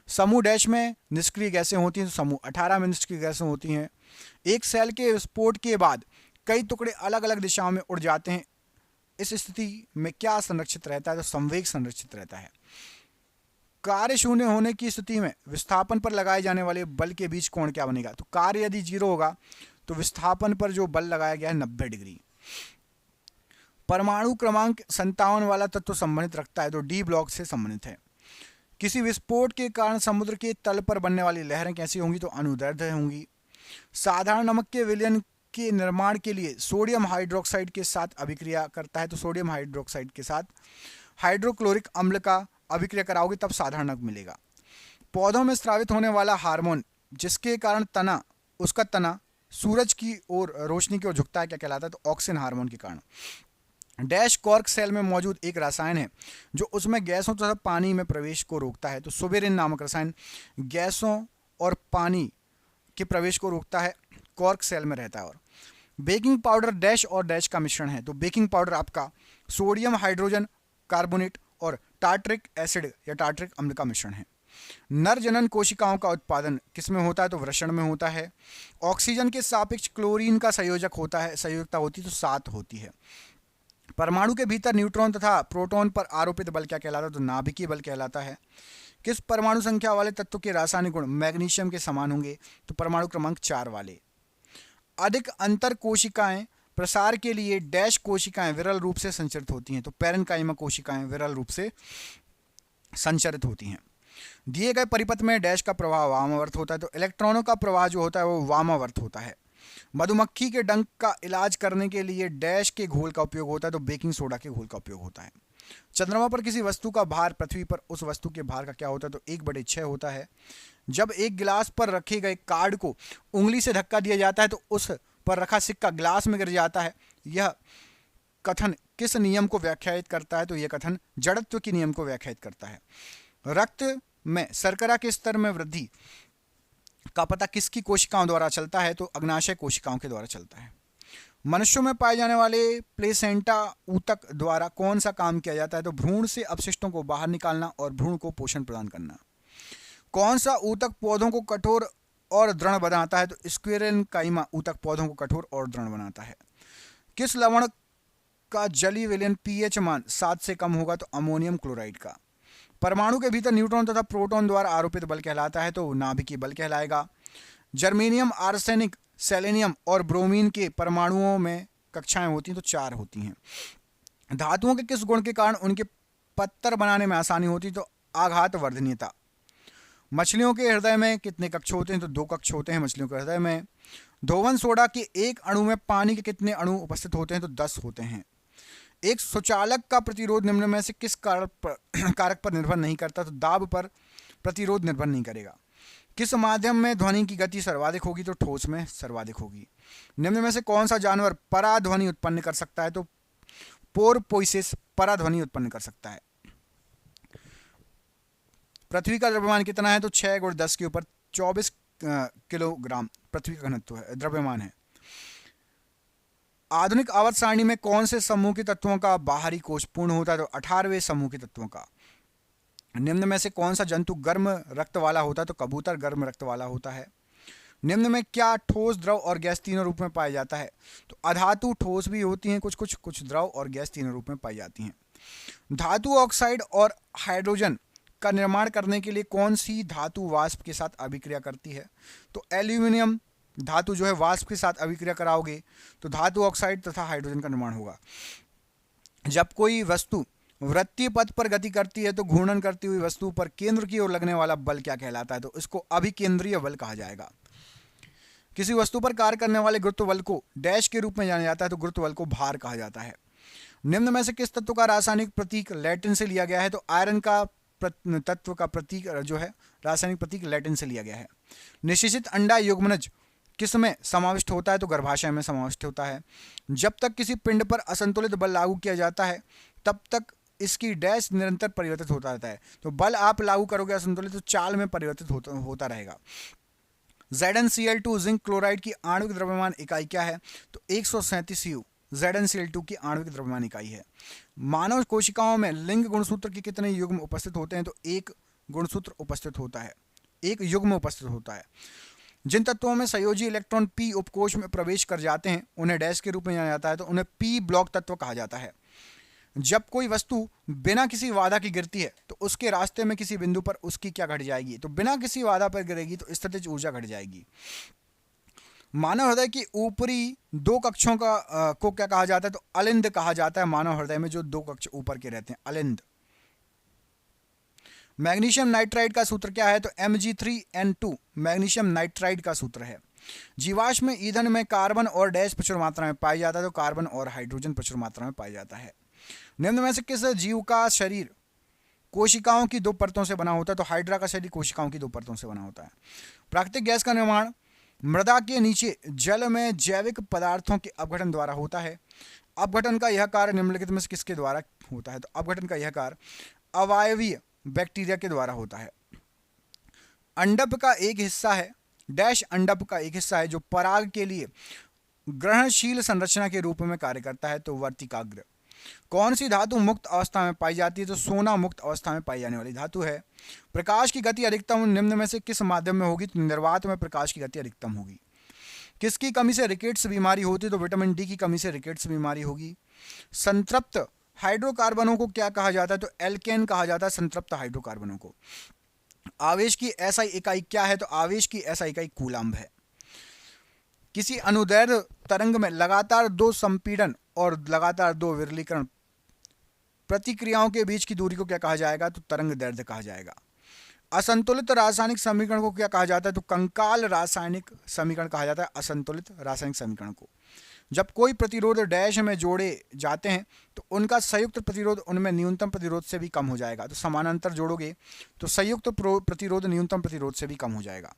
Speaker 1: समूह डैश में निष्क्रिय गैसें होती हैं तो समूह 18 में निष्क्रिय गैसें होती हैं। एक सेल के विस्फोट के बाद कई टुकड़े अलग अलग दिशाओं में उड़ जाते हैं, इस स्थिति में क्या संरक्षित रहता है तो संवेग संरक्षित रहता है। कार्य शून्य होने की स्थिति में विस्थापन पर लगाए जाने वाले बल के बीच कोण क्या बनेगा, तो कार्य यदि 0 होगा तो विस्थापन पर जो बल लगाया गया है 90 डिग्री। परमाणु क्रमांक 57 वाला तत्व संबंधित रखता है तो डी ब्लॉक से संबंधित है। किसी विस्फोट के कारण समुद्र के तल पर बनने वाली लहरें कैसी होंगी, तो अनुदैर्ध्य होंगी। साधारण नमक के विलयन के निर्माण के लिए सोडियम हाइड्रोक्साइड के साथ अभिक्रिया करता है तो सोडियम हाइड्रोक्साइड के साथ हाइड्रोक्लोरिक अम्ल का अभिक्रिया कराओगे तब साधारण नमक मिलेगा। पौधों में स्रावित होने वाला हार्मोन जिसके कारण उसका तना सूरज की ओर रोशनी की ओर झुकता है क्या कहलाता है, तो ऑक्सीजन हार्मोन के कारण। डैश कॉर्क सेल में मौजूद एक रसायन है जो उसमें गैसों तथा पानी में प्रवेश को रोकता है तो सुबेरिन नामक रसायन गैसों और पानी के प्रवेश को रोकता है, कॉर्क सेल में रहता है। और बेकिंग पाउडर डैश और डैश का मिश्रण है तो बेकिंग पाउडर आपका सोडियम हाइड्रोजन कार्बोनेट और टार्ट्रिक एसिड या टार्ट्रिक अम्ल का मिश्रण है। नर जनन कोशिकाओं का उत्पादन किसमें होता है, तो वृषण में होता है। ऑक्सीजन के सापेक्ष क्लोरीन का संयोजक होता है, संयोजकता होती तो 7 होती है। परमाणु के भीतर न्यूट्रॉन तथा प्रोटॉन पर आरोपित बल क्या कहलाता है, तो नाभिकीय बल कहलाता है। किस परमाणु संख्या वाले तत्व के रासायनिक गुण मैग्नीशियम के समान होंगे, तो परमाणु क्रमांक 4 वाले। अधिक अंतर कोशिकाएं प्रसार के लिए डैश कोशिकाएं विरल रूप से संचरित होती हैं तो पैरेन्काइमा कोशिकाएं विरल रूप से संचरित होती हैं। दिए गए परिपथ में डैश का प्रवाह वामावर्त होता है तो इलेक्ट्रॉनों का प्रवाह जो होता है वो वामावर्त होता है। मधुमक्खी के डंक का इलाज करने के लिए डैश के घोल का उपयोग होता है तो बेकिंग सोडा के घोल का उपयोग होता है। चंद्रमा पर किसी वस्तु का भार पृथ्वी पर उस वस्तु के भार का क्या होता है, तो 1/6 होता है। जब एक गिलास पर रखे गए कार्ड को उंगली से धक्का दिया जाता है तो उस पर रखा सिक्का गिलास में गिर जाता है। यह कथन किस नियम को व्याख्यायित करता है, तो यह कथन जड़त्व के नियम को व्याख्यायित करता है। रक्त में शर्करा के स्तर में वृद्धि का पता किसकी कोशिकाओं द्वारा चलता है, तो अग्नाशय कोशिकाओं के द्वारा चलता है। मनुष्यों में पाए जाने वाले प्लेसेंटा ऊतक द्वारा कौन सा काम किया जाता है, तो भ्रूण से अपशिष्टों को बाहर निकालना और भ्रूण को पोषण प्रदान करना। कौन सा ऊतक पौधों को कठोर और दृढ़ बनाता है, तो स्क्लेरेन्काइमा ऊतक पौधों को कठोर और दृढ़ बनाता है। किस लवण का जलीय विलयन पीएच मान 7 से कम होगा, तो अमोनियम क्लोराइड का। परमाणु के भीतर न्यूट्रॉन तथा प्रोटॉन द्वारा आरोपित बल कहलाता है, तो नाभिकीय बल कहलाएगा। जर्मेनियम, आर्सेनिक, सेलेनियम और ब्रोमीन के परमाणुओं में कक्षाएं होती हैं तो 4 होती हैं। धातुओं के किस गुण के कारण उनके पत्थर बनाने में आसानी होती है, तो आघात वर्धनीयता। मछलियों के हृदय में कितने कक्ष होते हैं, तो 2 कक्ष होते हैं मछलियों के हृदय में। धोवन सोडा के एक अणु में पानी के कितने अणु उपस्थित होते हैं, तो 10 होते हैं। एक सुचालक का प्रतिरोध निम्न में से किस कारक पर निर्भर नहीं करता, तो दाब पर प्रतिरोध निर्भर नहीं करेगा। किस माध्यम में ध्वनि की गति सर्वाधिक होगी, तो ठोस में सर्वाधिक होगी। निम्न में से कौन सा जानवर पराध्वनि उत्पन्न कर सकता है, तो पोरपोइसिस पराध्वनि उत्पन्न कर सकता है। पृथ्वी का द्रव्यमान कितना है, तो 6 × 10 के ऊपर 24 किलोग्राम पृथ्वी का घनत्व है, द्रव्यमान है। आधुनिक आवर्त सारणी में कौन से समूह के तत्वों का बाहरी कोश पूर्ण होता है, तो 18वें समूह के तत्वों का। निम्न में से कौन सा जंतु गर्म रक्त वाला होता है, तो कबूतर गर्म रक्त वाला होता है। निम्न में क्या ठोस, द्रव और गैस तीनों रूप में पाया जाता है, तो अधातु ठोस भी होती हैं कुछ द्रव और गैस तीनों रूप में पाई जाती हैं। धातु ऑक्साइड और हाइड्रोजन का निर्माण करने के लिए कौन सी धातु वाष्प के साथ अभिक्रिया करती है, तो एल्यूमिनियम धातु जो है वाष्प के साथ अभिक्रिया कराओगे तो धातु ऑक्साइड तथा हाइड्रोजन का निर्माण होगा। जब कोई वस्तु वृत्तीय पथ पर गति करती है तो घूर्णन करती हुई वस्तु पर केंद्र की ओर लगने वाला बल क्या कहलाता है, तो इसको अभिकेंद्रीय बल कहा जाएगा। किसी वस्तु पर कार्य करने वाले गुरुत्व बल को डैश के रूप में जाना जाता है, तो गुरुत्व बल को भार कहा जाता है। निम्न में से किस तत्व का रासायनिक प्रतीक लैटिन से लिया गया है, तो आयरन का तत्व का प्रतीक जो है रासायनिक प्रतीक लैटिन से लिया गया है। निषेचित अंडा युग्मनज किस में समाविष्ट होता है, तो गर्भाशय में समाविष्ट होता है। जब तक किसी पिंड पर असंतुलित बल लागू किया जाता है तब तक इसकी डैश निरंतर परिवर्तित होता रहता है, तो बल आप लागू करोगे असंतुलित तो चाल में परिवर्तित होता रहेगा। ZnCl2 जिंक क्लोराइड की आणविक द्रव्यमान इकाई क्या है, तो 137 U ZnCl2 की आणविक द्रव्यमान इकाई है। मानव कोशिकाओं में लिंग गुणसूत्र के कितने युग्म उपस्थित होते हैं? तो एक गुणसूत्र उपस्थित होता है, एक युग्म उपस्थित होता है। जिन तत्वों में संयोजी इलेक्ट्रॉन p उपकोश में प्रवेश कर जाते हैं उन्हें डैश के रूप में जाना जाता है, तो उन्हें p ब्लॉक तत्व कहा जाता है। जब कोई वस्तु बिना किसी बाधा की गिरती है तो उसके रास्ते में किसी बिंदु पर उसकी क्या घट जाएगी? तो बिना किसी बाधा पर गिरेगी तो स्थितिज ऊर्जा घट जाएगी। मानव हृदय की ऊपरी दो कक्षों को क्या कहा जाता है? तो अलिंद कहा जाता है। मानव हृदय में जो दो कक्ष ऊपर के रहते हैं, अलिंद। मैग्नीशियम नाइट्राइड का सूत्र क्या है? तो Mg3n2 मैग्नीशियम नाइट्राइड का सूत्र है। जीवाश्म ईंधन में कार्बन और डैश प्रचुर मात्रा में पाया जाता है, तो कार्बन और हाइड्रोजन प्रचुर मात्रा में पाया जाता है। निम्न में से किस जीव का शरीर कोशिकाओं की दो परतों से बना होता है? तो हाइड्रा का शरीर कोशिकाओं की दो परतों से बना होता है। प्राकृतिक गैस का निर्माण मृदा के नीचे जल में जैविक पदार्थों के अपघटन द्वारा होता है। अपघटन का यह कार्य निम्नलिखित में से किसके द्वारा होता है? तो अपघटन का यह कार्य अवायवीय बैक्टीरिया के द्वारा होता है। अंडप का एक हिस्सा है, डैश अंडप का एक हिस्सा है जो पराग के लिए ग्रहणशील संरचना के रूप में कार्य करता है, तो वर्तिकाग्र। कौन सी धातु मुक्त अवस्था में पाई जाती है? तो सोना मुक्त अवस्था में पाई जाने वाली धातु है। प्रकाश की गति अधिकतम निम्न में से किस माध्यम में होगी? तो निर्वात में प्रकाश की गति अधिकतम होगी। किसकी कमी से रिकेट्स बीमारी होती है? तो विटामिन डी की कमी से रिकेट्स बीमारी होगी। संतृप्त हाइड्रोकार्बनों को क्या कहा जाता है? तो एल्केन कहा जाता है संतृप्त हाइड्रोकार्बनों को। आवेश की एसआई इकाई क्या है? तो आवेश की एसआई इकाई कूलम्ब है। किसी अनुदैर्ध्य तरंग में लगातार दो संपीड़न और लगातार दो विरलीकरण प्रतिक्रियाओं के बीच की दूरी को क्या कहा जाएगा? तो तरंग दैर्ध्य कहा जाएगा। असंतुलित रासायनिक समीकरण को क्या कहा जाता है? तो कंकाल रासायनिक समीकरण कहा जाता है असंतुलित रासायनिक समीकरण को। जब कोई प्रतिरोध डैश में जोड़े जाते हैं तो उनका संयुक्त प्रतिरोध उनमें न्यूनतम प्रतिरोध से भी कम हो जाएगा। तो समानांतर जोड़ोगे तो संयुक्त प्रतिरोध न्यूनतम प्रतिरोध से भी कम हो जाएगा।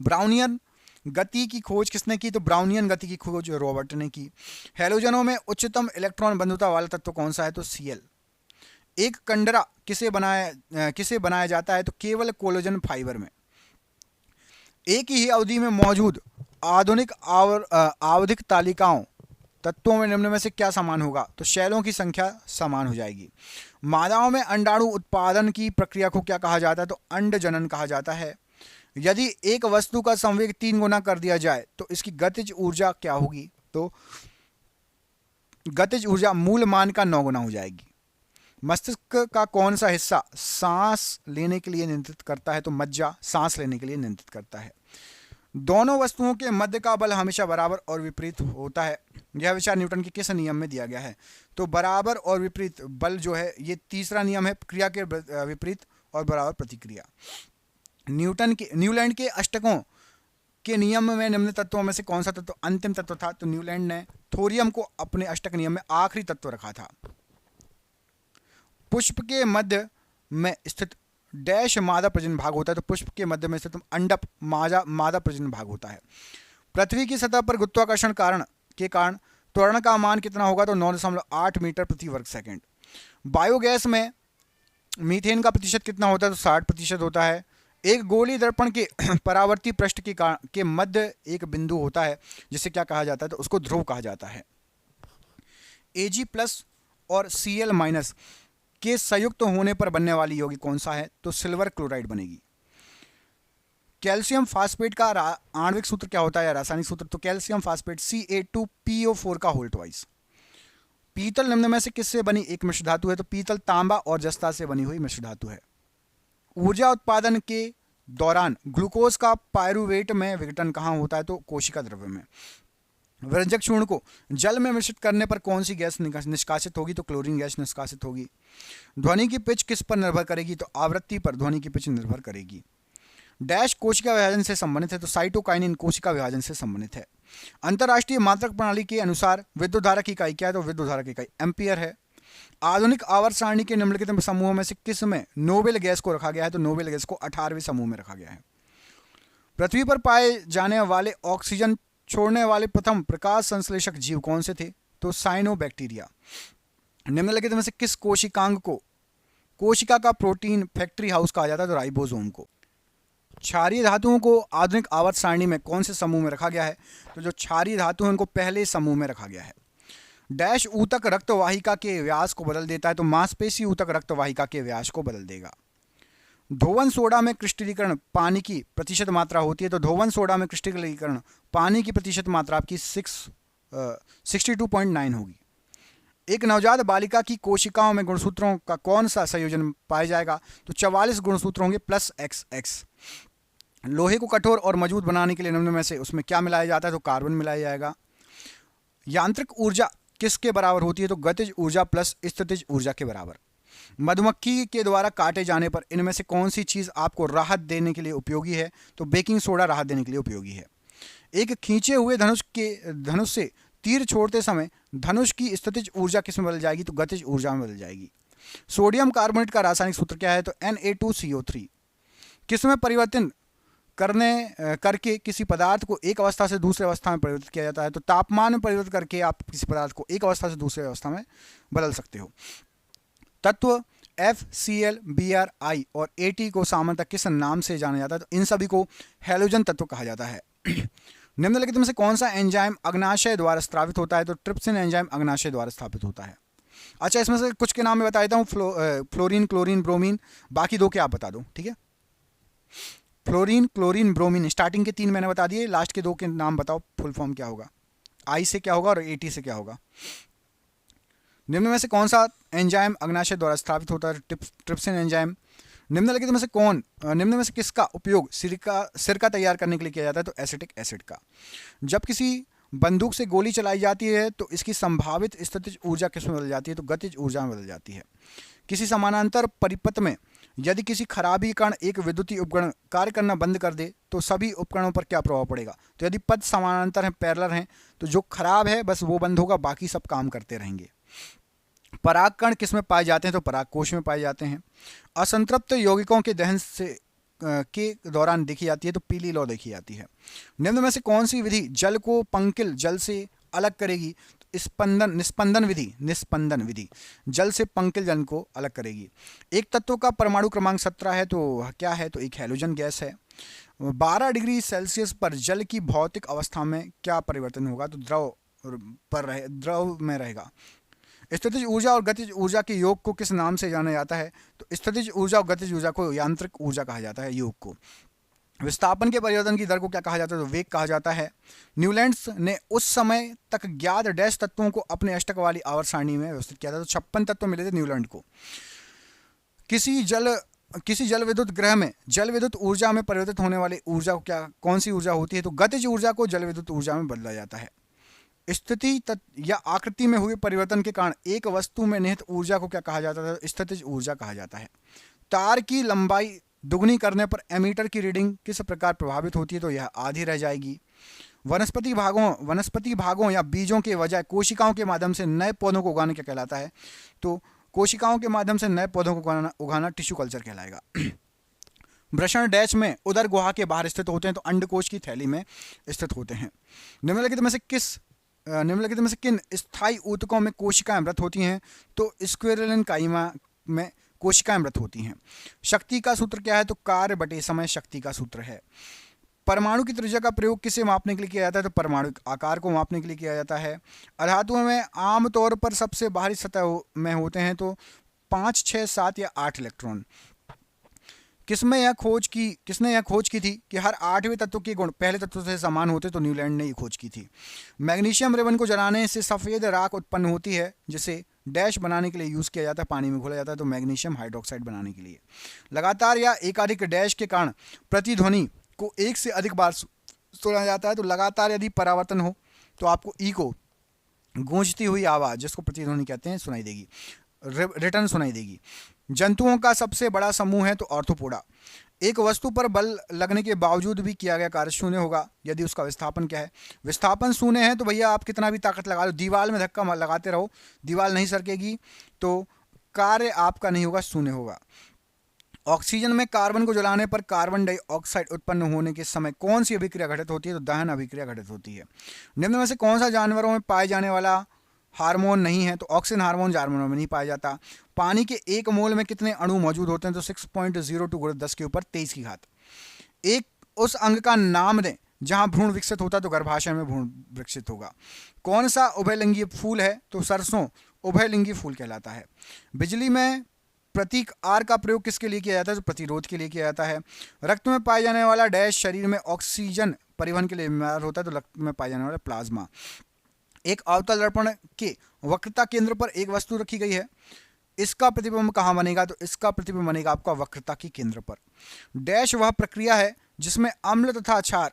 Speaker 1: ब्राउनियन गति की खोज किसने की? तो ब्राउनियन गति की खोज रॉबर्ट ने की। हैलोजनों में उच्चतम इलेक्ट्रॉन बंधुता वाला तत्व कौन सा है? तो Cl। एक कंडरा किसे बनाया जाता है? तो केवल कोलेजन फाइबर में। एक ही अवधि में मौजूद आधुनिक आवधिक तालिकाओं तत्वों में निम्न में से क्या समान होगा? तो शैलों की संख्या समान हो जाएगी। मादाओं में अंडाणु उत्पादन की प्रक्रिया को क्या कहा जाता है? तो अंड जनन कहा जाता है। यदि एक वस्तु का संवेग 3 गुना कर दिया जाए तो इसकी गतिज ऊर्जा क्या होगी? तो गतिज ऊर्जा मूल मान का 9 गुना हो जाएगी। मस्तिष्क का कौन सा हिस्सा सांस लेने के लिए नियंत्रित करता है? तो मज्जा सांस लेने के लिए नियंत्रित करता है। दोनों वस्तुओं के मध्य का बल हमेशा बराबर और विपरीत होता है। यह विचार न्यूटन के किस नियम में दिया गया है? तो बराबर और विपरीत बल जो है ये तीसरा नियम है, क्रिया के विपरीत और बराबर प्रतिक्रिया। न्यूलैंड के अष्टकों के नियम में निम्न तत्वों में से कौन सा तत्व अंतिम तत्व था? तो न्यूलैंड ने थोरियम को अपने अष्टक नियम में आखिरी तत्व रखा था। पुष्प के मध्य में स्थित डैश मादा प्रजनन भाग होता है। तो पुष्प के मध्य में स्थित अंडप मादा प्रजनन भाग होता है। पृथ्वी की सतह पर गुरुत्वाकर्षण के कारण त्वरण का मान कितना होगा? तो 9.8 मीटर प्रति वर्ग सेकंड। बायोगैस में मीथेन का प्रतिशत कितना होता है? तो 60% होता है। एक गोली दर्पण के परावर्ती पृष्ठ के मध्य एक बिंदु होता है जिसे क्या कहा जाता है? तो उसको ध्रुव कहा जाता है। Ag+ और Cl- के संयुक्त होने पर बनने वाली यौगिक कौन सा है? तो सिल्वर क्लोराइड बनेगी। कैल्शियम फास्फेट का आणविक सूत्र क्या होता है या रासायनिक सूत्र? तो कैल्शियम फास्फेट Ca2PO4 का होल ट्वाइस। पीतल निम्न में से किससे बनी एक मिश्र धातु है? तो पीतल तांबा और जस्ता से बनी हुई मिश्र धातु है। ऊर्जा उत्पादन के दौरान ग्लूकोज का पायरुवेट में विघटन कहाँ होता है? तो कोशिका द्रव्य में। व्यंजक चूर्ण को जल में मिश्रित करने पर कौन सी गैस निष्कासित होगी? तो क्लोरीन गैस निष्कासित होगी। ध्वनि की पिच किस पर निर्भर करेगी? तो आवृत्ति पर ध्वनि की पिच निर्भर करेगी। डैश कोशिका विभाजन से संबंधित है? तो साइटोकाइनिन कोशिका विभाजन से संबंधित है। अंतरराष्ट्रीय मात्रक प्रणाली के अनुसार विद्युत धारा की इकाई क्या है? तो विद्युत धारा की इकाई एम्पियर है। आधुनिक आवर्त सारणी के निम्नलिखित समूहों में से किस में नोबेल गैस को रखा गया है? तो नोबेल गैस को 18वें समूह में रखा गया है। पृथ्वी पर पाए जाने वाले ऑक्सीजन छोड़ने वाले प्रथम प्रकाश संश्लेषक जीव कौन से थे? तो साइनोबैक्टीरिया। निम्नलिखित में से किस कोशिकांग को कोशिका का प्रोटीन फैक्ट्री हाउस कहा जाता है? तो राइबोसोम को। क्षारीय धातुओं को आधुनिक आवर्त सारणी में कौन से समूह में रखा गया है? तो जो क्षारीय धातु है उनको पहले समूह में रखा गया है। डैश ऊतक रक्त वाहिका के व्यास को बदल देता है, तो मांसपेशी ऊतक रक्त वाहिका के व्यास को बदल देगा। धोवन सोडा में क्रिस्टलीकरण पानी की प्रतिशत मात्रा होती है, तो धोवन सोडा में क्रिस्टलीकरण पानी की प्रतिशत मात्रा आपकी 62.9 होगी। एक नवजात बालिका की कोशिकाओं में गुणसूत्रों का कौन सा संयोजन पाया जाएगा, तो 44 गुणसूत्र होंगे प्लस XX। लोहे को कठोर और मजबूत बनाने के लिए निम्न में से उसमें क्या मिलाया जाता है, तो कार्बन मिलाया जाएगा। यांत्रिक ऊर्जा किसके बराबर होती है, तो गतिज ऊर्जा प्लस स्थितिज ऊर्जा के बराबर। मधुमक्खी के द्वारा काटे जाने पर इनमें से कौन सी चीज आपको राहत देने के लिए उपयोगी है, तो बेकिंग सोडा राहत देने के लिए उपयोगी है। एक खींचे हुए धनुष से तीर छोड़ते समय धनुष की स्थितिज ऊर्जा किस में बदल जाएगी, तो गतिज ऊर्जा में बदल जाएगी। सोडियम कार्बोनेट का रासायनिक सूत्र क्या है, तो Na2CO3। किस में परिवर्तन करके किसी पदार्थ को एक अवस्था से दूसरे अवस्था में परिवर्तित किया जाता है, तो तापमान में परिवर्तित करके आप किसी पदार्थ को एक अवस्था से दूसरे अवस्था में बदल सकते हो। तत्व FCl, Bri और At को सामान्यतः किस नाम से जाना जाता है, तो इन सभी को हैलोजन तत्व कहा जाता है। निम्नलिखित में से कौन सा एंजाइम अग्नाशय द्वारा स्त्रावित होता है, तो ट्रिप्सिन एंजाइम अग्नाशय द्वारा स्थापित होता है। अच्छा, इसमें से कुछ के नाम मैं बता देता हूँ, फ्लोरीन, क्लोरीन, ब्रोमीन, बाकी दो के आप बता दो, ठीक है। फ्लोरीन, क्लोरीन, ब्रोमीन, स्टार्टिंग के 3 मैंने बता दिए, लास्ट के 2 के नाम बताओ, फुल फॉर्म क्या होगा, I से क्या होगा और At से क्या होगा। निम्न में से कौन सा एंजाइम अग्नाशय द्वारा स्थापित होता है, ट्रिप्सिन एंजाइम। निम्नलिखित में से निम्न में से किसका उपयोग सिरका तैयार करने के लिए किया जाता है, तो एसिटिक एसिड का। जब किसी बंदूक से गोली चलाई जाती है तो इसकी संभावित स्थितिज ऊर्जा किस में बदल जाती है, तो गतिज ऊर्जा में बदल जाती है। किसी समानांतर परिपथ में यदि किसी खराबी के कारण एक विद्युतीय उपकरण कार्य करना बंद कर दे तो सभी उपकरणों पर क्या प्रभाव पड़ेगा, तो यदि पथ समानांतर हैं, पैरेलल हैं, तो जो खराब है बस वो बंद होगा, बाकी सब काम करते रहेंगे। परागकण किस में पाए जाते हैं, तो पराग कोश में पाए जाते हैं। असंतृप्त यौगिकों के दहन से के दौरान देखी जाती है, तो पीली लौ देखी जाती है। निम्न में से कौन सी विधि जल को पंकिल जल से अलग करेगी, निस्पंदन विधि जल से पंकिल जल को अलग करेगी। एक तत्व का परमाणु क्रमांक 17 है, तो क्या है, तो एक हैलोजन गैस है। 12 डिग्री सेल्सियस पर जल की भौतिक अवस्था में क्या परिवर्तन होगा, तो द्रव में रहेगा। स्थितिज ऊर्जा और गतिज ऊर्जा के योग को किस नाम से जाना जाता है, तो स्थितिज ऊर्जा और गतिज ऊर्जा को यांत्रिक ऊर्जा कहा जाता है, योग को। विस्थापन के परिवर्तन की दर को क्या कहा जाता है, तो वेग कहा जाता है। न्यूलैंड्स ने उस समय तक ज्ञात डैश तत्वों को अपने अष्टक वाली आवर्त सारणी में व्यवस्थित किया था, तो 56 तत्व मिले थे न्यूलैंड को। किसी जल विद्युत ग्रह में जल विद्युत ऊर्जा में परिवर्तित होने वाली ऊर्जा को कौन सी ऊर्जा होती है, तो गतिज ऊर्जा को जल विद्युत ऊर्जा में बदला जाता है। स्थिति या आकृति में हुए परिवर्तन के कारण एक वस्तु में निहित ऊर्जा को क्या कहा जाता है, स्थितिज ऊर्जा कहा जाता है। तार की लंबाई दुगनी करने पर एमीटर की रीडिंग किस प्रकार प्रभावित होती है, तो यह आधी रह जाएगी। वनस्पति भागों या बीजों के बजाय कोशिकाओं के माध्यम से नए पौधों को उगाना क्या कहलाता है, तो कोशिकाओं के माध्यम से नए पौधों को उगाना टिश्यू कल्चर कहलाएगा। वृषण डैश में उदर गुहा के बाहर स्थित होते हैं, तो अंडकोश की थैली में स्थित होते हैं। निम्नलिखित में से किन स्थायी ऊतकों में कोशिकाएं मृत होती हैं, तो स्क्विरेलिन काइमा में कोशिकाएं मृत होती हैं। शक्ति का सूत्र क्या है, तो कार्य बटे समय शक्ति का सूत्र है। परमाणु की त्रिज्या का प्रयोग किसे मापने के लिए किया जाता है, तो परमाणु आकार को मापने के लिए किया जाता है। अधातुओं में आमतौर पर सबसे बाहरी सतह में होते हैं, तो 5, 6, 7 या 8 इलेक्ट्रॉन। किसने यह खोज की थी कि हर 8वें तत्व के गुण पहले तत्व से समान होते, तो न्यूलैंड ने ये खोज की थी। मैग्नीशियम रिबन को जलाने से सफ़ेद राख उत्पन्न होती है, जिसे डैश बनाने के लिए यूज़ किया जाता है, पानी में घोला जाता है, तो मैग्नीशियम हाइड्रोक्साइड बनाने के लिए। लगातार या एकाधिक डैश के कारण प्रतिध्वनि को एक से अधिक बार सुना जाता है, तो लगातार यदि परावर्तन हो तो आपको ई को गूंजती हुई आवाज़, जिसको प्रतिध्वनि कहते हैं, सुनाई देगी, रिटर्न सुनाई देगी। जंतुओं का सबसे बड़ा समूह है, तो ऑर्थोपोडा। एक वस्तु पर बल लगने के बावजूद भी किया गया कार्य शून्य होगा यदि उसका विस्थापन क्या है, विस्थापन शून्य है, तो भैया आप कितना भी ताकत लगा लो, दीवार में धक्का लगाते रहो, दीवार नहीं सरकेगी, तो कार्य आपका नहीं होगा, शून्य होगा। ऑक्सीजन में कार्बन को जलाने पर कार्बन डाइऑक्साइड उत्पन्न होने के समय कौन सी अभिक्रिया घटित होती है, तो दहन अभिक्रिया घटित होती है। निम्न में से कौन सा जानवरों में पाए जाने वाला हार्मोन नहीं है, तो ऑक्सीजन हार्मोन जानवरों में नहीं पाया जाता। पानी के 1 मोल में कितने अणु मौजूद होते हैं, तो 6.02 × 10 के ऊपर 23 की घात। एक उस अंग का नाम दें जहां भ्रूण विकसित होता है तो गर्भाशय में भ्रूण विकसित होगा। कौन सा उभयलिंगी फूल है? तो सरसों उभयलिंगी फूल कहलाता है। बिजली में प्रतीक आर का प्रयोग किसके लिए किया जाता है? तो प्रतिरोध के लिए किया जाता है। रक्त में पाया जाने वाला डैश शरीर में ऑक्सीजन परिवहन के लिए जिम्मेदार होता है, तो रक्त में पाया जाने वाला प्लाज्मा। एक अवतल दर्पण के वक्रता केंद्र पर एक वस्तु रखी गई है, इसका प्रतिबिंब कहाँ बनेगा? तो इसका प्रतिबिंब बनेगा आपका वक्रता के केंद्र पर। डैश वह प्रक्रिया है जिसमें अम्ल तथा क्षार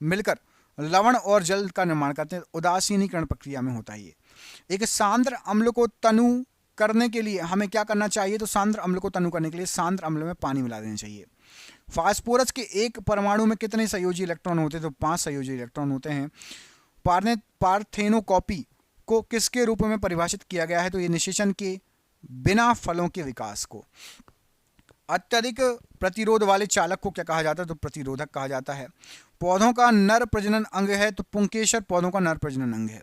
Speaker 1: मिलकर लवण और जल का निर्माण करते हैं। उदासीनीकरण प्रक्रिया में होता है ये। एक सांद्र अम्ल को तनु करने के लिए हमें क्या करना चाहिए? तो सांद्र अम्ल को तनु करने के लिए सांद्र अम्ल में पानी मिला देना चाहिए। फास्फोरस के एक परमाणु में कितने संयोजी इलेक्ट्रॉन होते हैं? तो 5 संयोजी इलेक्ट्रॉन होते हैं। पार्थेनोकॉपी को किसके रूप में परिभाषित किया गया है? तो ये निषेचन के बिना फलों के विकास को। अत्यधिक प्रतिरोध वाले चालक को क्या कहा जाता है? तो प्रतिरोधक कहा जाता है। पौधों का नर प्रजनन अंग है, तो पुंकेसर पौधों का नर प्रजनन अंग है।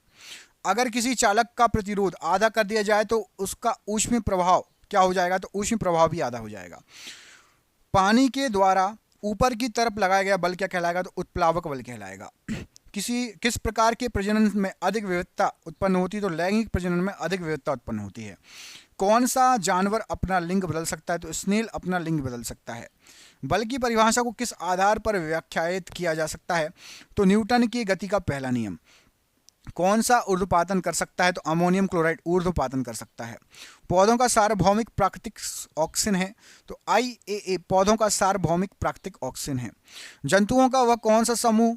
Speaker 1: अगर किसी चालक का प्रतिरोध आधा कर दिया जाए तो उसका ऊष्मीय प्रभाव क्या हो जाएगा? तो ऊष्मीय प्रभाव भी आधा हो जाएगा। पानी के द्वारा ऊपर की तरफ लगाया गया बल क्या कहलाएगा? तो उत्प्लावक बल कहलाएगा। किस प्रकार के प्रजनन में अधिक विविधता उत्पन्न होती है? तो लैंगिक प्रजनन में अधिक विविधता उत्पन्न होती है। कौन सा जानवर अपना लिंग बदल सकता है? तो स्नेल अपना लिंग बदल सकता है। बल की परिभाषा को किस आधार पर व्याख्यायित किया जा सकता है? तो न्यूटन की गति का पहला नियम। कौन सा ऊर्ध्वपातन कर सकता है? तो अमोनियम क्लोराइड ऊर्ध्वपातन कर सकता है। पौधों का सार्वभौमिक प्राकृतिक ऑक्सीजन है, तो IAA पौधों का सार्वभौमिक प्राकृतिक ऑक्सीजन है। जंतुओं का वह कौन सा समूह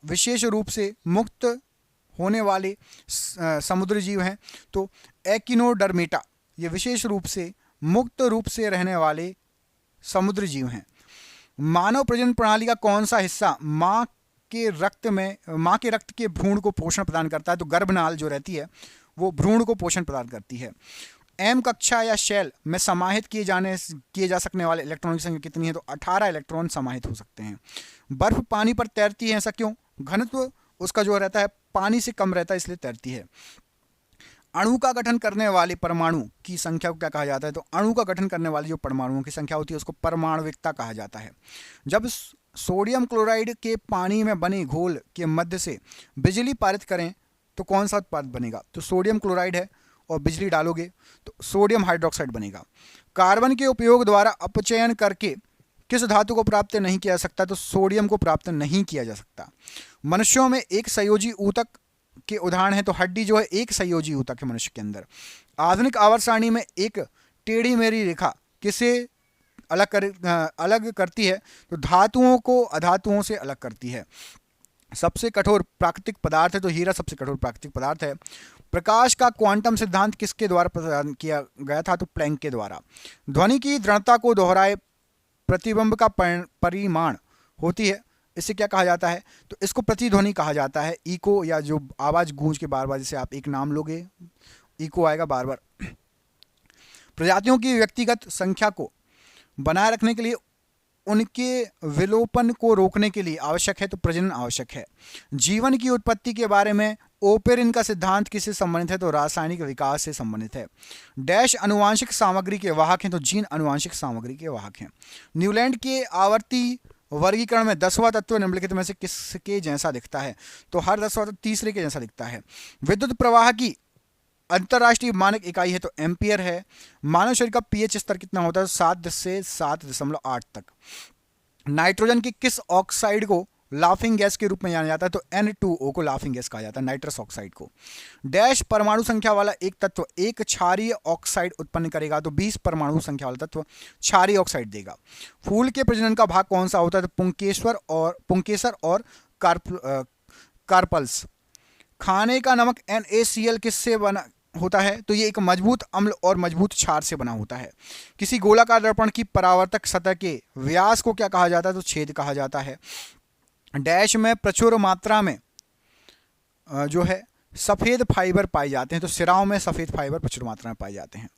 Speaker 1: विशेष रूप से मुक्त होने वाले समुद्री जीव हैं? तो एकिनोडर्मेटा ये विशेष रूप से मुक्त रूप से रहने वाले समुद्री जीव हैं। मानव प्रजनन प्रणाली का कौन सा हिस्सा माँ के रक्त के भ्रूण को पोषण प्रदान करता है? तो गर्भनाल जो रहती है वो भ्रूण को पोषण प्रदान करती है। एम कक्षा या शेल में समाहित किए जा सकने वाले इलेक्ट्रॉन की संख्या कितनी है? तो 18 इलेक्ट्रॉन समाहित हो सकते हैं। बर्फ पानी पर तैरती है, ऐसा क्यों? घनत्व उसका जो रहता है पानी से कम रहता है, इसलिए तैरती है। अणु का गठन करने वाले परमाणु की संख्या को क्या कहा जाता है? तो अणु का गठन करने वाली जो परमाणुओं की संख्या होती है उसको परमाणुविकता कहा जाता है। जब सोडियम क्लोराइड के पानी में बने घोल के मध्य से बिजली पारित करें तो कौन सा उत्पाद बनेगा? तो सोडियम क्लोराइड है, और बिजली डालोगे तो सोडियम हाइड्रोक्साइड बनेगा। कार्बन के उपयोग द्वारा अपचयन करके किस धातु को प्राप्त नहीं किया जा सकता? तो सोडियम को प्राप्त नहीं किया जा सकता। मनुष्यों में एक संयोजी ऊतक के उदाहरण है, तो हड्डी जो है एक संयोजी ऊतक है मनुष्य के अंदर। आधुनिक आवर्त सारणी में एक टेढ़ी मेढ़ी रेखा किसे अलग करती है? तो धातुओं को अधातुओं से अलग करती है। सबसे कठोर प्राकृतिक पदार्थ है, तो हीरा सबसे कठोर प्राकृतिक पदार्थ है। प्रकाश का क्वांटम सिद्धांत किसके द्वारा प्रदान किया गया था? तो प्लैंक के द्वारा। ध्वनि की दृढ़ता को दोहराए प्रतिबिंब का परिमाण होती है, इसे क्या कहा जाता है? तो इसको प्रतिध्वनि कहा जाता है। इको, या जो आवाज गूंज के बार बार, जैसे आप एक नाम लोगे इको आएगा बार बार। प्रजातियों की व्यक्तिगत संख्या को बनाए रखने के लिए उनके विलोपन को रोकने के लिए आवश्यक है, तो प्रजनन आवश्यक है। जीवन की उत्पत्ति के बारे में ओपेरिन का सिद्धांत किससे संबंधित है? तो रासायनिक विकास से संबंधित है। डैश अनुवांशिक सामग्री के वाहक हैं, तो जीन अनुवांशिक सामग्री के वाहक हैं। न्यूलैंड के आवर्ती वर्गीकरण में 10वां तत्व निम्नलिखित में से किसके जैसा दिखता है? तो हर 10वां तत्व तीसरे के जैसा दिखता है। विद्युत प्रवाह की अंतरराष्ट्रीय मानक इकाई है, तो एम्पियर है। मानव शरीर का पीएच स्तर कितना होता है? 7 से 7.8 तक। नाइट्रोजन के किस ऑक्साइड को लाफिंग गैस के रूप में जाना जाता है? तो N2O को लाफिंग गैस कहा जाता है, नाइट्रस ऑक्साइड को। डैश परमाणु संख्या वाला एक तत्व एक क्षारीय ऑक्साइड उत्पन्न करेगा, तो 20 परमाणु संख्या वाला तत्व क्षारीय ऑक्साइड देगा। फूल के प्रजनन का भाग कौन सा होता है? तो पुंकेसर और कार्पल्स। खाने का नमक NaCl किससे बना होता है? तो ये एक मजबूत अम्ल और मजबूत क्षार से बना होता है। किसी गोलाकार दर्पण की परावर्तक सतह के व्यास को क्या कहा जाता है? तो छेद कहा जाता है। डैश में प्रचुर मात्रा में जो है सफेद फाइबर पाए जाते हैं, तो सिराओं में सफेद फाइबर प्रचुर मात्रा में पाए जाते हैं।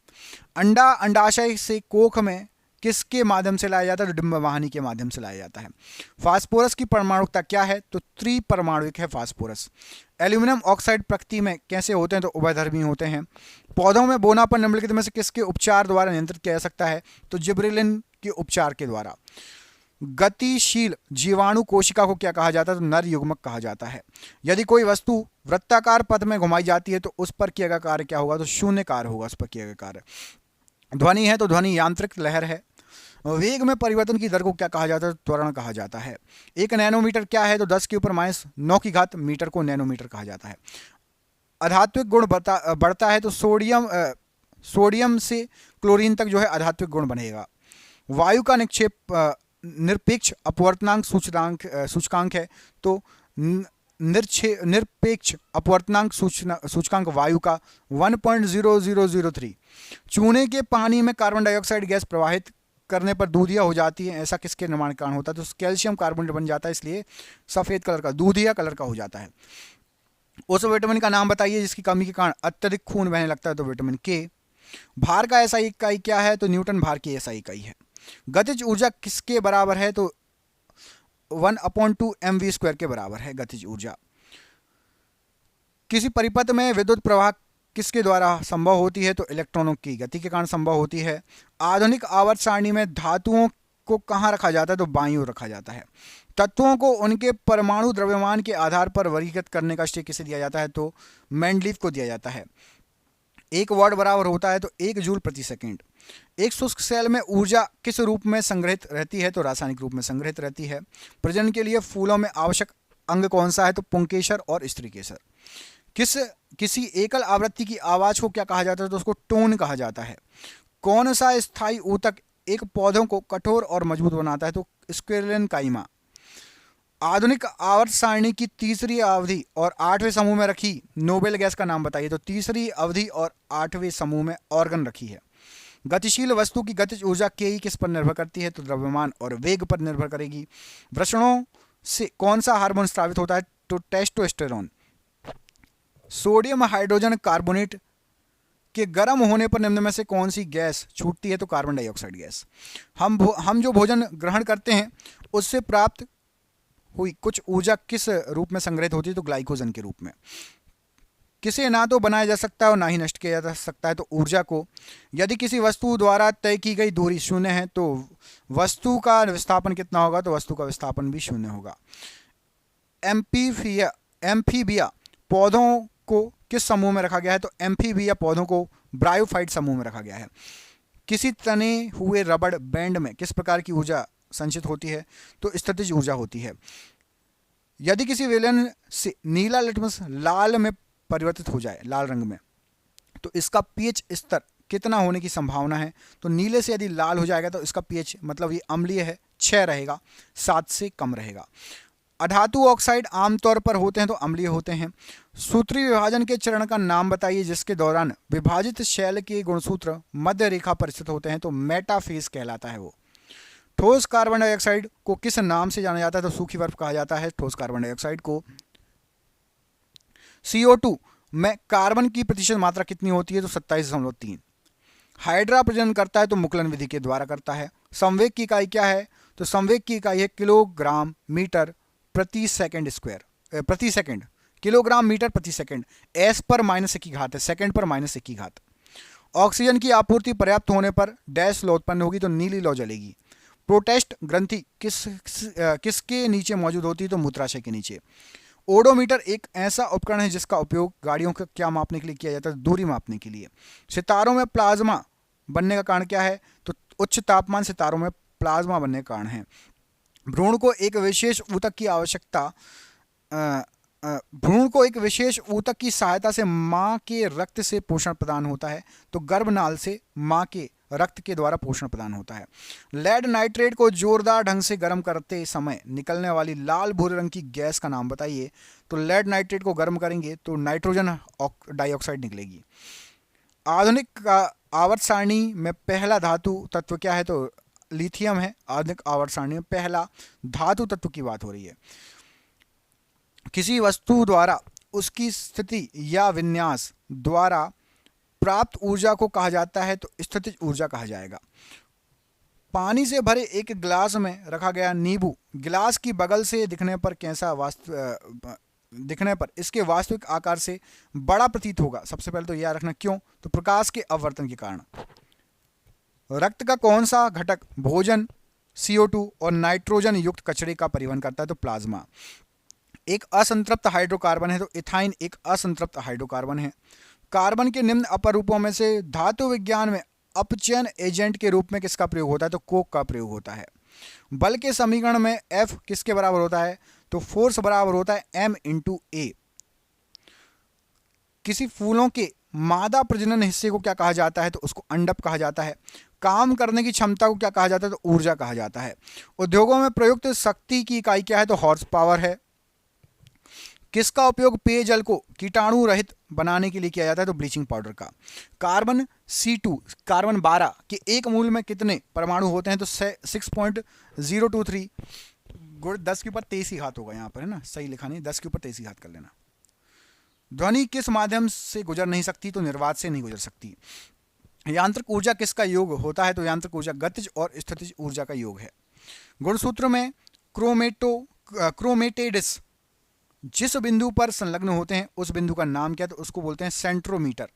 Speaker 1: अंडा अंडाशय से कोख में किसके माध्यम से लाया जाता है? तो डिंबवाहिनी के माध्यम से लाया जाता है। फास्फोरस की परमाणुकता क्या है? तो त्रिपरमाणुक है फास्फोरस। एल्यूमिनियम ऑक्साइड प्रकृति में कैसे होते हैं? तो उभयधर्मी होते हैं। पौधों में बोनापन निम्नलिखित में से किसके उपचार द्वारा नियंत्रित किया जा सकता है? तो जिब्रेलिन के उपचार के द्वारा। गतिशील जीवाणु कोशिका को क्या कहा जाता है? तो नर युग्मक कहा जाता है। यदि कोई वस्तु वृत्ताकार पथ में घुमाई जाती है तो उस पर किया गया कार्य क्या होगा? तो शून्य कार्य होगा उस पर किया गया कार्य। ध्वनि है तो ध्वनि यांत्रिक लहर है। वेग में परिवर्तन की दर को क्या कहा जाता है? तो त्वरण कहा जाता है। एक नैनोमीटर क्या है? तो 10 के ऊपर माइनस 9 की घात मीटर को नैनोमीटर कहा जाता है। आधात्विक गुण बढ़ता है तो सोडियम से क्लोरीन तक जो है आधात्विक गुण बनेगा। वायु का निक्षेप निरपेक्ष अपवर्तनांक सूचकांक है तो निरपेक्ष अपवर्तनांक सूचकांक वायु का 1.0003। चूने के पानी में कार्बन डाइऑक्साइड गैस प्रवाहित करने पर दूधिया हो जाती है, ऐसा किसके निर्माण के कारण होता है? तो कैल्शियम कार्बोनेट बन जाता है, इसलिए सफेद कलर का दूधिया कलर का हो जाता है। उस विटामिन का नाम बताइए जिसकी कमी के कारण अत्यधिक खून बहने लगता है? तो विटामिन के। भार का एसआई इकाई क्या है? तो न्यूटन भार की एसआई इकाई है। गतिज ऊर्जा किसके बराबर है? तो 1/2 mv² के बराबर है गतिज ऊर्जा। किसी परिपथ में विद्युत प्रवाह किसके द्वारा संभव होती है? तो इलेक्ट्रॉनों की गति के कारण संभव होती है। आधुनिक आवर्त सारणी में धातुओं को कहाँ रखा जाता है? तो बाईं ओर रखा जाता है। तत्वों को उनके परमाणु द्रव्यमान के आधार पर वर्गीकृत करने का श्रेय किसे दिया जाता है? तो मेंडलीव को दिया जाता है। एक वाट बराबर होता है तो 1 जूल प्रति सेकंड। एक शुष्क सेल में ऊर्जा किस रूप में संग्रहित रहती है? तो रासायनिक रूप में संग्रहित रहती है। प्रजनन के लिए फूलों में आवश्यक अंग कौन सा है? तो पुंकेसर और स्त्रीकेसर। किसी एकल आवृत्ति की आवाज को क्या कहा जाता है? तो उसको टोन कहा जाता है। कौन सा स्थायी ऊतक एक पौधों को कठोर और मजबूत बनाता है? तो स्क्विरेलिन काइमा। आधुनिक आवर्त सारणी की तीसरी अवधि और 8वें समूह में रखी नोबेल गैस का नाम बताइए? तो तीसरी अवधि और 8वें समूह में ऑर्गन रखी है। गतिशील वस्तु की गतिज ऊर्जा के किस पर निर्भर करती है? तो द्रव्यमान और वेग पर निर्भर करेगी। वृषणों से कौन सा हार्मोन स्रावित होता है? तो टेस्टोस्टेरोन। सोडियम हाइड्रोजन कार्बोनेट के गर्म होने पर निम्न में से कौन सी गैस छूटती है? तो कार्बन डाइऑक्साइड गैस। हम जो भोजन ग्रहण करते हैं उससे प्राप्त हुई कुछ ऊर्जा किस रूप में संग्रहित होती है? तो ग्लाइकोजन के रूप में। किसे ना तो बनाया जा सकता है और ना ही नष्ट किया जा सकता है? तो ऊर्जा को। यदि किसी वस्तु द्वारा तय की गई दूरी शून्य है तो वस्तु का विस्थापन कितना होगा? तो वस्तु का विस्थापन भी शून्य होगा। एम्फीबिया पौधों को किस समूह में रखा गया है? तो एम्फीबिया पौधों को ब्रायोफाइट समूह में रखा गया है। किसी तने हुए रबड़ बैंड में किस प्रकार की ऊर्जा संचित होती है? तो स्थितिज ऊर्जा होती है। यदि किसी विलयन से नीला लिटमस लाल में परिवर्तित हो जाए, लाल रंग में, तो इसका पीएच स्तर कितना होने की संभावना है? तो नीले से यदि लाल हो जाएगा तो इसका पीएच मतलब ये अम्लीय है 6 रहेगा, 7 से कम रहेगा। अधातु ऑक्साइड आमतौर पर होते हैं तो अम्लीय होते हैं। सूत्री विभाजन के चरण का नाम बताइए जिसके दौरान विभाजित शैल के गुणसूत्र मध्य रेखा पर स्थित होते हैं? तो मेटाफेज कहलाता है वो। ठोस कार्बन डाइऑक्साइड को किस नाम से जाना जाता है? तो सूखी बर्फ कहा जाता है ठोस कार्बन डाइऑक्साइड को। CO2 में कार्बन की प्रतिशत मात्रा कितनी होती है? तो 27.3। हाइड्रा प्रजनन करता है तो मुकुलन विधि के द्वारा करता है। संवेग की इकाई क्या है? तो संवेग की इकाई है किलोग्राम मीटर प्रति सेकंड स्क्वायर, प्रति सेकंड। किलोग्राम मीटर प्रति सेकंड। s पर -1 की घात है, सेकंड पर -1 की घात। ऑक्सीजन की आपूर्ति पर्याप्त होने पर डैश लौ उत्पन्न होगी तो नीली लौ जलेगी। प्रोटेस्ट ग्रंथि किसके नीचे मौजूद होती है? तो मूत्राशय के नीचे। ओडोमीटर एक ऐसा उपकरण है जिसका उपयोग गाड़ियों का क्या मापने के लिए किया जाता है? दूरी मापने के लिए। सितारों में प्लाज्मा बनने का कारण क्या है? तो उच्च तापमान सितारों में प्लाज्मा बनने का कारण है। भ्रूण को एक विशेष ऊतक की आवश्यकता भ्रूण को एक विशेष ऊतक की सहायता से मां के रक्त से पोषण प्रदान होता है तो गर्भनाल से मां के रक्त के द्वारा पोषण प्रदान होता है। लेड नाइट्रेट को जोरदार ढंग से गर्म करते समय निकलने वाली लाल भूरे रंग की गैस का नाम बताइए? तो लेड नाइट्रेट को गर्म करेंगे तो नाइट्रोजन डाइऑक्साइड निकलेगी। आधुनिक आवर्त सारणी में पहला धातु तत्व क्या है? तो लिथियम है। आधुनिक आवर्त सारणी में पहला धातु तत्व की बात हो रही है। किसी वस्तु द्वारा उसकी स्थिति या विन्यास द्वारा प्राप्त ऊर्जा को कहा जाता है तो स्थितिज ऊर्जा कहा जाएगा। पानी से भरे एक गिलास में रखा गया नींबू गिलास की बगल से दिखने पर इसके वास्तविक आकार से बड़ा प्रतीत होगा। सबसे पहले तो यह रखना क्यों? तो प्रकाश के अपवर्तन के कारण। रक्त का कौन सा घटक भोजन CO2 और नाइट्रोजन युक्त कचरे का परिवहन करता है तो प्लाज्मा। एक असंतृप्त हाइड्रोकार्बन है तो इथाइन एक असंतृप्त हाइड्रोकार्बन है। कार्बन के निम्न अपरूपों में से धातु विज्ञान में अपचयन एजेंट के रूप में किसका प्रयोग होता है तो कोक का प्रयोग होता है। बल के समीकरण में F किसके बराबर होता है तो फोर्स बराबर होता है M इंटू ए। किसी फूलों के मादा प्रजनन हिस्से को क्या कहा जाता है तो उसको अंडप कहा जाता है। काम करने की क्षमता को क्या कहा जाता है तो ऊर्जा कहा जाता है। उद्योगों में प्रयुक्त शक्ति की इकाई क्या है तो हॉर्स पावर है। किसका उपयोग पेयजल को कीटाणु रहित बनाने के लिए किया जाता है तो ब्लीचिंग पाउडर का। कार्बन C2 कार्बन 12 के एक मूल में कितने परमाणु होते हैं तो 6.023 गुण 10 के ऊपर 23 घात होगा यहाँ पर, है ना, सही लिखा नहीं, 10 के ऊपर 23 घात कर लेना। ध्वनि किस माध्यम से गुजर नहीं सकती तो निर्वात से नहीं गुजर सकती। यांत्रिक ऊर्जा किसका योग होता है तो यांत्रिक ऊर्जा गतिज और स्थितिज ऊर्जा का योग है। गुणसूत्र में क्रोमेटेडिस जिस बिंदु पर संलग्न होते हैं उस बिंदु का नाम क्या है तो उसको बोलते हैं सेंट्रोमीटर।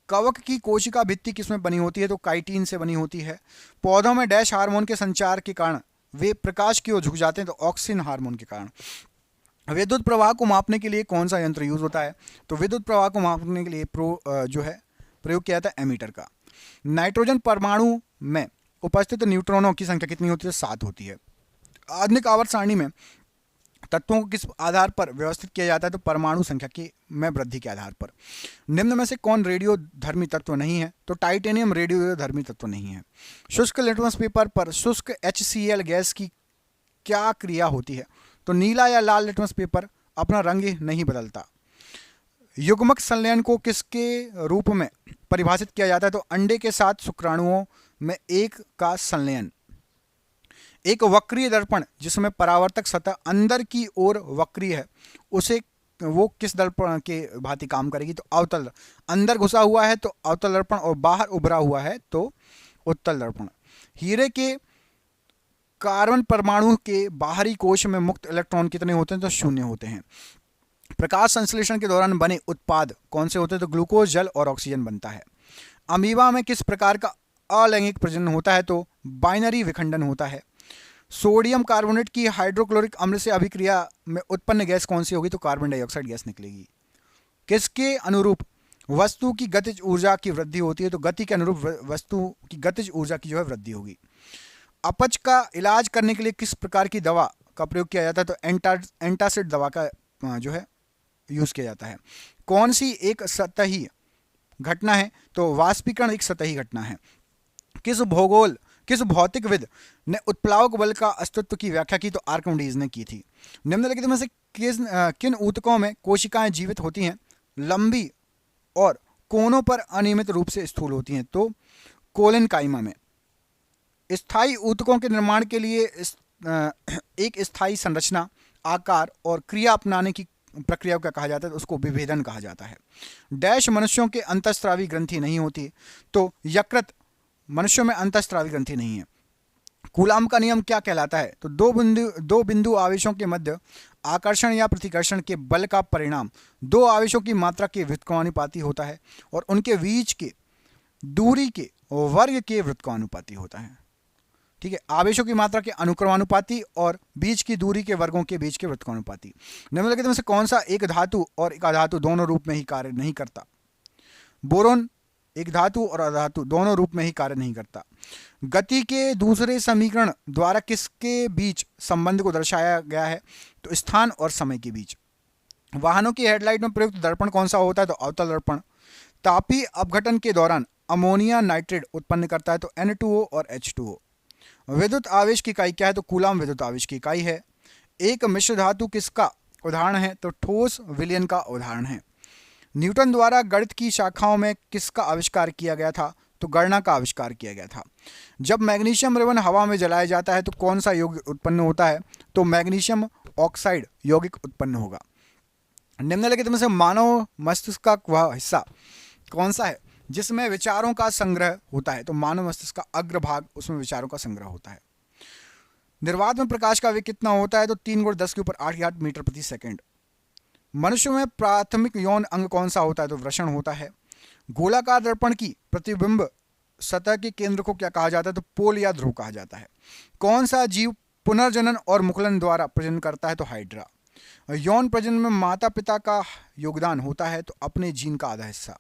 Speaker 1: कवक की कोशिका भित्ति किसमें बनी होती है तो काइटिन से बनी होती है। पौधों में डैश हार्मोन के संचार के कारण वे प्रकाश की ओर झुक जाते हैं तो ऑक्सीजन हार्मोन के कारण। विद्युत प्रवाह को मापने के लिए कौन सा यंत्र यूज होता है तो विद्युत प्रवाह को मापने के लिए प्रयोग किया जाता है एमीटर का। नाइट्रोजन परमाणु में उपस्थित न्यूट्रॉनों की संख्या कितनी होती है 7 होती है। आधुनिक आवर्त सारणी में तत्वों को किस आधार पर व्यवस्थित किया जाता है तो परमाणु संख्या की में वृद्धि के आधार पर। निम्न में से कौन रेडियो धर्मी तत्व नहीं है तो टाइटेनियम रेडियो धर्मी तत्व नहीं है। शुष्क लिटमस पेपर पर शुष्क HCl गैस की क्या क्रिया होती है तो नीला या लाल लिटमस पेपर अपना रंग नहीं बदलता। युग्मक संलयन को किसके रूप में परिभाषित किया जाता है तो अंडे के साथ शुक्राणुओं में एक का संलयन। एक वक्रीय दर्पण जिसमें परावर्तक सतह अंदर की ओर वक्रीय है उसे वो किस दर्पण के भांति काम करेगी तो अवतल। अंदर घुसा हुआ है तो अवतल दर्पण और बाहर उभरा हुआ है तो उत्तल दर्पण। हीरे के कार्बन परमाणु के बाहरी कोश में मुक्त इलेक्ट्रॉन कितने होते हैं तो 0 होते हैं। प्रकाश संश्लेषण के दौरान बने उत्पाद कौन से होते हैं तो ग्लूकोज, जल और ऑक्सीजन बनता है। अमीबा में किस प्रकार का अलैंगिक प्रजनन होता है तो बाइनरी विखंडन होता है। सोडियम कार्बोनेट की हाइड्रोक्लोरिक अम्ल से अभिक्रिया में उत्पन्न गैस कौन सी होगी तो कार्बन डाइऑक्साइड गैस निकलेगी। किसके अनुरूप वस्तु की गतिज ऊर्जा की वृद्धि होती है तो गति के अनुरूप वस्तु की गतिज ऊर्जा की वृद्धि होगी। अपच का इलाज करने के लिए किस प्रकार की दवा का प्रयोग किया जाता है तो एंटासिड दवा का यूज किया जाता है। कौन सी एक सतही घटना है तो वाष्पीकरण एक सतही घटना है। किस भौतिकविद ने उत्प्लावक बल का अस्तित्व की व्याख्या की तो आर्किमिडीज ने की थी। निम्नलिखित में से किन ऊतकों में कोशिकाएं जीवित होती हैं, लंबी और कोनों पर अनियमित रूप से स्थूल होती हैं तो कोलेनकाइमा में। स्थायी ऊतकों के निर्माण के लिए एक स्थायी संरचना, आकार और क्रिया अपनाने की प्रक्रिया को क्या कहा जाता है तो उसको विभेदन कहा जाता है। डैश मनुष्यों के अंतःस्रावी ग्रंथि नहीं होती तो यकृत मनुष्यों में अंतःस्रावी ग्रंथि नहीं है। कूलाम का नियम क्या कहलाता है तो दो बिंदु आवेशों के मध्य आकर्षण या प्रतिकर्षण के बल का परिणाम दो आवेशों की मात्रा के व्युत्क्रमानुपाती होता है और उनके बीच के दूरी के वर्ग के व्युत्क्रमानुपाती होता है। ठीक है, आवेशों की मात्रा के अनुक्रमानुपाती और बीच की दूरी के वर्गों के बीच के व्युत्क्रमानुपाती। निम्नलिखित में से कौन सा एक धातु और एक अधातु दोनों रूप में ही कार्य नहीं करता। बोरोन एक धातु और अधातु दोनों रूप में ही कार्य नहीं करता। गति के दूसरे समीकरण द्वारा किसके बीच संबंध को दर्शाया गया है तो स्थान और समय के बीच। वाहनों की हेडलाइट में प्रयुक्त दर्पण कौन सा होता है तो अवतल दर्पण। तापीय अपघटन के दौरान अमोनिया नाइट्रेट उत्पन्न करता है तो N2O और H2O। विद्युत आवेश की इकाई क्या है तो कूलाम विद्युत आवेश की इकाई है। एक मिश्र धातु किसका उदाहरण है तो ठोस विलयन का उदाहरण है। न्यूटन द्वारा गणित की शाखाओं में किसका आविष्कार किया गया था तो गणना का आविष्कार किया गया था। जब मैग्नीशियम रिबन हवा में जलाया जाता है तो कौन सा यौगिक उत्पन्न होता है तो मैग्नीशियम ऑक्साइड यौगिक उत्पन्न होगा। निम्नलिखित में से मानव मस्तिष्क का वह हिस्सा कौन सा है जिसमें विचारों का संग्रह होता है तो मानव मस्तिष्क का अग्रभाग, उसमें विचारों का संग्रह होता है। निर्वात में प्रकाश का वेग कितना होता है तो 3 × 10⁸ मीटर प्रति सेकंड। मनुष्य में प्राथमिक यौन अंग कौन सा होता है तो वृषण होता है। गोलाकार दर्पण की प्रतिबिंब सतह के केंद्र को क्या कहा जाता है? तो पोल या ध्रुव कहा जाता है। कौन सा जीव पुनर्जनन और मुकुलन द्वारा प्रजनन करता है? तो हाइड्रा। यौन प्रजनन में माता पिता का योगदान होता है? तो अपने जीन का आधा हिस्सा।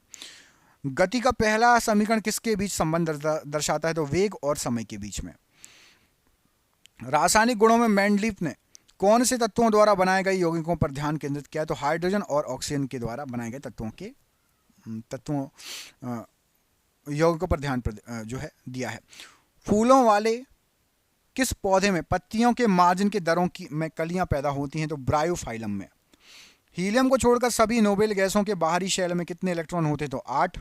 Speaker 1: गति का पहला समीकरण किसके बीच संबंध दर्शाता है? तो वेग और समय के बीच में। रासायनिक गुणों में मेंडलीफ ने कौन से तत्वों द्वारा बनाए गए यौगिकों पर ध्यान केंद्रित किया? तो हाइड्रोजन और ऑक्सीजन के द्वारा बनाए गए तत्वों यौगिकों पर ध्यान जो है दिया है। फूलों वाले किस पौधे में पत्तियों के मार्जिन के दरों की में कलियां पैदा होती हैं? तो ब्रायोफाइलम में। हीलियम को छोड़कर सभी नोबेल गैसों के बाहरी शेल में कितने इलेक्ट्रॉन होते हैं? तो 8।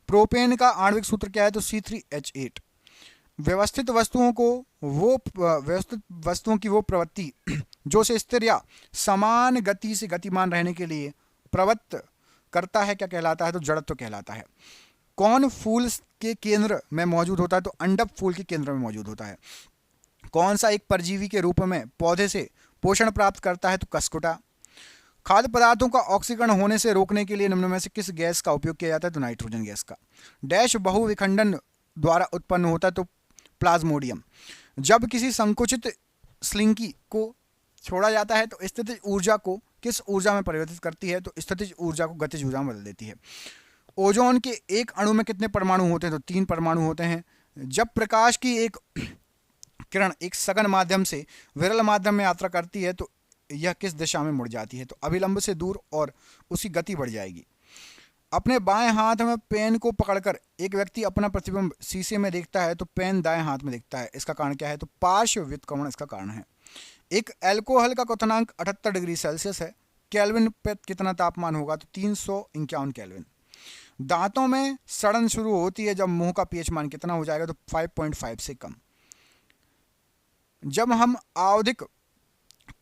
Speaker 1: प्रोपेन का आणविक सूत्र क्या है? तो C3H8। व्यवस्थित वस्तुओं की वो प्रवृत्ति जो से स्थिर या समान गति से गतिमान रहने के लिए प्रवृत्त करता है क्या कहलाता है? तो जड़त्व कहलाता है। कौन फूल के केंद्र में मौजूद होता है? तो अंडक फूल के केंद्र में मौजूद होता है। कौन सा एक परजीवी के रूप में पौधे से पोषण प्राप्त करता है? तो कसकुटा। खाद्य पदार्थों का ऑक्सीकरण होने से रोकने के लिए निम्न में से किस गैस का उपयोग किया जाता है? तो नाइट्रोजन गैस का। डैश बहुविखंडन द्वारा उत्पन्न होता है? तो प्लाज्मोडियम। जब किसी संकुचित स्लिंकी को छोड़ा जाता है तो स्थितिज ऊर्जा को किस ऊर्जा में परिवर्तित करती है? तो स्थितिज ऊर्जा को गतिज ऊर्जा में बदल देती है। ओजोन के एक अणु में कितने परमाणु होते हैं? तो 3 परमाणु होते हैं। जब प्रकाश की एक किरण एक सघन माध्यम से विरल माध्यम में यात्रा करती है तो यह किस दिशा में मुड़ जाती है? तो अभिलंब से दूर और उसकी गति बढ़ जाएगी। अपने बाएं हाथ में पेन को पकड़कर एक व्यक्ति अपना प्रतिबिंब शीशे में देखता है तो पेन दाएं हाथ में दिखता है। इसका कारण क्या है? तो पार्श्व व्युत्क्रमण इसका कारण है। एक अल्कोहल का क्वथनांक 78 डिग्री सेल्सियस है। केल्विन पे कितना तापमान होगा? तो 351 केल्विन। दांतों में सड़न शुरू होती है जब मुंह का पीएच मान कितना हो जाएगा? तो 5.5 से कम। जब हम आवधिक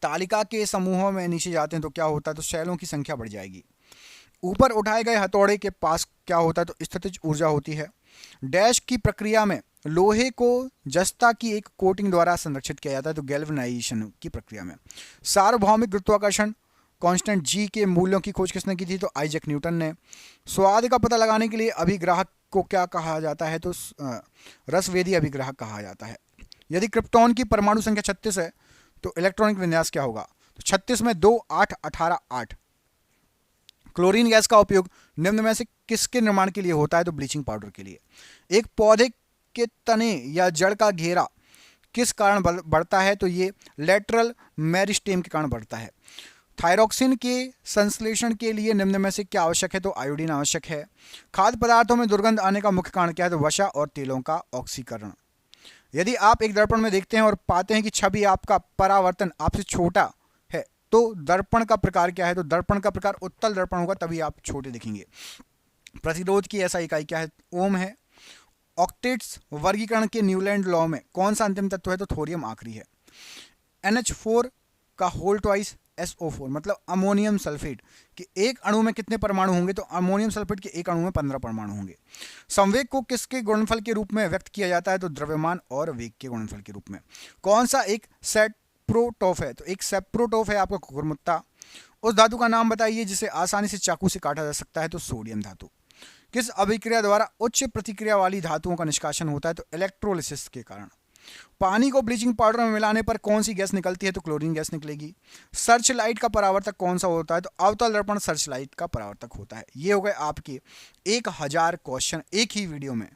Speaker 1: तालिका के समूहों में नीचे जाते हैं तो क्या होता है? तो शैलों की संख्या बढ़ जाएगी। ऊपर उठाए गए हथौड़े के पास क्या होता है? तो स्थितिज ऊर्जा होती है। डैश की प्रक्रिया में लोहे को जस्ता की एक कोटिंग द्वारा संरक्षित किया जाता है? तो गैल्वेनाइजेशन की प्रक्रिया में। सार्वभौमिक गुरुत्वाकर्षण कांस्टेंट जी के मूल्यों की खोज किसने की थी? तो आइजैक न्यूटन ने। स्वाद का पता लगाने के लिए अभिग्राहक को क्या कहा जाता है? तो रसवेदी अभिग्राहक कहा जाता है। यदि क्रिप्टॉन की परमाणु संख्या 36 है तो इलेक्ट्रॉनिक विन्यास क्या होगा? तो 36 में 2 8 18 8। क्लोरीन गैस का उपयोग निम्न में से किसके निर्माण के लिए होता है? तो ब्लीचिंग पाउडर के लिए। एक पौधे के तने या जड़ का घेरा किस कारण बढ़ता है? तो ये लेटरल मेरिस्टेम के कारण बढ़ता है। थायरोक्सिन के संश्लेषण के लिए निम्न में से क्या आवश्यक है? तो आयोडीन आवश्यक है। खाद्य पदार्थों में दुर्गंध आने का मुख्य कारण क्या है? तो वसा और तेलों का ऑक्सीकरण। यदि आप एक दर्पण में देखते हैं और पाते हैं कि छवि आपका परावर्तन आपसे छोटा है तो दर्पण का प्रकार क्या है? तो दर्पण का प्रकार उत्तल दर्पण होगा, तभी आप छोटे दिखेंगे। प्रतिरोध की ऐसा इकाई क्या है? ओम है। ऑक्टेट्स वर्गीकरण के न्यूलैंड लॉ में कौन सा अंतिम तत्व है? तो थोरियम आखिरी है। NH4 का होल ट्वाइस SO4 मतलब अमोनियम सल्फेट के एक अणु में कितने परमाणु होंगे? तो अमोनियम सल्फेट के एक अणु में 15 परमाणु होंगे। संवेग को किसके गुणनफल के रूप में व्यक्त किया जाता है? तो द्रव्यमान और वेग के गुणनफल के रूप में। कौन सा एक सेप्रोटोफ है? तो एक सेप्रोटोफ है आपका कुकुरमुत्ता। उस धातु का नाम बताइए जिसे आसानी से चाकू से काटा जा सकता है? तो सोडियम धातु। किस अभिक्रिया द्वारा उच्च प्रतिक्रिया वाली धातुओं का निष्कासन होता है? तो इलेक्ट्रोलिसिस के कारण। पानी को ब्लीचिंग पाउडर में मिलाने पर कौन सी गैस निकलती है? तो क्लोरीन गैस निकलेगी। सर्च लाइट का परावर्तक कौन सा होता है? तो अवतल दर्पण सर्च लाइट का परावर्तक होता है। ये हो गए आपके 1000 क्वेश्चन एक ही वीडियो में।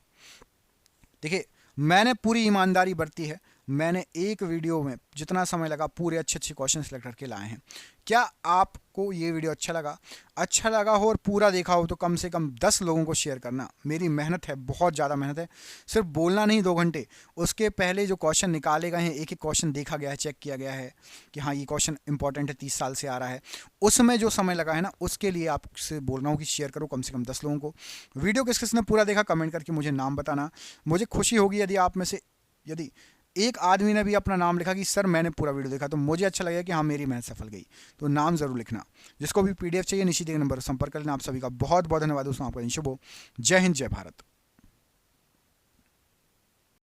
Speaker 1: देखिए, मैंने पूरी ईमानदारी बरती है। मैंने एक वीडियो में जितना समय लगा पूरे अच्छे अच्छे क्वेश्चन सेलेक्ट करके लाए हैं। क्या आपको ये वीडियो अच्छा लगा हो और पूरा देखा हो तो कम से कम 10 लोगों को शेयर करना। मेरी मेहनत है, बहुत ज़्यादा मेहनत है। सिर्फ बोलना नहीं 2 घंटे, उसके पहले जो क्वेश्चन निकाले गए हैं, एक एक क्वेश्चन देखा गया है, चेक किया गया है कि हाँ ये क्वेश्चन इंपॉर्टेंट है, 30 साल से आ रहा है। उसमें जो समय लगा है ना, उसके लिए आपसे बोल रहा हूँ कि शेयर करो कम से कम 10 लोगों को। वीडियो किस किसने पूरा देखा कमेंट करके मुझे नाम बताना। मुझे खुशी होगी यदि आप में से यदि एक आदमी ने भी अपना नाम लिखा कि सर मैंने पूरा वीडियो देखा, तो मुझे अच्छा लगेगा कि हाँ मेरी मेहनत सफल गई। तो नाम जरूर लिखना। जिसको भी PDF चाहिए नीचे दिए नंबर पर संपर्क करना। आप सभी का बहुत बहुत धन्यवाद दोस्तों। आपका दिन शुभ हो। जय हिंद, जय भारत।